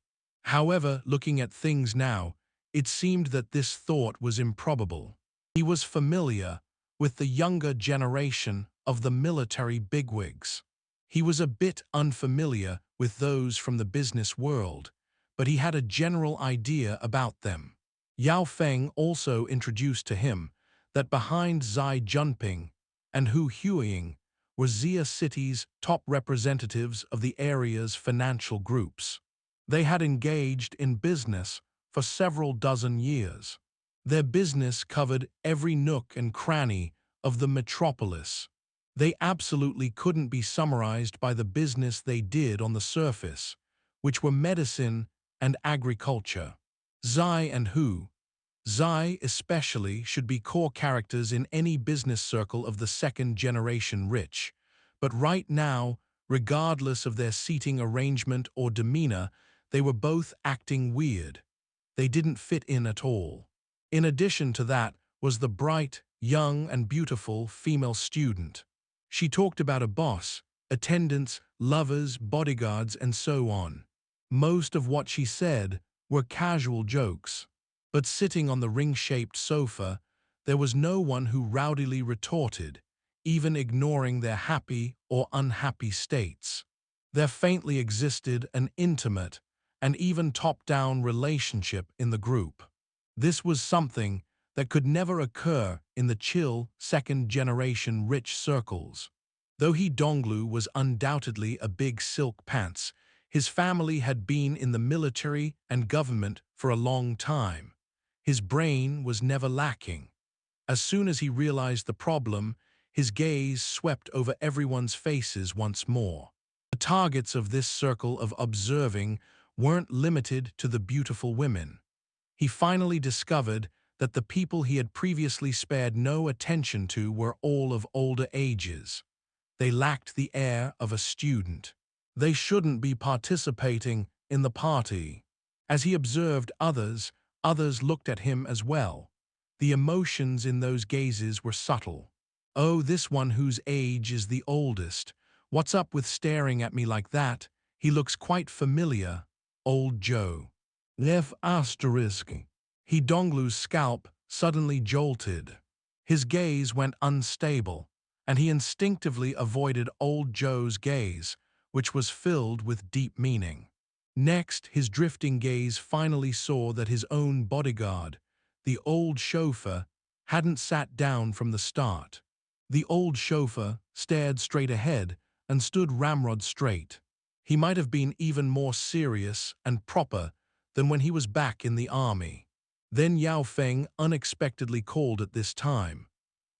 However, looking at things now, it seemed that this thought was improbable. He was familiar with the younger generation of the military bigwigs. He was a bit unfamiliar with those from the business world, but he had a general idea about them. Yao Feng also introduced to him that behind Zai Junping and Hu Yueyin were Xia City's top representatives of the area's financial groups. They had engaged in business for several dozen years. Their business covered every nook and cranny of the metropolis. They absolutely couldn't be summarized by the business they did on the surface, which were medicine and agriculture. Zai and Hu, Zai especially, should be core characters in any business circle of the second-generation rich. But right now, regardless of their seating arrangement or demeanor, they were both acting weird. They didn't fit in at all. In addition to that was the bright, young, and beautiful female student. She talked about a boss, attendants, lovers, bodyguards, and so on. Most of what she said were casual jokes. But sitting on the ring-shaped sofa, there was no one who rowdily retorted, even ignoring their happy or unhappy states. There faintly existed an intimate and even top-down relationship in the group. This was something that could never occur in the chill, second-generation rich circles. Though He Donglou was undoubtedly a big silk pants, his family had been in the military and government for a long time. His brain was never lacking. As soon as he realized the problem, his gaze swept over everyone's faces once more. The targets of this circle of observing weren't limited to the beautiful women. He finally discovered that the people he had previously spared no attention to were all of older ages. They lacked the air of a student. They shouldn't be participating in the party. As he observed others looked at him as well. The emotions in those gazes were subtle. Oh, this one whose age is the oldest. What's up with staring at me like that? He looks quite familiar. Old Joe. F***. He Donglou's scalp suddenly jolted. His gaze went unstable, and he instinctively avoided old Zhou's gaze, which was filled with deep meaning. Next, his drifting gaze finally saw that his own bodyguard, the old chauffeur, hadn't sat down from the start. The old chauffeur stared straight ahead and stood ramrod straight. He might have been even more serious and proper than when he was back in the army. Then Yao Feng unexpectedly called at this time.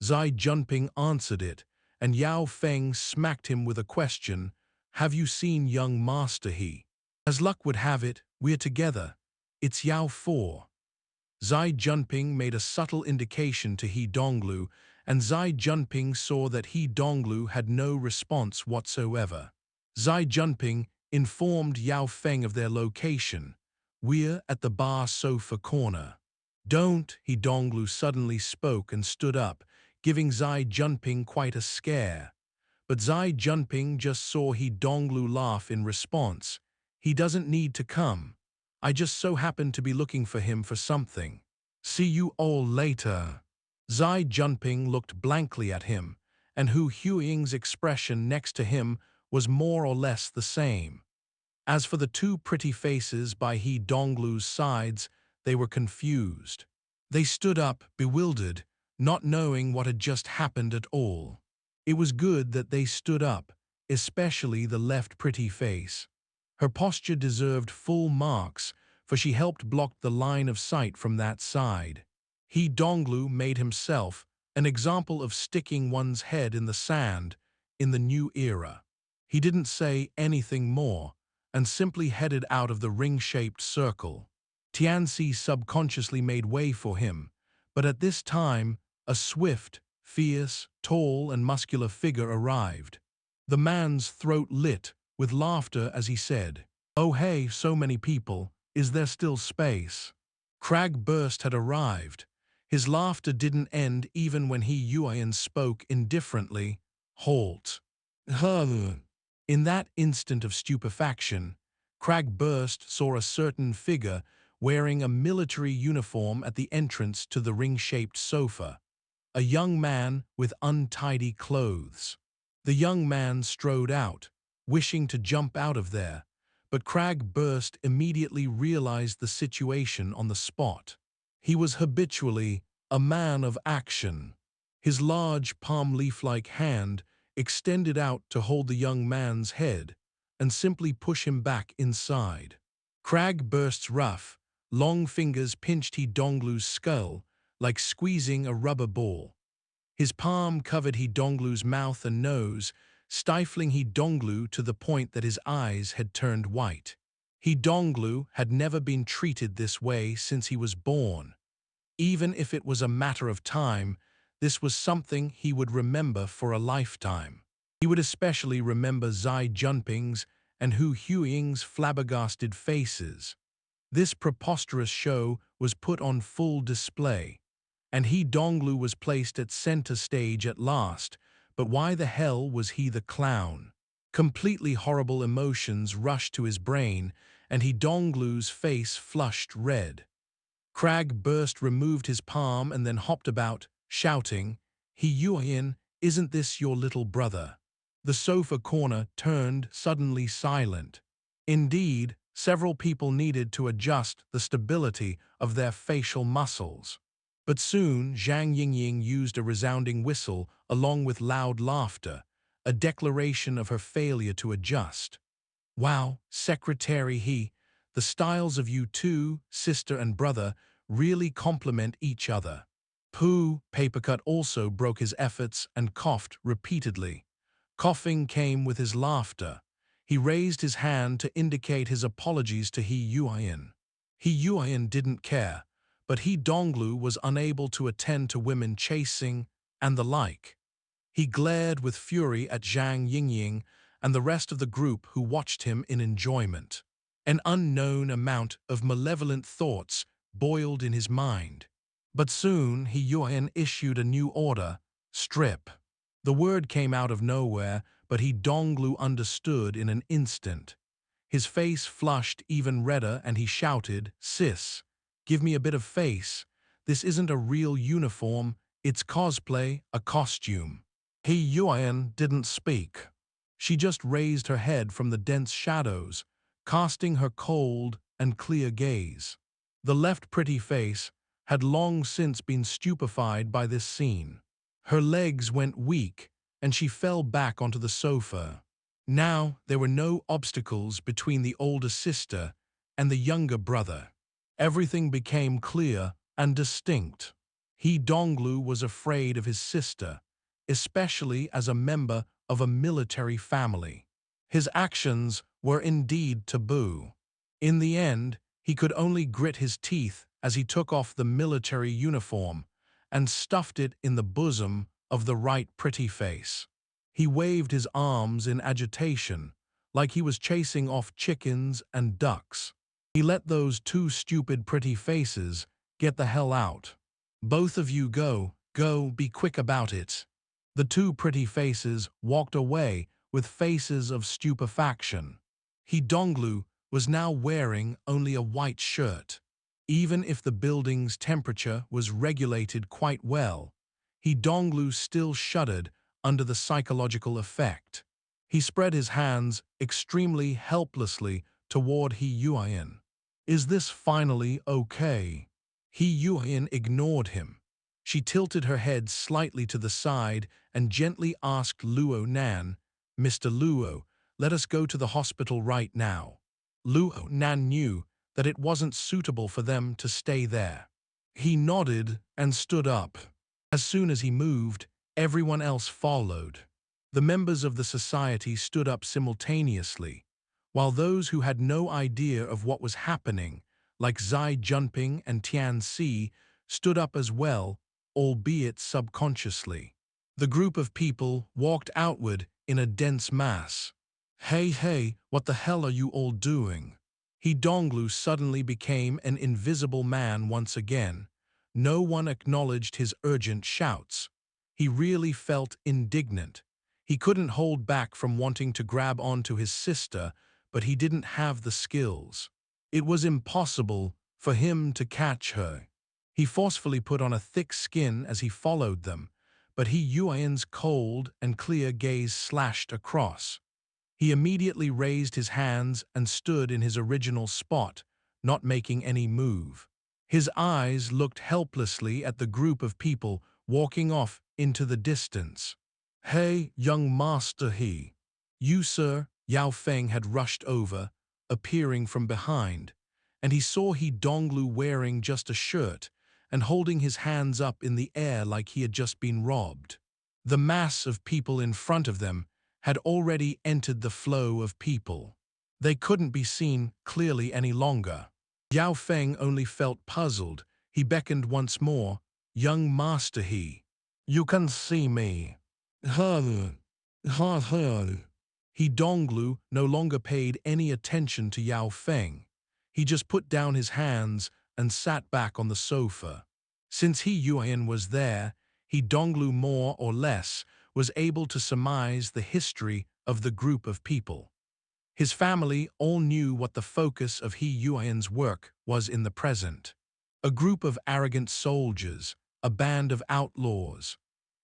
Zai Junping answered it, and Yao Feng smacked him with a question, "Have you seen young Master He? As luck would have it, we're together. It's Yao 4. Zai Junping made a subtle indication to He Donglou, and Zai Junping saw that He Donglou had no response whatsoever. Zai Junping informed Yao Feng of their location. "We're at the bar sofa corner." "Don't," He Donglou suddenly spoke and stood up, giving Zai Junping quite a scare. But Zai Junping just saw He Donglou laugh in response. "He doesn't need to come. I just so happened to be looking for him for something. See you all later." Zai Junping looked blankly at him, and Hu Huiying's expression next to him was more or less the same. As for the two pretty faces by He Donglou's sides, they were confused. They stood up, bewildered, not knowing what had just happened at all. It was good that they stood up, especially the left pretty face. Her posture deserved full marks, for she helped block the line of sight from that side. He Donglou made himself an example of sticking one's head in the sand in the new era. He didn't say anything more, and simply headed out of the ring-shaped circle. Tianxi subconsciously made way for him, but at this time, a swift, fierce, tall and muscular figure arrived. The man's throat lit with laughter as he said, "Oh hey, so many people, is there still space?" Crag burst had arrived. His laughter didn't end even when Yueyin spoke indifferently, "Halt." In that instant of stupefaction, Crag burst saw a certain figure wearing a military uniform at the entrance to the ring-shaped sofa. A young man with untidy clothes. The young man strode out, wishing to jump out of there, but Crag burst immediately realized the situation on the spot. He was habitually a man of action. His large palm leaf-like hand extended out to hold the young man's head and simply push him back inside. Crag burst's rough, long fingers pinched He Donglou's skull like squeezing a rubber ball. His palm covered He Donglou's mouth and nose, stifling He Donglou to the point that his eyes had turned white. He Donglou had never been treated this way since he was born. Even if it was a matter of time, this was something he would remember for a lifetime. He would especially remember Zai Junping's and Hu Huiying's flabbergasted faces. This preposterous show was put on full display, and He Donglou was placed at center stage at last, but why the hell was he the clown? Completely horrible emotions rushed to his brain, and He Donglou's face flushed red. Crag burst removed his palm and then hopped about, shouting, "He Yueyin, isn't this your little brother?" The sofa corner turned suddenly silent. Indeed, several people needed to adjust the stability of their facial muscles. But soon Zhang Yingying used a resounding whistle along with loud laughter, a declaration of her failure to adjust. "Wow, Secretary He, the styles of you two, sister and brother, really complement each other." Papercut also broke his efforts and coughed repeatedly. Coughing came with his laughter. He raised his hand to indicate his apologies to He Yueyin. He Yueyin didn't care, but He Donglou was unable to attend to women chasing and the like. He glared with fury at Zhang Yingying and the rest of the group who watched him in enjoyment. An unknown amount of malevolent thoughts boiled in his mind. But soon He Yueyin issued a new order, "Strip." The word came out of nowhere, but He Donglou understood in an instant. His face flushed even redder and he shouted, "Sis, Give me a bit of face. This isn't a real uniform, it's cosplay, a costume. Yueyin didn't speak. She just raised her head from the dense shadows, casting her cold and clear gaze. The left pretty face had long since been stupefied by this scene. Her legs went weak, and she fell back onto the sofa. Now there were no obstacles between the older sister and the younger brother. Everything became clear and distinct. He Donglou was afraid of his sister, especially as a member of a military family. His actions were indeed taboo. In the end, he could only grit his teeth as he took off the military uniform and stuffed it in the bosom of the right pretty face. He waved his arms in agitation, like he was chasing off chickens and ducks. He let those two stupid pretty faces get the hell out. Both of you go, be quick about it. The two pretty faces walked away with faces of stupefaction. He Donglou was now wearing only a white shirt. Even if the building's temperature was regulated quite well, He Donglou still shuddered under the psychological effect. He spread his hands extremely helplessly toward Yueyin. Is this finally okay? Yueyin ignored him. She tilted her head slightly to the side and gently asked Luo Nan, "Mr. Luo, let us go to the hospital right now." Luo Nan knew that it wasn't suitable for them to stay there. He nodded and stood up. As soon as he moved, everyone else followed. The members of the society stood up simultaneously, while those who had no idea of what was happening, like Zai Junping and Tian Si, stood up as well, albeit subconsciously. The group of people walked outward in a dense mass. Hey, what the hell are you all doing? He Donglou suddenly became an invisible man once again. No one acknowledged his urgent shouts. He really felt indignant. He couldn't hold back from wanting to grab onto his sister, but he didn't have the skills. It was impossible for him to catch her. He forcefully put on a thick skin as he followed them, but Yueyin's cold and clear gaze slashed across. He immediately raised his hands and stood in his original spot, not making any move. His eyes looked helplessly at the group of people walking off into the distance. "Hey, young master He." "You, sir?" Yao Feng had rushed over, appearing from behind, and he saw He Donglou wearing just a shirt and holding his hands up in the air like he had just been robbed. The mass of people in front of them had already entered the flow of people. They couldn't be seen clearly any longer. Yao Feng only felt puzzled. He beckoned once more. "Young master He. You can see me." He Donglou no longer paid any attention to Yao Feng. He just put down his hands and sat back on the sofa. Since Yueyin was there, He Donglou more or less was able to surmise the history of the group of people. His family all knew what the focus of Yueyin's work was in the present. A group of arrogant soldiers, a band of outlaws.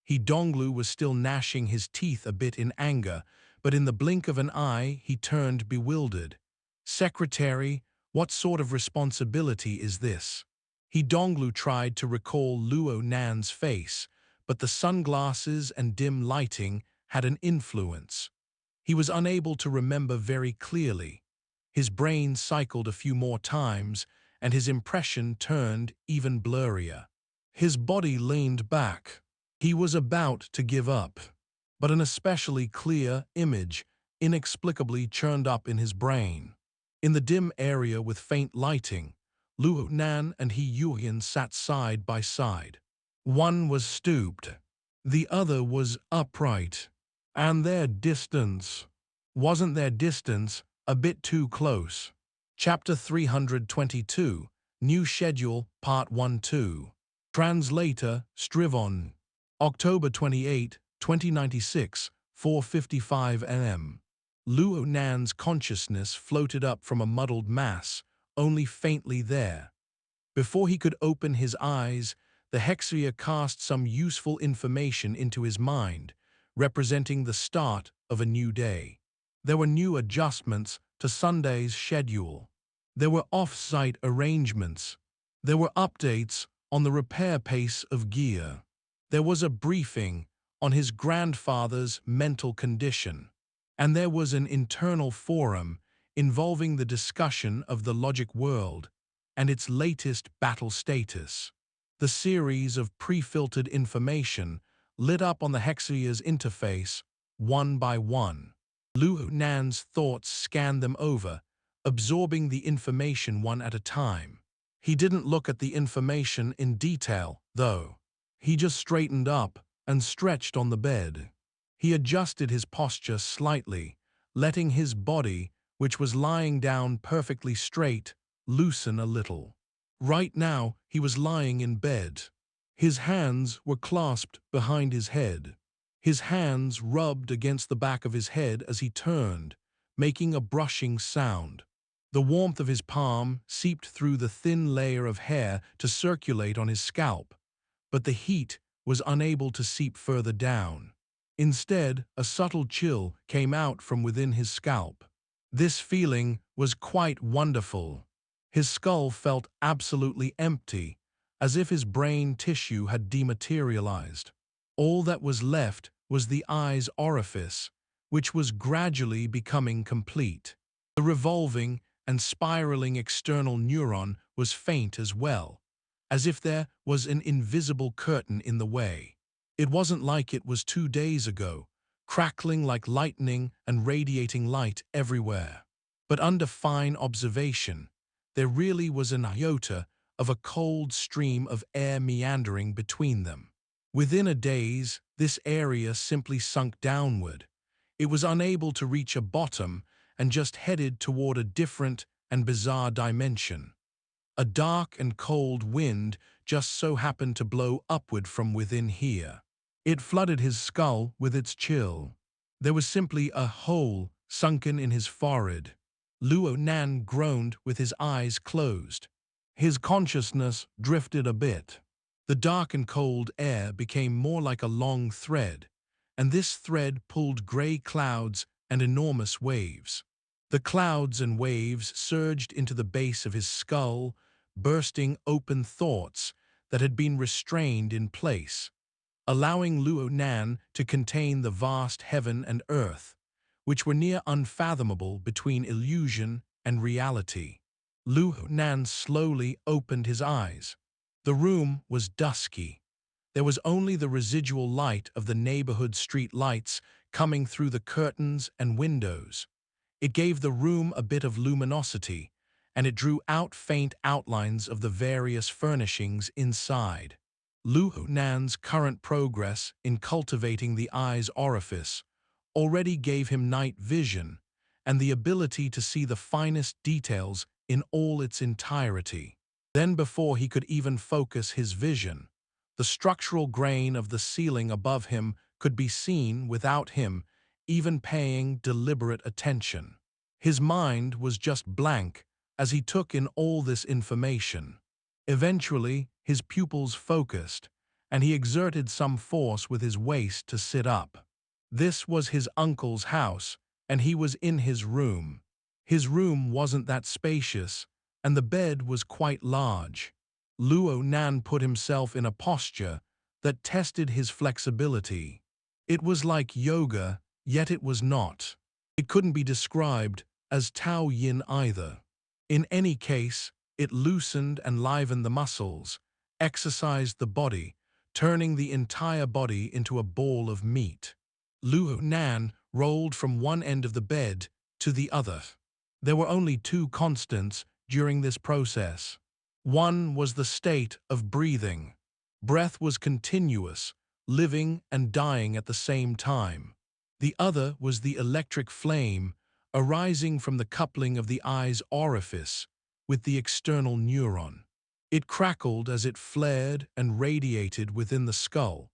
He Donglou was still gnashing his teeth a bit in anger, but in the blink of an eye he turned bewildered. "Secretary, what sort of responsibility is this?" He Donglou tried to recall Luo Nan's face, but the sunglasses and dim lighting had an influence. He was unable to remember very clearly. His brain cycled a few more times, and his impression turned even blurrier. His body leaned back. He was about to give up, but an especially clear image inexplicably churned up in his brain. In the dim area with faint lighting, Luo Nan and Yueyin sat side by side. One was stooped, the other was upright. And wasn't their distance a bit too close? Chapter 322, New Schedule, Part 1-2. Translator, Strivon. October 28, 2096, 4:55 am. Luo Nan's consciousness floated up from a muddled mass, only faintly there. Before he could open his eyes, the Hexia cast some useful information into his mind, representing the start of a new day. There were new adjustments to Sunday's schedule. There were off-site arrangements. There were updates on the repair pace of gear. There was a briefing on his grandfather's mental condition. And there was an internal forum involving the discussion of the logic world and its latest battle status. The series of pre-filtered information lit up on the Hexia's interface one by one. Luo Nan's thoughts scanned them over, absorbing the information one at a time. He didn't look at the information in detail, though. He just straightened up and stretched on the bed. He adjusted his posture slightly, letting his body, which was lying down perfectly straight, loosen a little. Right now, he was lying in bed. His hands were clasped behind his head. His hands rubbed against the back of his head as he turned, making a brushing sound. The warmth of his palm seeped through the thin layer of hair to circulate on his scalp, but the heat was unable to seep further down. Instead, a subtle chill came out from within his scalp. This feeling was quite wonderful. His skull felt absolutely empty, as if his brain tissue had dematerialized. All that was left was the eye's orifice, which was gradually becoming complete. The revolving and spiraling external neuron was faint as well, as if there was an invisible curtain in the way. It wasn't like it was 2 days ago, crackling like lightning and radiating light everywhere. But under fine observation, there really was an iota of a cold stream of air meandering between them. Within a daze, this area simply sunk downward. It was unable to reach a bottom and just headed toward a different and bizarre dimension. A dark and cold wind just so happened to blow upward from within here. It flooded his skull with its chill. There was simply a hole sunken in his forehead. Luo Nan groaned with his eyes closed. His consciousness drifted a bit. The dark and cold air became more like a long thread, and this thread pulled gray clouds and enormous waves. The clouds and waves surged into the base of his skull, bursting open thoughts that had been restrained in place, allowing Luo Nan to contain the vast heaven and earth, which were near unfathomable between illusion and reality. Luo Nan slowly opened his eyes. The room was dusky. There was only the residual light of the neighborhood street lights coming through the curtains and windows. It gave the room a bit of luminosity, and it drew out faint outlines of the various furnishings inside. Luo Nan's current progress in cultivating the eye's orifice already gave him night vision and the ability to see the finest details in all its entirety. Then, before he could even focus his vision, the structural grain of the ceiling above him could be seen without him even paying deliberate attention. His mind was just blank as he took in all this information. Eventually, his pupils focused, and he exerted some force with his waist to sit up. This was his uncle's house, and he was in his room. His room wasn't that spacious, and the bed was quite large. Luo Nan put himself in a posture that tested his flexibility. It was like yoga, yet it was not. It couldn't be described as Tao Yin either. In any case, it loosened and livened the muscles, exercised the body, turning the entire body into a ball of meat. Luo Nan rolled from one end of the bed to the other. There were only 2 constants during this process. One was the state of breathing. Breath was continuous, living and dying at the same time. The other was the electric flame arising from the coupling of the eye's orifice with the external neuron. It crackled as it flared and radiated within the skull,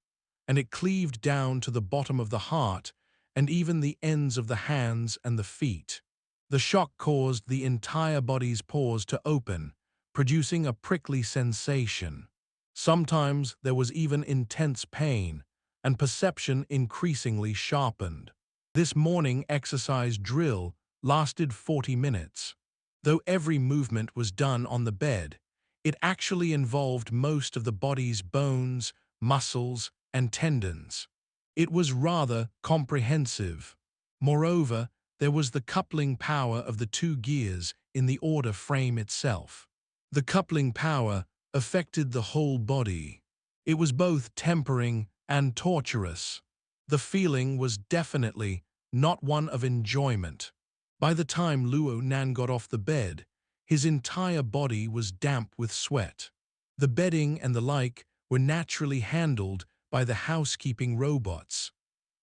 and it cleaved down to the bottom of the heart and even the ends of the hands and the feet. The shock caused the entire body's pores to open, producing a prickly sensation. Sometimes there was even intense pain, and perception increasingly sharpened. This morning exercise drill lasted 40 minutes. Though every movement was done on the bed, it actually involved most of the body's bones, muscles, and tendons. It was rather comprehensive. Moreover, there was the coupling power of the two gears in the order frame itself. The coupling power affected the whole body. It was both tempering and torturous. The feeling was definitely not one of enjoyment. By the time Luo Nan got off the bed, his entire body was damp with sweat. The bedding and the like were naturally handled by the housekeeping robots.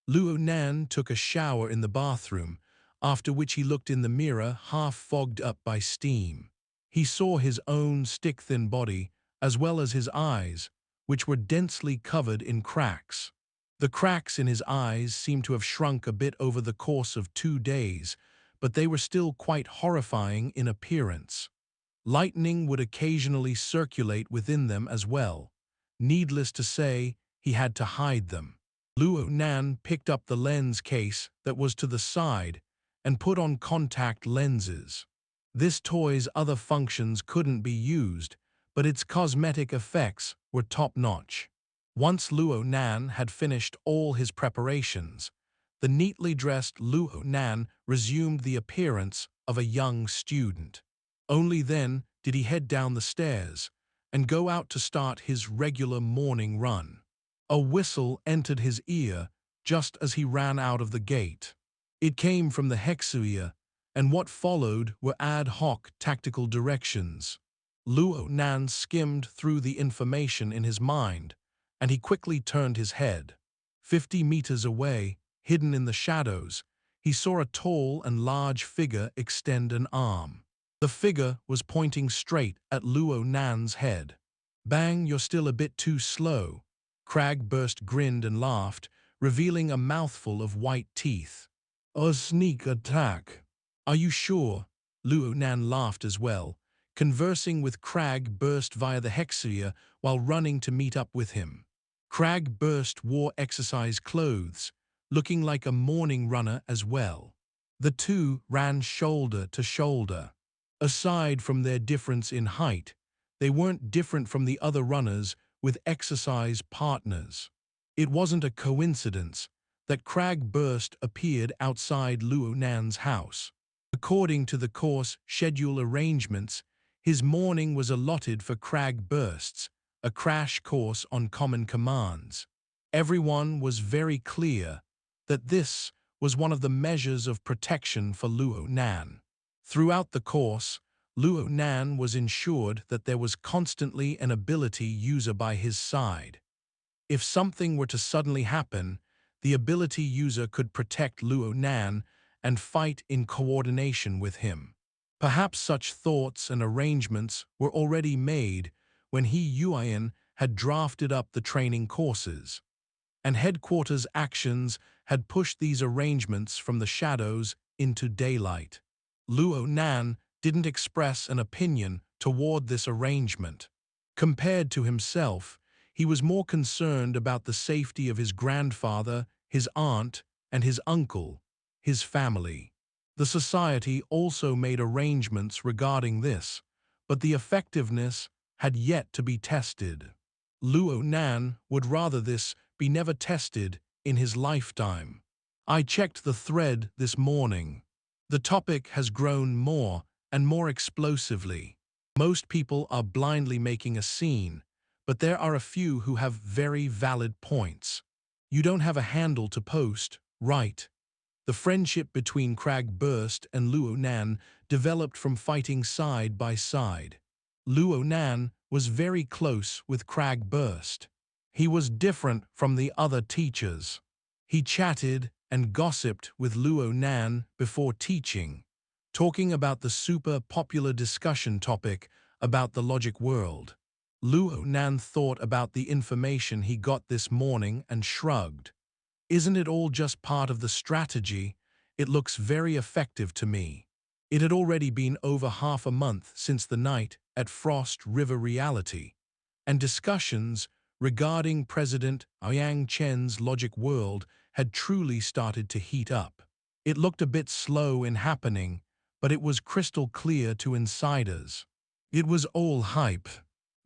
Luo Nan took a shower in the bathroom, after which he looked in the mirror half fogged up by steam. He saw his own stick-thin body, as well as his eyes, which were densely covered in cracks. The cracks in his eyes seemed to have shrunk a bit over the course of 2 days, but they were still quite horrifying in appearance. Lightning would occasionally circulate within them as well. Needless to say, he had to hide them. Luo Nan picked up the lens case that was to the side and put on contact lenses. This toy's other functions couldn't be used, but its cosmetic effects were top-notch. Once Luo Nan had finished all his preparations, the neatly dressed Luo Nan resumed the appearance of a young student. Only then did he head down the stairs and go out to start his regular morning run. A whistle entered his ear just as he ran out of the gate. It came from the Hexuia, and what followed were ad hoc tactical directions. Luo Nan skimmed through the information in his mind, and he quickly turned his head. 50 meters away, hidden in the shadows, he saw a tall and large figure extend an arm. The figure was pointing straight at Luo Nan's head. "Bang, you're still a bit too slow." Crag grinned and laughed, revealing a mouthful of white teeth. "A sneak attack." "Are you sure?" Luo Nan laughed as well, conversing with Crag via the Hexuia while running to meet up with him. Crag wore exercise clothes, looking like a morning runner as well. The two ran shoulder to shoulder. Aside from their difference in height, they weren't different from the other runners with exercise partners. It wasn't a coincidence that Crag appeared outside Luo Nan's house. According to the course schedule arrangements, his morning was allotted for Crag bursts, a crash course on common commands. Everyone was very clear that this was one of the measures of protection for Luo Nan. Throughout the course, Luo Nan was ensured that there was constantly an ability user by his side. If something were to suddenly happen, the ability user could protect Luo Nan and fight in coordination with him. Perhaps such thoughts and arrangements were already made when Yueyin had drafted up the training courses, and headquarters actions had pushed these arrangements from the shadows into daylight. Luo Nan didn't express an opinion toward this arrangement. Compared to himself, he was more concerned about the safety of his grandfather, his aunt, and his uncle, his family. The society also made arrangements regarding this, but the effectiveness had yet to be tested. Luo Nan would rather this be never tested in his lifetime. "I checked the thread this morning. The topic has grown more and more explosively. Most people are blindly making a scene, but there are a few who have very valid points. You don't have a handle to post, right?" The friendship between Crag and Luo Nan developed from fighting side by side. Luo Nan was very close with Crag. He was different from the other teachers. He chatted and gossiped with Luo Nan before teaching, talking about the super popular discussion topic about the logic world. Luo Nan thought about the information he got this morning and shrugged. "Isn't it all just part of the strategy? It looks very effective to me." It had already been over half a month since the night at Frost River Reality, and discussions regarding President Yang Chen's logic world had truly started to heat up. It looked a bit slow in happening, but it was crystal clear to insiders. It was all hype.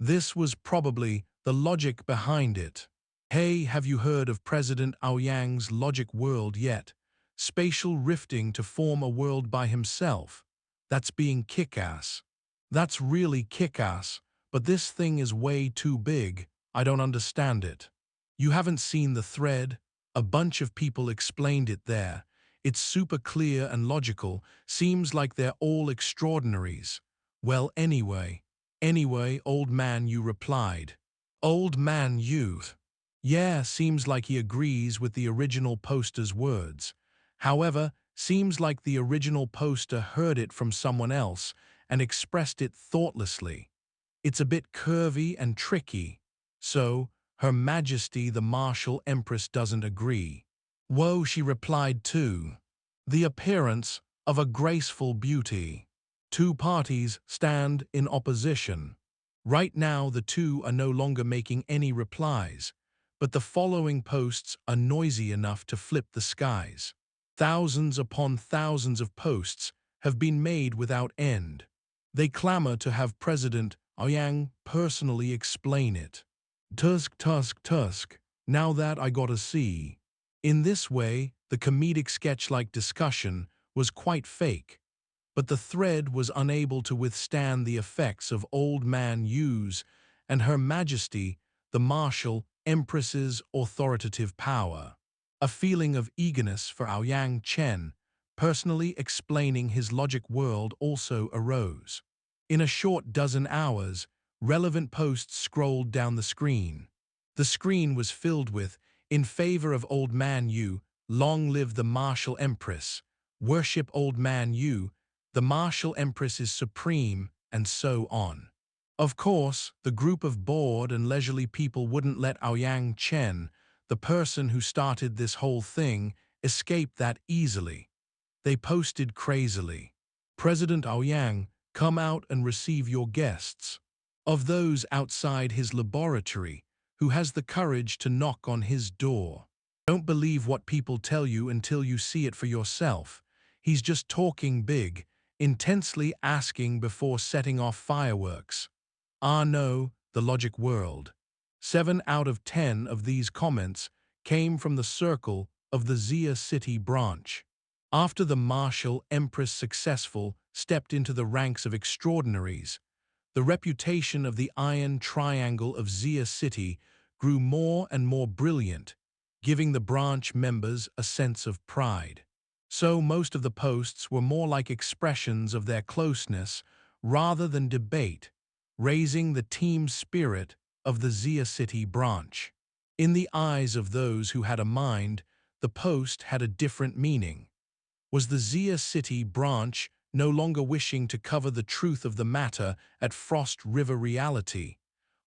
This was probably the logic behind it. Hey, have you heard of President Aoyang's logic world yet? Spatial rifting to form a world by himself. That's being kick-ass. That's really kick-ass, but this thing is way too big. I don't understand it. You haven't seen the thread? A bunch of people explained it there. It's super clear and logical, seems like they're all extraordinaries. Well, anyway, old man Yu replied. Old man Yu. Yeah, seems like he agrees with the original poster's words. However, seems like the original poster heard it from someone else and expressed it thoughtlessly. It's a bit curvy and tricky. So, Her Majesty the Martial Empress doesn't agree. Whoa, she replied too. The appearance of a graceful beauty. Two parties stand in opposition. Right now the two are no longer making any replies, but the following posts are noisy enough to flip the skies. Thousands upon thousands of posts have been made without end. They clamor to have President Aoyang personally explain it. Tusk, now that I gotta see. In this way, the comedic sketch-like discussion was quite fake, but the thread was unable to withstand the effects of Old Man Yu's and Her Majesty, the Martial Empress's authoritative power. A feeling of eagerness for Aoyang Chen personally explaining his logic world also arose. In a short dozen hours, relevant posts scrolled down the screen. The screen was filled with, in favor of Old Man Yu, long live the Martial Empress, worship Old Man Yu, the Martial Empress is supreme, and so on. Of course, the group of bored and leisurely people wouldn't let Aoyang Chen, the person who started this whole thing, escape that easily. They posted crazily. President Aoyang, come out and receive your guests. Of those outside his laboratory, who has the courage to knock on his door. Don't believe what people tell you until you see it for yourself. He's just talking big, intensely asking before setting off fireworks. Ah no, the logic world. 7 out of 10 of these comments came from the circle of the Xia City branch. After the Martial Empress successful stepped into the ranks of extraordinaries, the reputation of the Iron Triangle of Xia City grew more and more brilliant, giving the branch members a sense of pride. So most of the posts were more like expressions of their closeness rather than debate, raising the team spirit of the Xia City branch. In the eyes of those who had a mind, the post had a different meaning. Was the Xia City branch no longer wishing to cover the truth of the matter at Frost River Reality?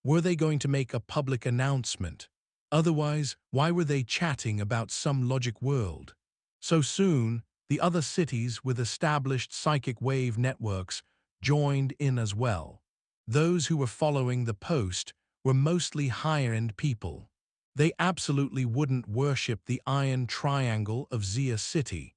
Were they going to make a public announcement? Otherwise, why were they chatting about some logic world? So soon, the other cities with established psychic wave networks joined in as well. Those who were following the post were mostly higher-end people. They absolutely wouldn't worship the Iron Triangle of Xia City,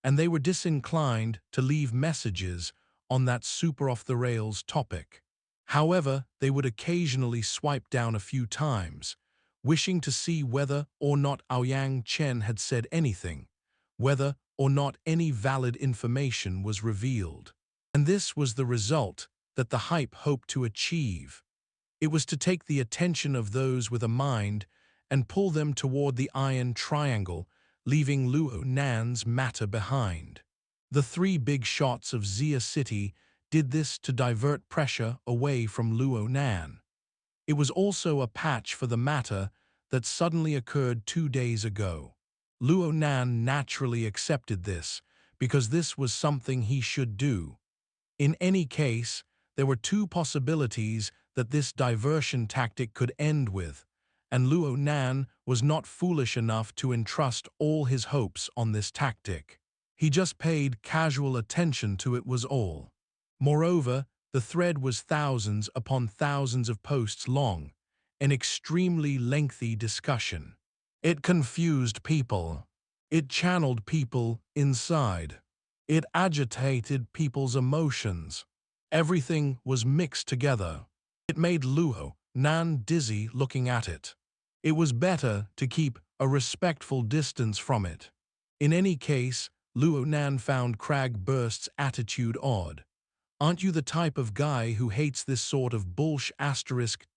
and they were disinclined to leave messages on that super off-the-rails topic. However, they would occasionally swipe down a few times, wishing to see whether or not Aoyang Chen had said anything, whether or not any valid information was revealed. And this was the result that the hype hoped to achieve. It was to take the attention of those with a mind and pull them toward the Iron Triangle, leaving Luo Nan's matter behind. The 3 big shots of Xia City did this to divert pressure away from Luo Nan. It was also a patch for the matter that suddenly occurred 2 days ago. Luo Nan naturally accepted this, because this was something he should do. In any case, there were 2 possibilities that this diversion tactic could end with, and Luo Nan was not foolish enough to entrust all his hopes on this tactic. He just paid casual attention to it was all. Moreover, The thread was thousands upon thousands of posts long, an extremely lengthy discussion. It confused people. It channeled people inside. It agitated people's emotions. Everything was mixed together. It made Luo Nan dizzy looking at it. It was better to keep a respectful distance from it. In any case, Luo Nan found Crag Burst's attitude odd. Aren't you the type of guy who hates this sort of bullsh**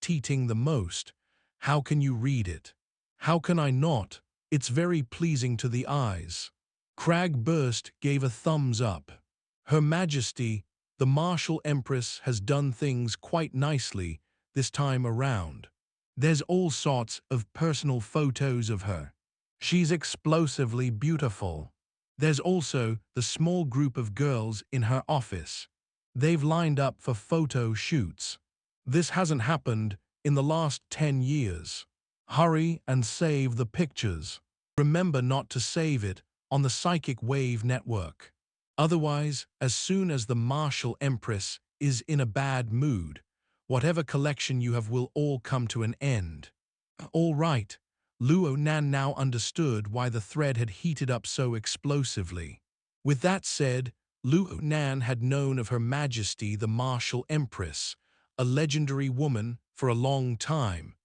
teating the most? How can you read it? How can I not? It's very pleasing to the eyes. Crag Burst gave a thumbs up. Her Majesty, the Martial Empress, has done things quite nicely this time around. There's all sorts of personal photos of her. She's explosively beautiful. There's also the small group of girls in her office. They've lined up for photo shoots. This hasn't happened in the last 10 years. Hurry and save the pictures. Remember not to save it on the Psychic Wave network. Otherwise, as soon as the Martial Empress is in a bad mood, whatever collection you have will all come to an end. All right. Luo Nan now understood why the thread had heated up so explosively. With that said, Luo Nan had known of Her Majesty the Martial Empress, a legendary woman, for a long time,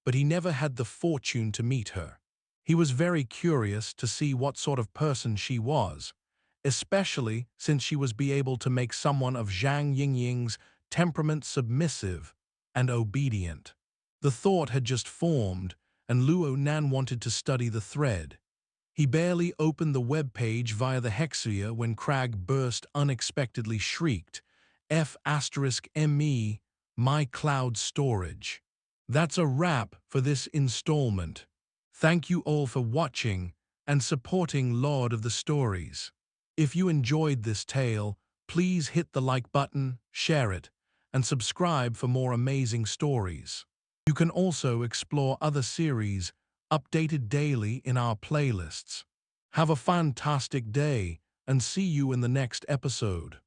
but he never had the fortune to meet her. He was very curious to see what sort of person she was, especially since she was able to make someone of Zhang Yingying's temperament submissive and obedient. The thought had just formed, and Luo Nan wanted to study the thread. He barely opened the web page via the hexia when Crag Burst unexpectedly shrieked, F***ME, my cloud storage. That's a wrap for this installment. Thank you all for watching and supporting Lord of the Stories. If you enjoyed this tale, please hit the like button, share it, and subscribe for more amazing stories. You can also explore other series updated daily in our playlists. Have a fantastic day and see you in the next episode.